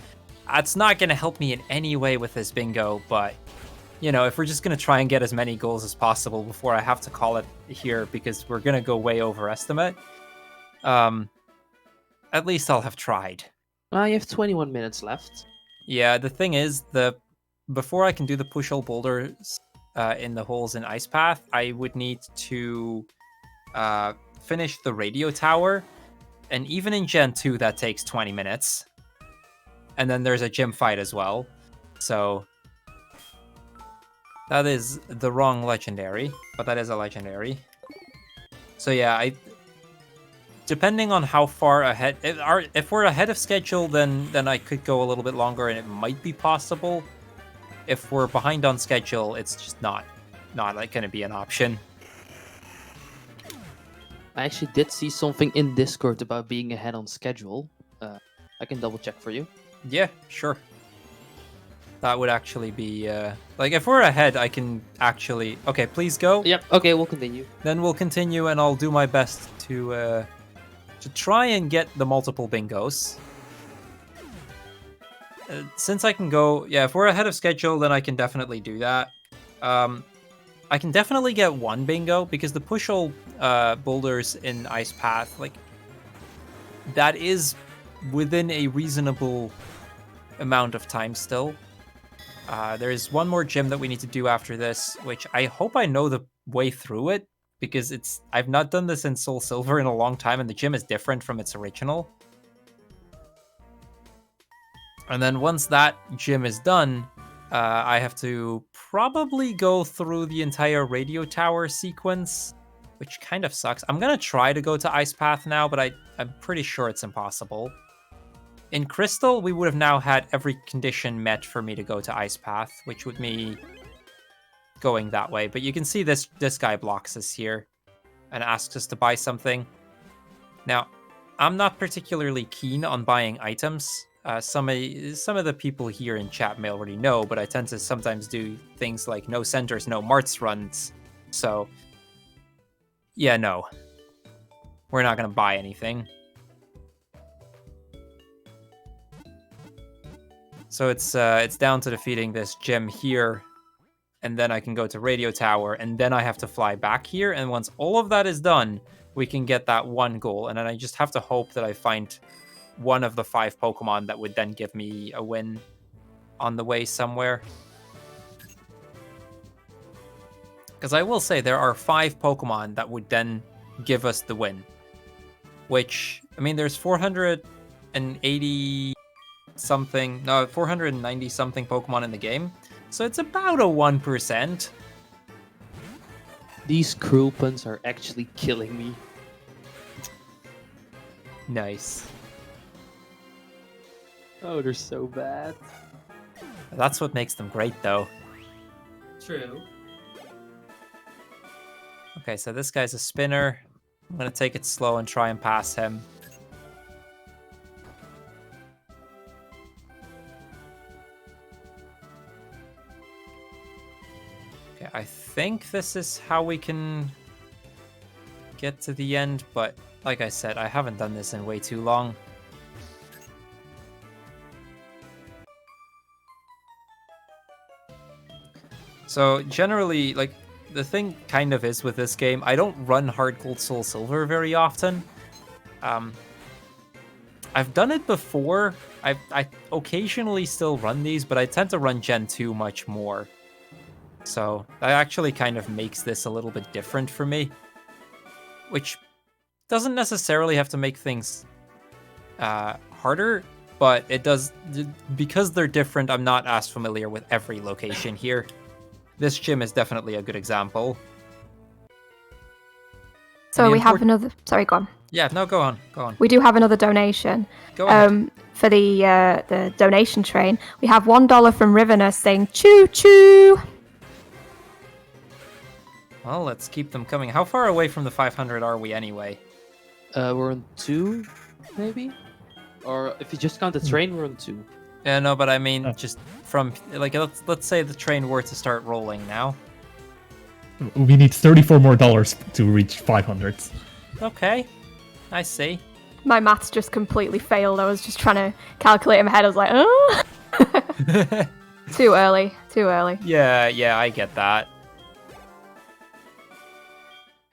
That's not going to help me in any way with this bingo, but, you know, if we're just going to try and get as many goals as possible before I have to call it here, because we're going to go way over estimate, at least I'll have tried. You have 21 minutes left. Yeah, the thing is, before I can do the push all boulders in the holes in Ice Path, I would need to finish the radio tower, and even in Gen 2 that takes 20 minutes. And then there's a gym fight as well. So that is the wrong legendary, but that is a legendary. So yeah, depending on how far ahead, if we're ahead of schedule, then I could go a little bit longer, and it might be possible. If we're behind on schedule, it's just not like going to be an option. I actually did see something in Discord about being ahead on schedule. I can double check for you. Yeah, sure. That would actually be like, if we're ahead, I can actually. Okay, please go. Yep. Okay, we'll continue. Then we'll continue, and I'll do my best to try and get the multiple bingos. Since I can go, yeah, if we're ahead of schedule, then I can definitely do that. I can definitely get one bingo, because the push all boulders in Ice Path, like, that is within a reasonable amount of time still. There is one more gym that we need to do after this, which I hope I know the way through it, because I've not done this in SoulSilver in a long time, and the gym is different from its original. And then once that gym is done, I have to probably go through the entire radio tower sequence, which kind of sucks. I'm gonna try to go to Ice Path now, but I'm pretty sure it's impossible. In Crystal, we would have now had every condition met for me to go to Ice Path, which would be going that way. But you can see this guy blocks us here and asks us to buy something. Now, I'm not particularly keen on buying items. Some of the people here in chat may already know, but I tend to sometimes do things like no centers, no marts runs. So, yeah, no. We're not going to buy anything. So it's down to defeating this gym here, and then I can go to Radio Tower, and then I have to fly back here, and once all of that is done, we can get that one goal, and then I just have to hope that I find one of the 5 Pokemon that would then give me a win on the way somewhere. Because I will say there are 5 Pokemon that would then give us the win. Which, I mean, there's 490 something Pokemon in the game. So it's about a 1%. These Crrool puns are actually killing me. Nice. Oh, they're so bad. That's what makes them great, though. True. Okay, so this guy's a spinner. I'm gonna take it slow and try and pass him. Okay, I think this is how we can get to the end, but like I said, I haven't done this in way too long. So generally, like, the thing kind of is with this game, I don't run HeartGold SoulSilver very often. I've done it before. I occasionally still run these, but I tend to run Gen 2 much more. So that actually kind of makes this a little bit different for me. Which doesn't necessarily have to make things harder, but it does, because they're different, I'm not as familiar with every location here. This gym is definitely a good example. So we have another... Sorry, go on. Yeah, no, go on. We do have another donation. Go ahead. For the donation train. We have $1 from Riverness saying, choo choo! Well, let's keep them coming. How far away from the 500 are we anyway? We're on 2, maybe? Or if you just count the train, we're on 2. Yeah, no, but I mean, just from, like, let's say the train were to start rolling now. We need $34 more to reach 500. Okay, I see. My maths just completely failed. I was just trying to calculate in my head. I was like, oh! Too early. Yeah, I get that.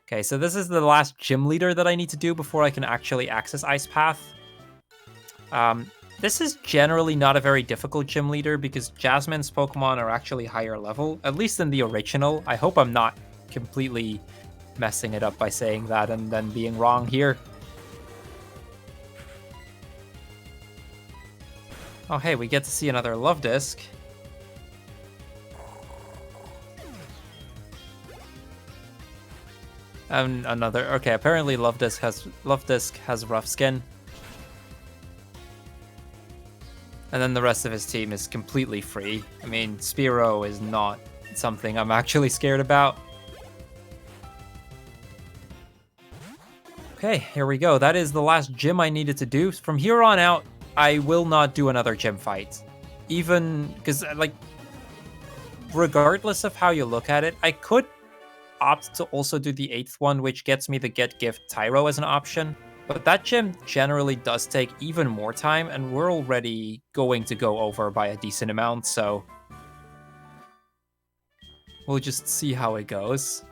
Okay, so this is the last gym leader that I need to do before I can actually access Ice Path. This is generally not a very difficult gym leader because Jasmine's Pokemon are actually higher level, at least in the original. I hope I'm not completely messing it up by saying that and then being wrong here. Oh hey, we get to see another Love Disc. And another, okay, apparently Love Disc has rough skin. And then the rest of his team is completely free. I mean, Spearow is not something I'm actually scared about. Okay, here we go. That is the last gym I needed to do. From here on out, I will not do another gym fight. Even, because, like, regardless of how you look at it, I could opt to also do the 8th one, which gets me the Get Gift Tyro as an option. But that gym generally does take even more time, and we're already going to go over by a decent amount, so we'll just see how it goes.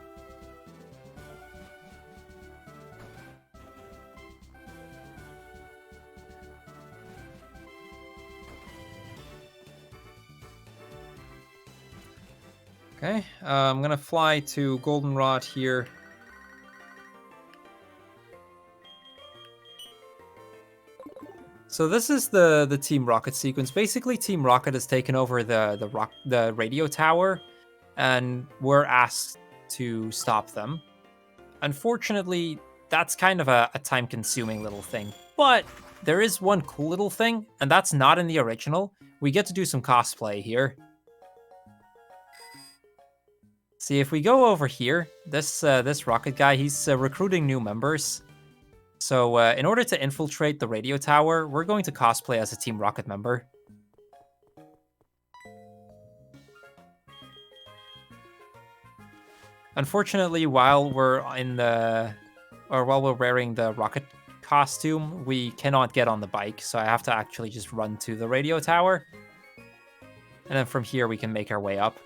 Okay, I'm gonna fly to Goldenrod here. So this is the Team Rocket sequence. Basically, Team Rocket has taken over the radio tower, and we're asked to stop them. Unfortunately, that's kind of a time-consuming little thing. But there is one cool little thing, and that's not in the original. We get to do some cosplay here. See, if we go over here, this Rocket guy, he's recruiting new members. So in order to infiltrate the radio tower, we're going to cosplay as a Team Rocket member. Unfortunately, while we're wearing the Rocket costume, we cannot get on the bike, so I have to actually just run to the radio tower. And then from here, we can make our way up.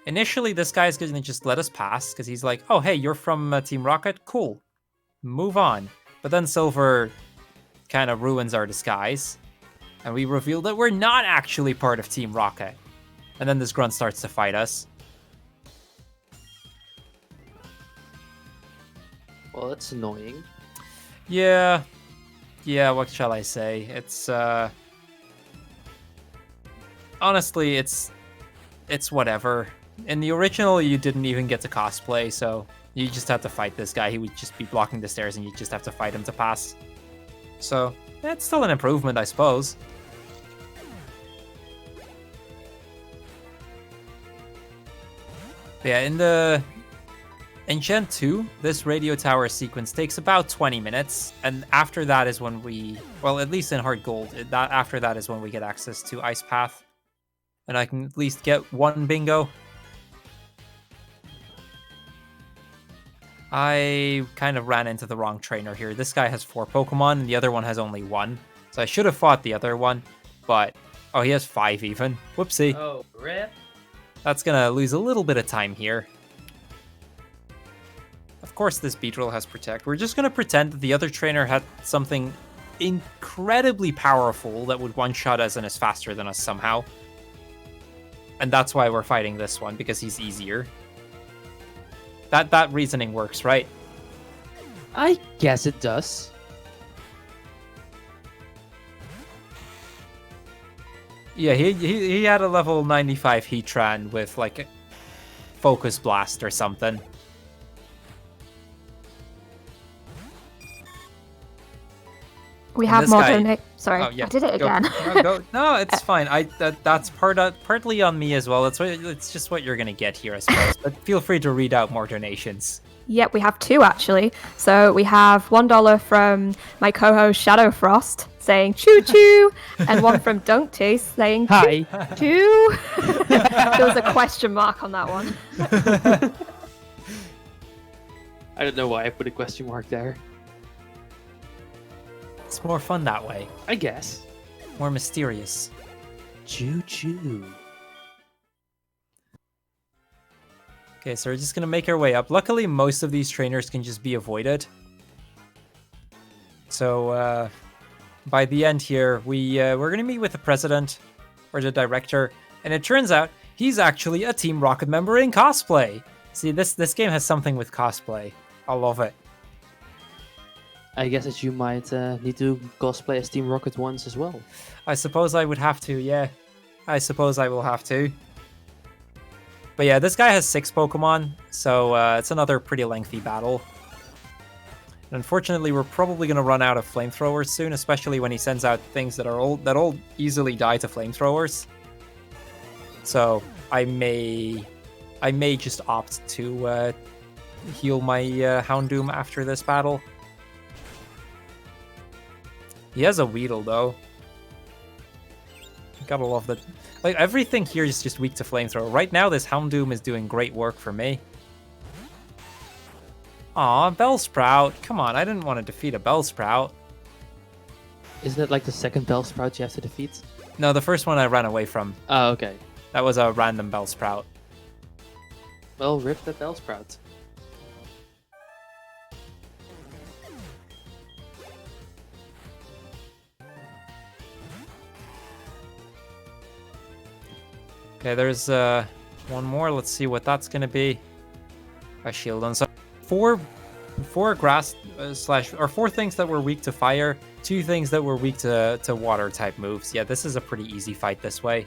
Initially, this guy's going to just let us pass, because he's like, oh, hey, you're from Team Rocket? Cool. Move on. But then Silver kind of ruins our disguise, and we reveal that we're not actually part of Team Rocket. And then this grunt starts to fight us. Well, that's annoying. Yeah, what shall I say? It's, honestly, it's whatever. In the original, you didn't even get to cosplay, so you just have to fight this guy. He would just be blocking the stairs, and you just have to fight him to pass. So, it's still an improvement, I suppose. But yeah, in Gen 2, this radio tower sequence takes about 20 minutes, and after that is when we, well, at least in HeartGold, after that is when we get access to Ice Path. And I can at least get one bingo. I kind of ran into the wrong trainer here. This guy has 4 Pokemon, and the other one has only 1. So I should have fought the other one, but... Oh, he has 5 even. Whoopsie. Oh, rip. That's gonna lose a little bit of time here. Of course this Beedrill has Protect. We're just gonna pretend that the other trainer had something incredibly powerful that would one-shot us and is faster than us somehow. And that's why we're fighting this one, because he's easier. That reasoning works, right? I guess it does. Yeah, he had a level 95 Heatran with like a Focus Blast or something. We And have this more guy- Sorry, Oh, yeah. I did it Go- again. No, it's fine. That's partly on me as well. It's just what you're gonna get here, I suppose. But feel free to read out more donations. Yep, we have 2 actually. So we have $1 from my co-host Shadow Frost saying choo choo, and one from Dunkty saying Hi. choo. There was a question mark on that one. I don't know why I put a question mark there. It's more fun that way. I guess. More mysterious. Choo choo. Okay, so we're just gonna make our way up. Luckily, most of these trainers can just be avoided. So, by the end here, we're gonna meet with the president, or the director, and it turns out he's actually a Team Rocket member in cosplay. See, this game has something with cosplay. I love it. I guess that you might need to cosplay as Team Rocket once as well. I suppose I would have to, yeah. I suppose I will have to. But yeah, this guy has 6 Pokemon, so it's another pretty lengthy battle. And unfortunately, we're probably going to run out of flamethrowers soon, especially when he sends out things that are that'll easily die to flamethrowers. So I may just opt to heal my Houndoom after this battle. He has a Weedle though. Gotta love that. Like, everything here is just weak to flamethrower. Right now, this Houndoom is doing great work for me. Aw, Bellsprout. Come on, I didn't want to defeat a Bellsprout. Isn't it like the second Bellsprout you have to defeat? No, the first one I ran away from. Oh, okay. That was a random Bellsprout. Well, rip the Bellsprout. Okay, there's one more. Let's see what that's gonna be. A shield on. So four grass or 4 things that were weak to fire, 2 things that were weak to water type moves. Yeah, this is a pretty easy fight this way.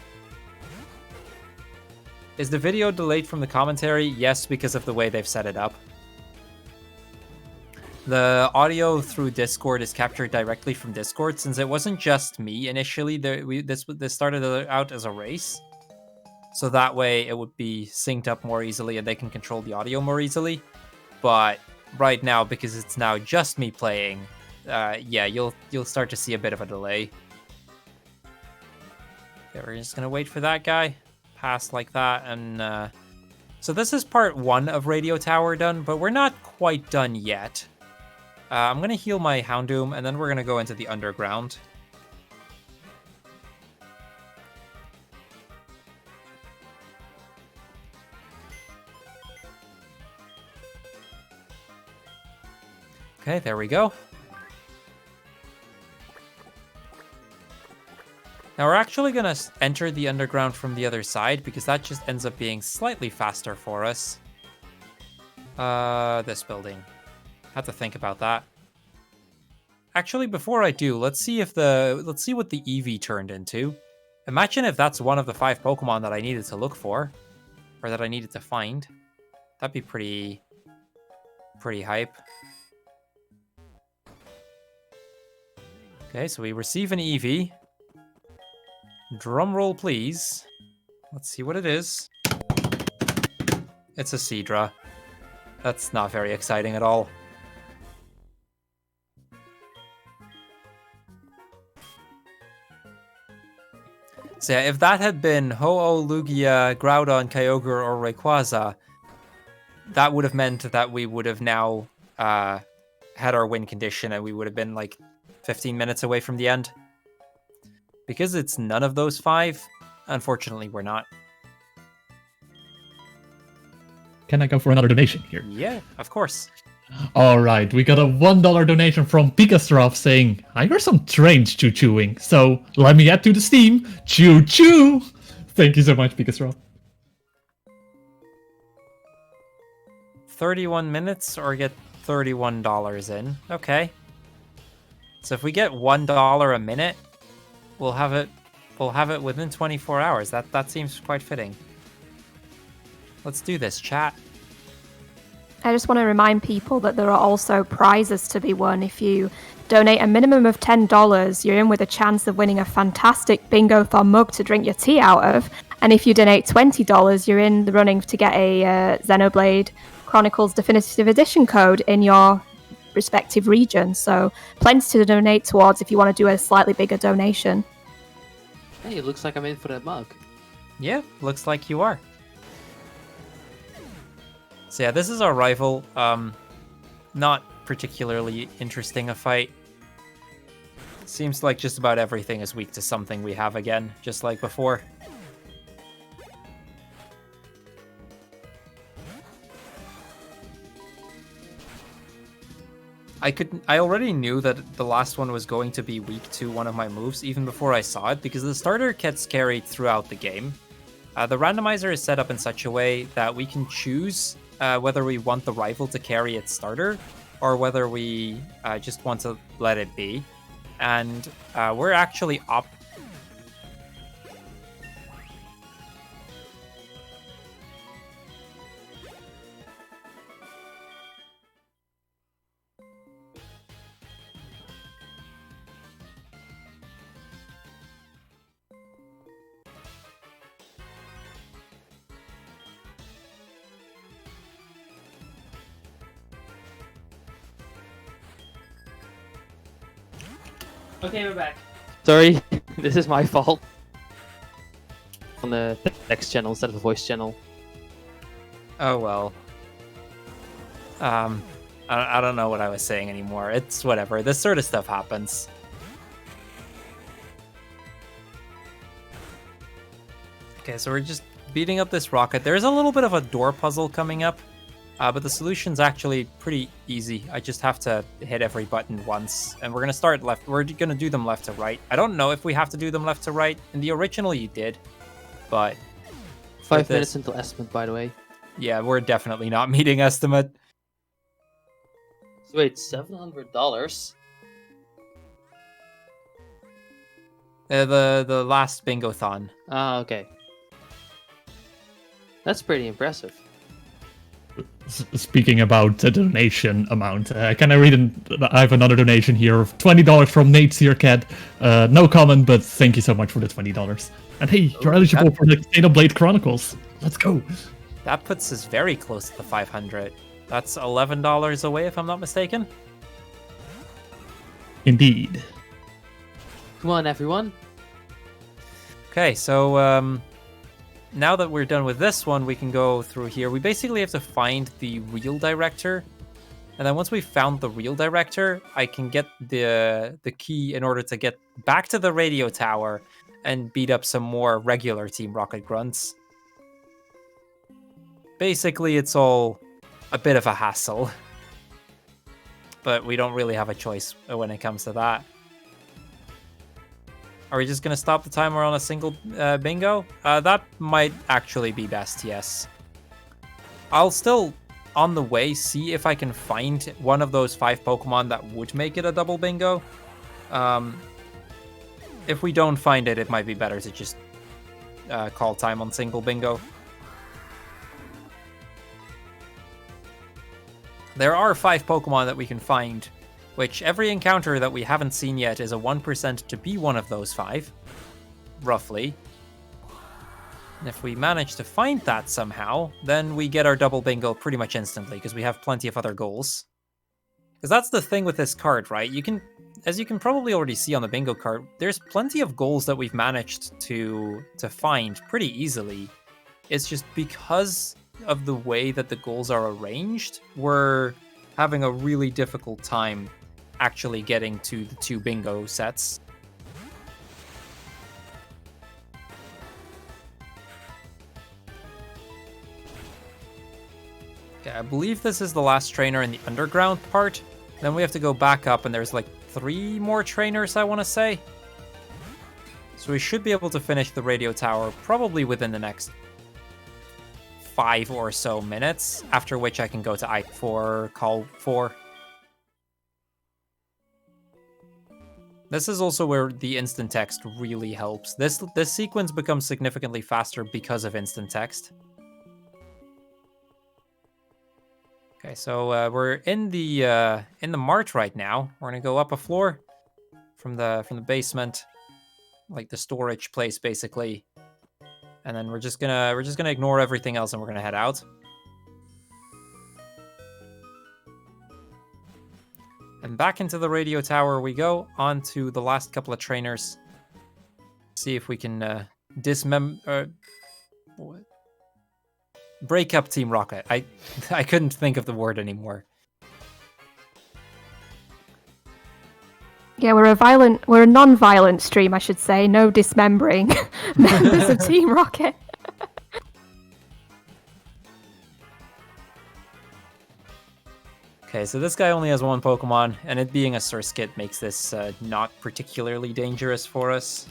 Is the video delayed from the commentary? Yes, because of the way they've set it up. The audio through Discord is captured directly from Discord, since it wasn't just me initially. This started out as a race. So that way it would be synced up more easily and they can control the audio more easily. But right now, because it's now just me playing, yeah, you'll start to see a bit of a delay. Okay, we're just gonna wait for that guy. Pass like that, and so this is part 1 of Radio Tower done, but we're not quite done yet. I'm gonna heal my Houndoom, and then we're gonna go into the underground. Okay, there we go. Now we're actually going to enter the underground from the other side, because that just ends up being slightly faster for us. This building. Have to think about that. Actually, before I do, let's see what the Eevee turned into. Imagine if that's one of the 5 Pokemon that I needed to look for, or that I needed to find. That'd be pretty hype. Okay, so we receive an Eevee. Drum roll, please. Let's see what it is. It's a Seadra. That's not very exciting at all. So yeah, if that had been Ho-Oh, Lugia, Groudon, Kyogre, or Rayquaza, that would have meant that we would have now had our win condition and we would have been like 15 minutes away from the end. Because it's none of those 5, unfortunately we're not. Can I go for another donation here? Yeah, of course. All right, we got a $1 donation from Pikastrov saying, I hear some trains choo-chooing, so let me add to the Steam. Choo-choo! Thank you so much, Pikastrov. 31 minutes or get $31 in. Okay. So if we get $1 a minute, we'll have it within 24 hours. That seems quite fitting. Let's do this, chat. I just want to remind people that there are also prizes to be won. If you donate a minimum of $10, you're in with a chance of winning a fantastic Bingothon mug to drink your tea out of. And if you donate $20, you're in the running to get a Xenoblade Chronicles Definitive Edition code in your respective region. So plenty to donate towards if you want to do a slightly bigger donation. Hey, it looks like I'm in for that mug. Yeah, looks like you are. So yeah, this is our rival. Not particularly interesting a fight. Seems like just about everything is weak to something we have again, just like before. I already knew that the last one was going to be weak to one of my moves even before I saw it, because the starter gets carried throughout the game. The randomizer is set up in such a way that we can choose whether we want the rival to carry its starter or whether we just want to let it be. And we're actually up. Okay, we're back. Sorry, this is my fault. On the text channel instead of the voice channel. Oh well. I don't know what I was saying anymore. It's whatever. This sort of stuff happens. Okay, so we're just beating up this rocket. There's a little bit of a door puzzle coming up, but the solution's actually pretty easy. I just have to hit every button once, and we're gonna start left. We're gonna do them left to right. I don't know if we have to do them left to right. In the original, you did, but 5 minutes until estimate, by the way. yeah, we're definitely not meeting estimate. So wait, $700? The last Bingothon. Ah, okay. That's pretty impressive. Speaking about the donation amount, can I read I have another donation here of $20 from Nate Searcat. No comment, but thank you so much for the $20. And hey, you're eligible for the Xenoblade Chronicles. Let's go. That puts us very close to the 500. That's $11 away, if I'm not mistaken. Indeed. Come on, everyone. Okay, so now that we're done with this one, we can go through here. We basically have to find the real director. And then once we've found the real director, I can get the key in order to get back to the radio tower and beat up some more regular Team Rocket grunts. Basically, it's all a bit of a hassle. But we don't really have a choice when it comes to that. Are we just going to stop the timer on a single bingo? That might actually be best, yes. I'll still, on the way, see if I can find one of those 5 Pokemon that would make it a double bingo. If we don't find it, it might be better to just call time on single bingo. There are 5 Pokemon that we can find, which every encounter that we haven't seen yet is a 1% to be one of those 5, roughly. And if we manage to find that somehow, then we get our double bingo pretty much instantly, because we have plenty of other goals. Because that's the thing with this card, right? You can, as you can probably already see on the bingo card, there's plenty of goals that we've managed to find pretty easily. It's just because of the way that the goals are arranged, we're having a really difficult time actually getting to the 2 bingo sets. Yeah, I believe this is the last trainer in the underground part. Then we have to go back up, and there's like 3 more trainers, I want to say. So we should be able to finish the radio tower probably within the next 5 or so minutes, after which I can go to Ike 4, call 4. This is also where the instant text really helps. This sequence becomes significantly faster because of instant text. Okay, so we're in the mart right now. We're gonna go up a floor from the basement, like the storage place basically, and then we're just gonna ignore everything else and we're gonna head out. And back into the radio tower we go, on to the last couple of trainers. See if we can break up Team Rocket. I couldn't think of the word anymore. Yeah, we're a non-violent stream, I should say. No dismembering members of Team Rocket. Okay, so this guy only has 1 Pokemon, and it being a Surskit makes this not particularly dangerous for us.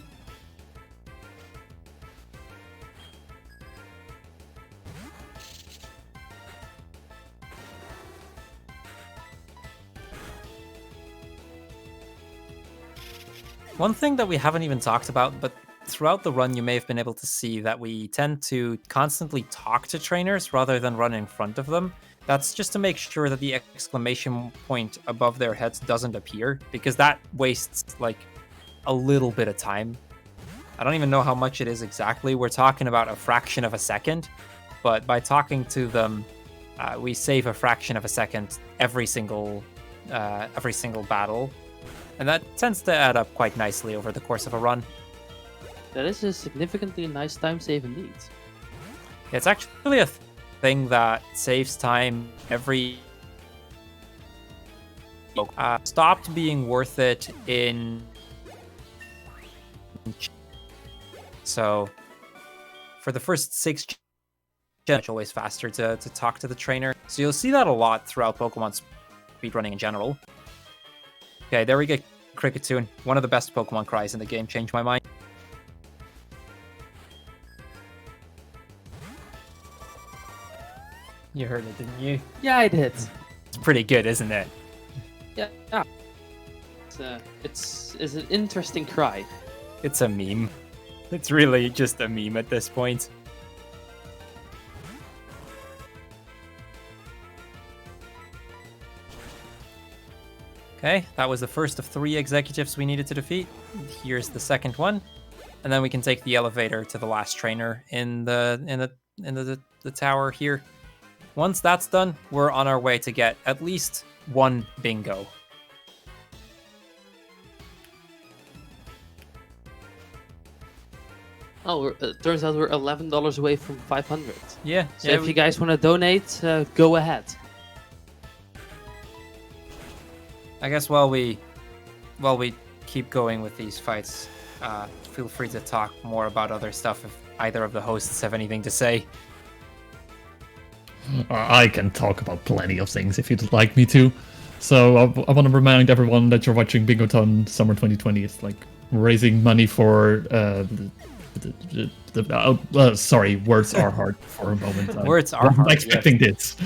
One thing that we haven't even talked about, but throughout the run you may have been able to see that we tend to constantly talk to trainers rather than run in front of them. That's just to make sure that the exclamation point above their heads doesn't appear, because that wastes like a little bit of time. I don't even know how much it is exactly. We're talking about a fraction of a second, but by talking to them, we save a fraction of a second every single battle. And that tends to add up quite nicely over the course of a run. That is a significantly nice time save indeed. It's actually a thing that saves time every... stopped being worth it in... So, for the first 6 it's always faster to talk to the trainer. So you'll see that a lot throughout Pokemon speedrunning in general. Okay, there we go. Cricketune, one of the best Pokemon cries in the game, changed my mind. You heard it, didn't you? Yeah, I did. It's pretty good, isn't it? Yeah. It's an interesting cry. It's a meme. It's really just a meme at this point. Okay, that was the first of 3 executives we needed to defeat. Here's the second one, and then we can take the elevator to the last trainer in the tower here. Once that's done, we're on our way to get at least 1 bingo. Oh, turns out we're $11 away from 500. Yeah. So if you guys want to donate, go ahead. I guess while we keep going with these fights, feel free to talk more about other stuff if either of the hosts have anything to say. I can talk about plenty of things if you'd like me to. So I want to remind everyone that you're watching Bingothon Summer 2020. It's like raising money for sorry, words are hard for a moment. Words are hard. I'm expecting this.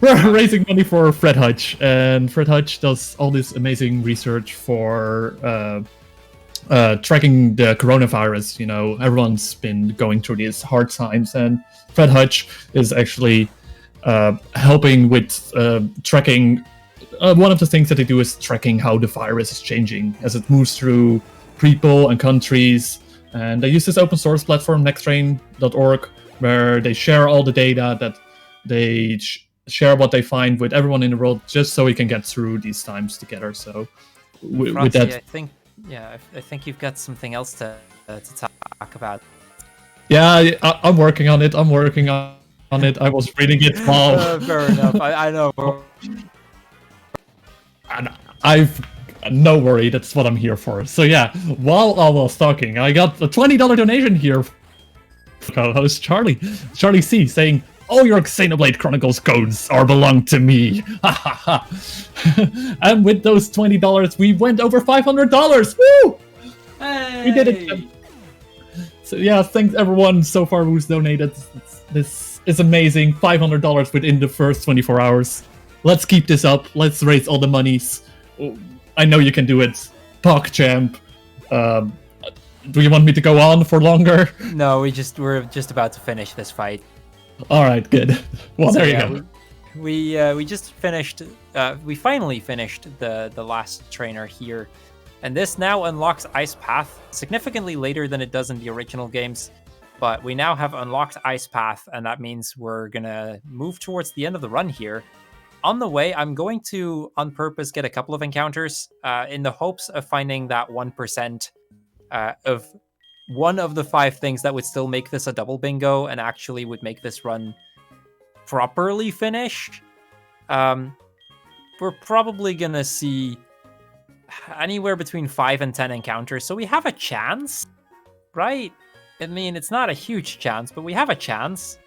We're raising money for Fred Hutch, and Fred Hutch does all this amazing research for tracking the coronavirus. You know, everyone's been going through these hard times, and Fred Hutch is actually helping with tracking. One of the things that they do is tracking how the virus is changing as it moves through people and countries. And they use this open source platform, nexttrain.org, where they share all the data that they share what they find with everyone in the world, just so we can get through these times together. So, with that, I think you've got something else to talk about. Yeah, I'm working on it. I was reading it while. Fair enough. I know. And I've no worry. That's what I'm here for. So yeah, while I was talking, I got a $20 donation here. Co-host Charlie C saying, All your Xenoblade Chronicles codes are belong to me. Ha ha ha. And with those $20, we went over $500. Woo! Hey! We did it. So yeah, thanks everyone so far who's donated. This is amazing. $500 within the first 24 hours. Let's keep this up. Let's raise all the monies. I know you can do it. PogChamp. Do you want me to go on for longer? No, we're just about to finish this fight. All right, good. Well, So, there you yeah, go. we just finished. We finally finished the last trainer here, and this now unlocks Ice Path significantly later than it does in the original games. But we now have unlocked Ice Path, and that means we're gonna move towards the end of the run here. On the way, I'm going to on purpose get a couple of encounters in the hopes of finding that 1% of one of the 5 things that would still make this a double bingo and actually would make this run properly finished. We're probably gonna see anywhere between 5 and 10 encounters, so we have a chance, right? I mean, it's not a huge chance, but we have a chance.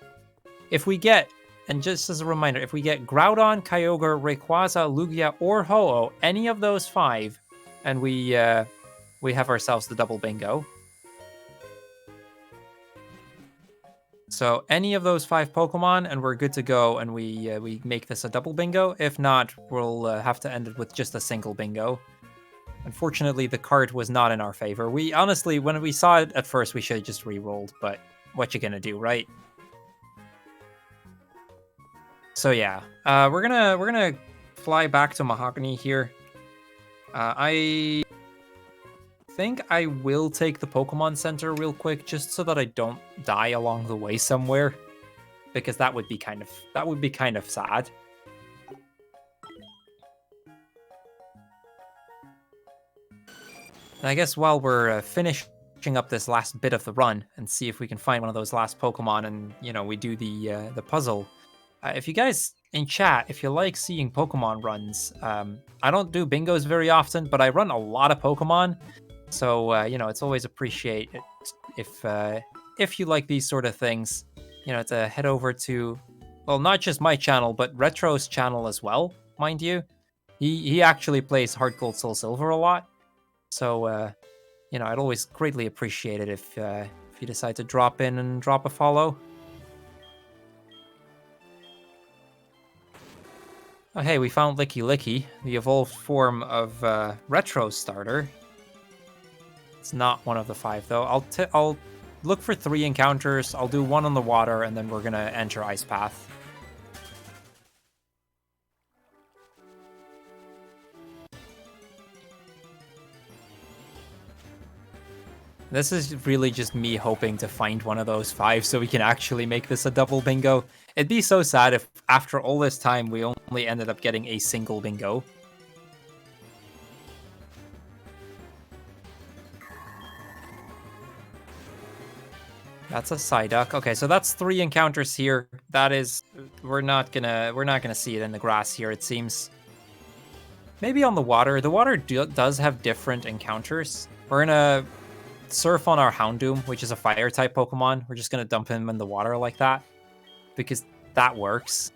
If we get, and just as a reminder, if we get Groudon, Kyogre, Rayquaza, Lugia, or Ho-Oh, any of those 5, and we have ourselves the double bingo. So any of those 5 Pokemon, and we're good to go, and we make this a double bingo. If not, we'll have to end it with just a single bingo. Unfortunately, the card was not in our favor. We honestly, when we saw it at first, we should have just re-rolled, but what you gonna do, right? So yeah, we're gonna fly back to Mahogany here. I think I will take the Pokemon Center real quick, just so that I don't die along the way somewhere, because that would be kind of sad. And I guess while we're finishing up this last bit of the run and see if we can find one of those last Pokemon, and we do the puzzle. If you guys in chat, if you like seeing Pokemon runs, I don't do bingos very often, but I run a lot of Pokemon. So, it's always appreciated if you like these sort of things, to head over to, well, not just my channel, but Retro's channel as well, mind you. He actually plays HeartGold, SoulSilver a lot. So, I'd always greatly appreciate it if you decide to drop in and drop a follow. Oh, hey, we found Licky Licky, the evolved form of Retro's starter. It's not one of the 5 though. I'll look for 3 encounters. I'll do 1 on the water, and then we're gonna enter Ice Path. This is really just me hoping to find one of those 5 so we can actually make this a double bingo. It'd be so sad if after all this time we only ended up getting a single bingo. That's a Psyduck. Okay, so that's 3 encounters here. That is, we're not gonna see it in the grass here, it seems. Maybe on the water. The water does have different encounters. We're gonna surf on our Houndoom, which is a fire type Pokemon. We're just gonna dump him in the water like that, because that works.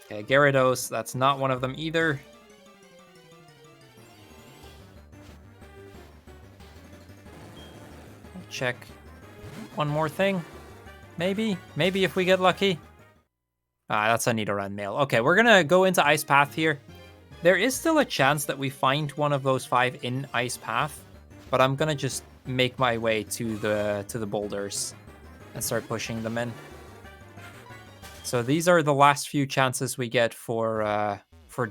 Okay, Gyarados, that's not one of them either. Check one more thing. Maybe if we get lucky. That's a Nidoran male. Okay, we're gonna go into Ice Path here. There is still a chance that we find one of those 5 in Ice Path, but I'm gonna just make my way to the boulders and start pushing them in. So these are the last few chances we get for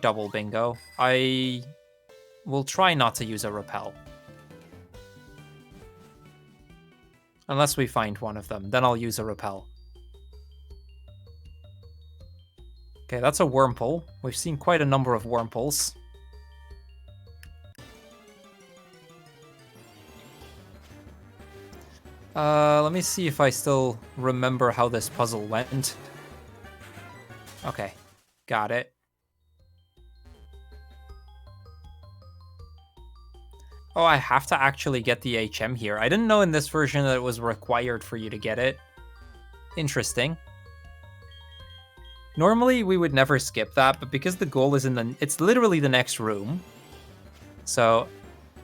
double bingo. I will try not to use a repel. Unless we find one of them, then I'll use a repel. Okay, that's a Wurmple. We've seen quite a number of Wurmples. Let me see if I still remember how this puzzle went. Okay, got it. Oh, I have to actually get the HM here. I didn't know in this version that it was required for you to get it. Interesting. Normally we would never skip that, but because the goal is it's literally the next room. So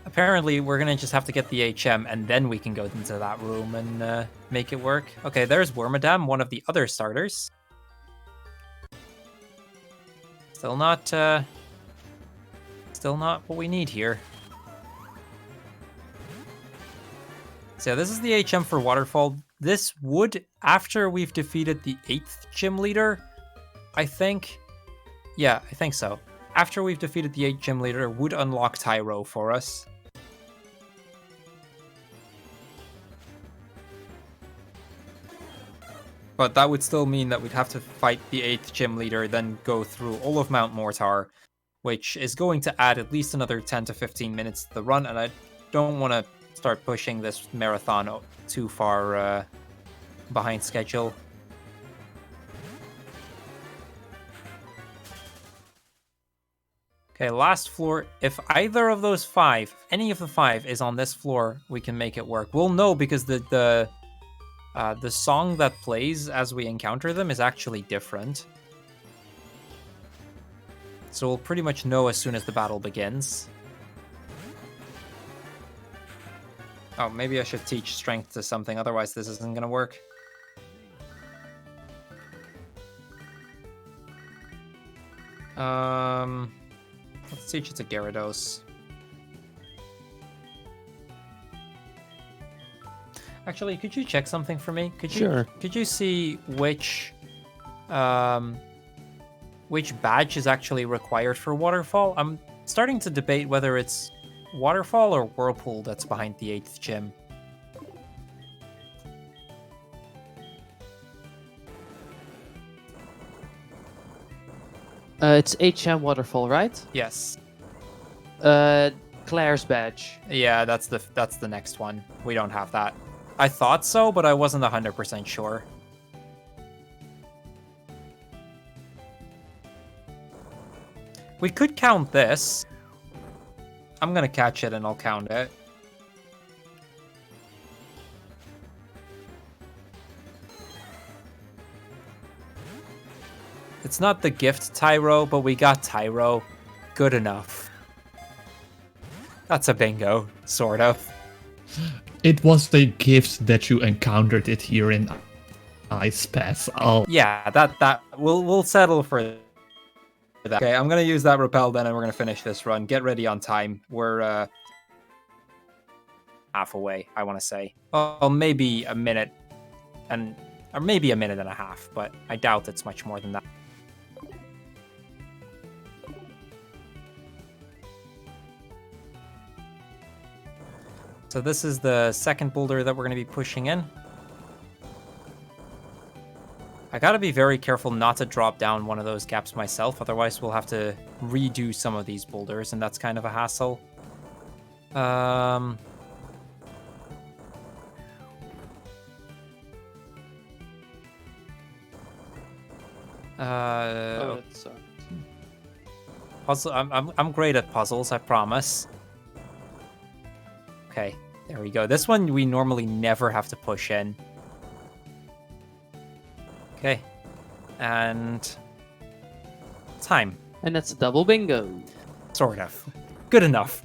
apparently we're gonna just have to get the HM and then we can go into that room and make it work. Okay, there's Wormadam, one of the other starters. Still not what we need here. So this is the HM for Waterfall. This would, after we've defeated the 8th gym leader, I think. Yeah, I think so. After we've defeated the 8th gym leader, would unlock Tyro for us. But that would still mean that we'd have to fight the 8th gym leader, then go through all of Mount Mortar, which is going to add at least another 10 to 15 minutes to the run, and I don't want to start pushing this marathon too far behind schedule. Okay, last floor. If either of those 5, any of the 5 is on this floor, we can make it work. We'll know because the song that plays as we encounter them is actually different. So we'll pretty much know as soon as the battle begins. Oh, maybe I should teach strength to something, otherwise this isn't gonna work. Let's teach it to Gyarados. Actually, could you check something for me? Sure. Could you see which badge is actually required for Waterfall? I'm starting to debate whether it's Waterfall or Whirlpool that's behind the 8th gym. It's HM Waterfall, right? Yes. Claire's badge. Yeah, that's the next one. We don't have that. I thought so, but I wasn't 100% sure. We could count this. I'm gonna catch it and I'll count it. It's not the gift Tyro, but we got Tyro. Good enough. That's a bingo, sort of. It was the gift that you encountered it here in Ice Pass. Oh, Yeah, that we'll settle for that. Okay, I'm gonna use that repel then, and we're gonna finish this run. Get ready on time. We're half away, I want to say. Oh, maybe a minute, or maybe a minute and a half, but I doubt it's much more than that. So this is the second boulder that we're going to be pushing in. I gotta be very careful not to drop down one of those gaps myself, otherwise we'll have to redo some of these boulders, and that's kind of a hassle. Oh, that sucked. Puzzle. I'm great at puzzles, I promise. Okay, there we go. This one we normally never have to push in. Okay, and time. And that's a double bingo. Sort of. Good enough.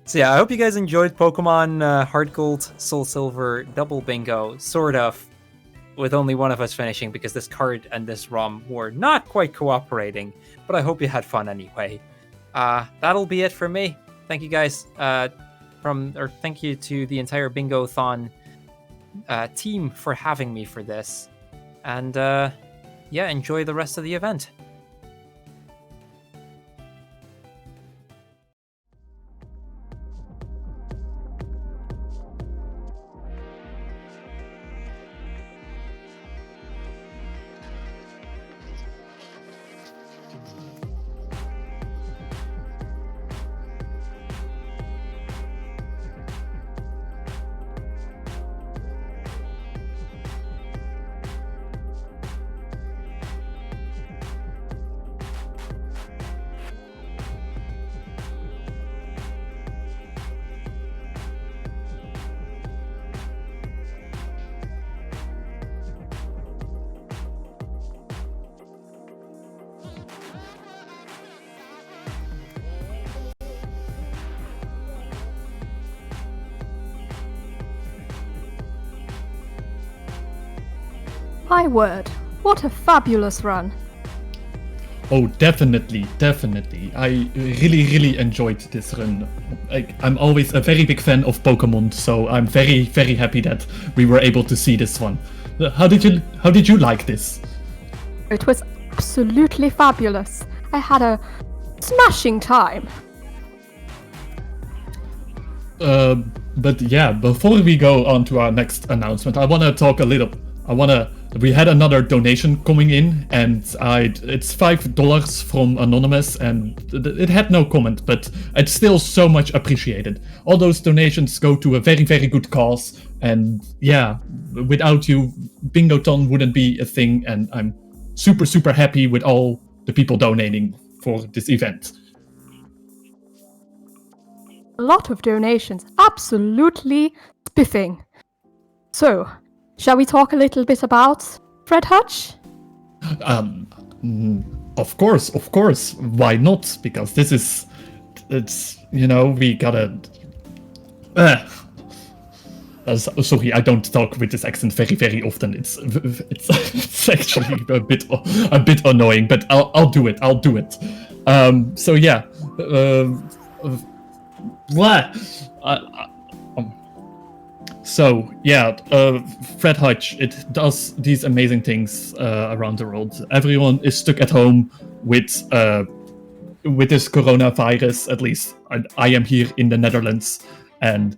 So yeah, I hope you guys enjoyed Pokemon HeartGold, SoulSilver, Double Bingo, sort of, with only one of us finishing because this card and this ROM were not quite cooperating, but I hope you had fun anyway. That'll be it for me. Thank you guys. Thank you to the entire Bingothon team for having me for this. And yeah, enjoy the rest of the event. My word, what a fabulous run. Oh, definitely. I really enjoyed this run. I'm always a very big fan of Pokemon, so I'm very happy that we were able to see this one. How did you like this? It was absolutely fabulous. I had a smashing time. But yeah, before we go on to our next announcement, I want to talk a little. We had another donation coming in, and it's $5 from Anonymous, and it had no comment, but it's still so much appreciated. All those donations go to a very good cause, and yeah, without you, Bingothon wouldn't be a thing, and I'm super happy with all the people donating for this event. A lot of donations, absolutely spiffing. So, shall we talk a little bit about Fred Hutch? Of course. Why not? Because we gotta. Sorry, I don't talk with this accent very often. It's actually a bit annoying, but I'll do it. So yeah. Fred Hutch, it does these amazing things around the world. Everyone is stuck at home with this coronavirus. At least I am here in the Netherlands, and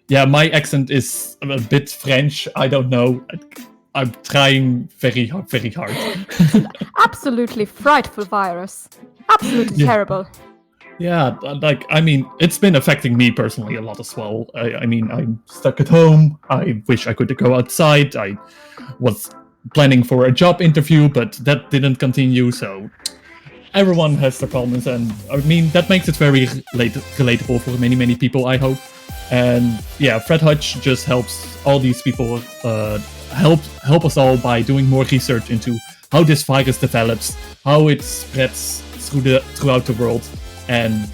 my accent is a bit French. I don't know. I'm trying very hard. Absolutely frightful virus. Absolutely terrible. Yeah, it's been affecting me personally a lot as well. I'm stuck at home. I wish I could go outside. I was planning for a job interview, but that didn't continue, so everyone has their problems, and that makes it very relatable for many people, I hope. And yeah, Fred Hutch just helps all these people, help us all by doing more research into how this virus develops, how it spreads throughout the world. And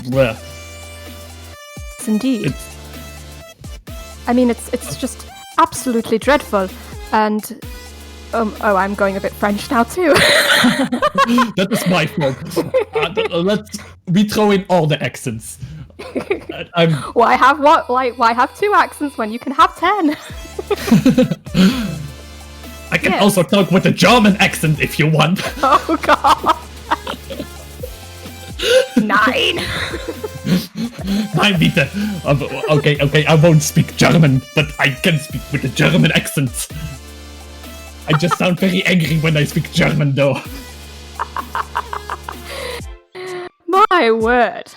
Yes, indeed. It's just absolutely dreadful, and I'm going a bit French now too. That is my fault. We throw in all the accents. Why have 2 accents when you can have 10? I can also talk with a German accent if you want. Oh god. 9. Nein, bitte. Okay, I won't speak German, but I can speak with a German accent. I just sound very angry when I speak German, though. My word.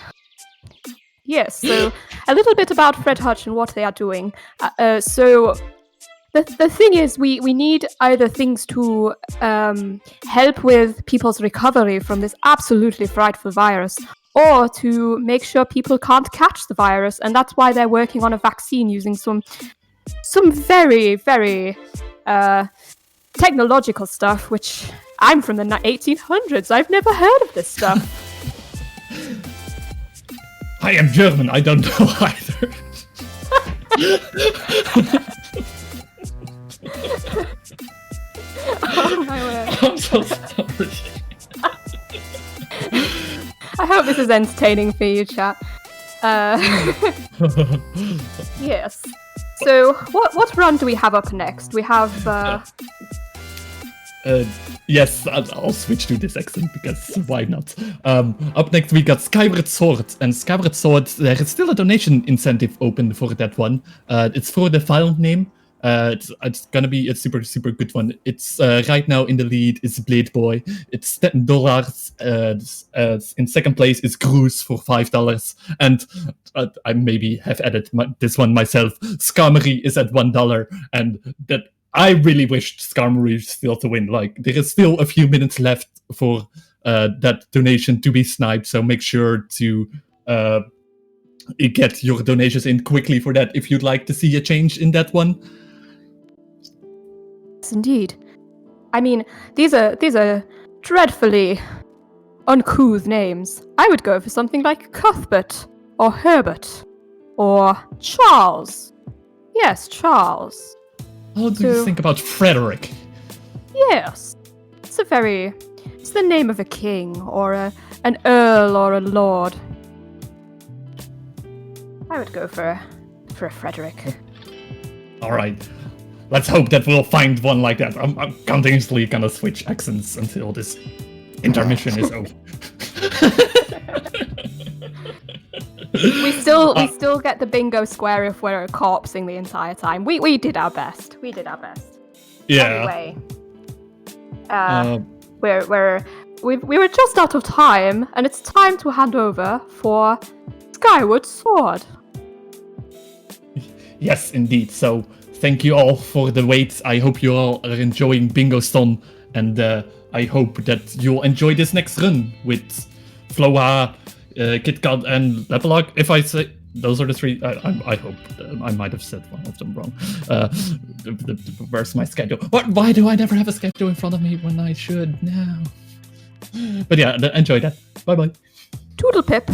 Yes, so a little bit about Fred Hutch and what they are doing. So the thing is, we need either things to help with people's recovery from this absolutely frightful virus, or to make sure people can't catch the virus, and that's why they're working on a vaccine using some very technological stuff, which I'm from the 1800s. I've never heard of this stuff. I am German, I don't know either. Oh my word. I'm so sorry. I hope this is entertaining for you, chat. Yes. So, what run do we have up next? We have, Yes, I'll switch to this accent, because why not? Up next we got Skyward Sword, and Skyward Sword, there is still a donation incentive open for that one. It's for the file name. It's gonna be a super good one. It's right now in the lead is Blade Boy. It's $10. In second place is Crrool for $5, and I maybe have added this one myself. Skarmory is at $1, and that I really wished Skarmory still to win. Like, there is still a few minutes left for that donation to be sniped, so make sure to get your donations in quickly for that if you'd like to see a change in that one. yes, indeed. I mean, these are dreadfully uncouth names. I would go for something like Cuthbert or Herbert. or Charles. Yes, Charles. How do you think about Frederick? Yes. It's the name of a king, or an earl, or a lord. I would go for a Frederick. All right. Let's hope that we'll find one like that. I'm continuously gonna switch accents until this intermission is over. We still get the bingo square if we're corpsing the entire time. We did our best. We did our best. Yeah. Anyway, we were just out of time, and it's time to hand over for Skyward Sword. Yes, indeed. So thank you all for the wait. I hope you all are enjoying Bingothon, and I hope that you'll enjoy this next run with Floa, KitKat, and Lepelog. If I say those are the three, I hope I might have said one of them wrong. Where's my schedule? Why do I never have a schedule in front of me when I should now? But yeah, enjoy that. Bye bye. Toodle pip.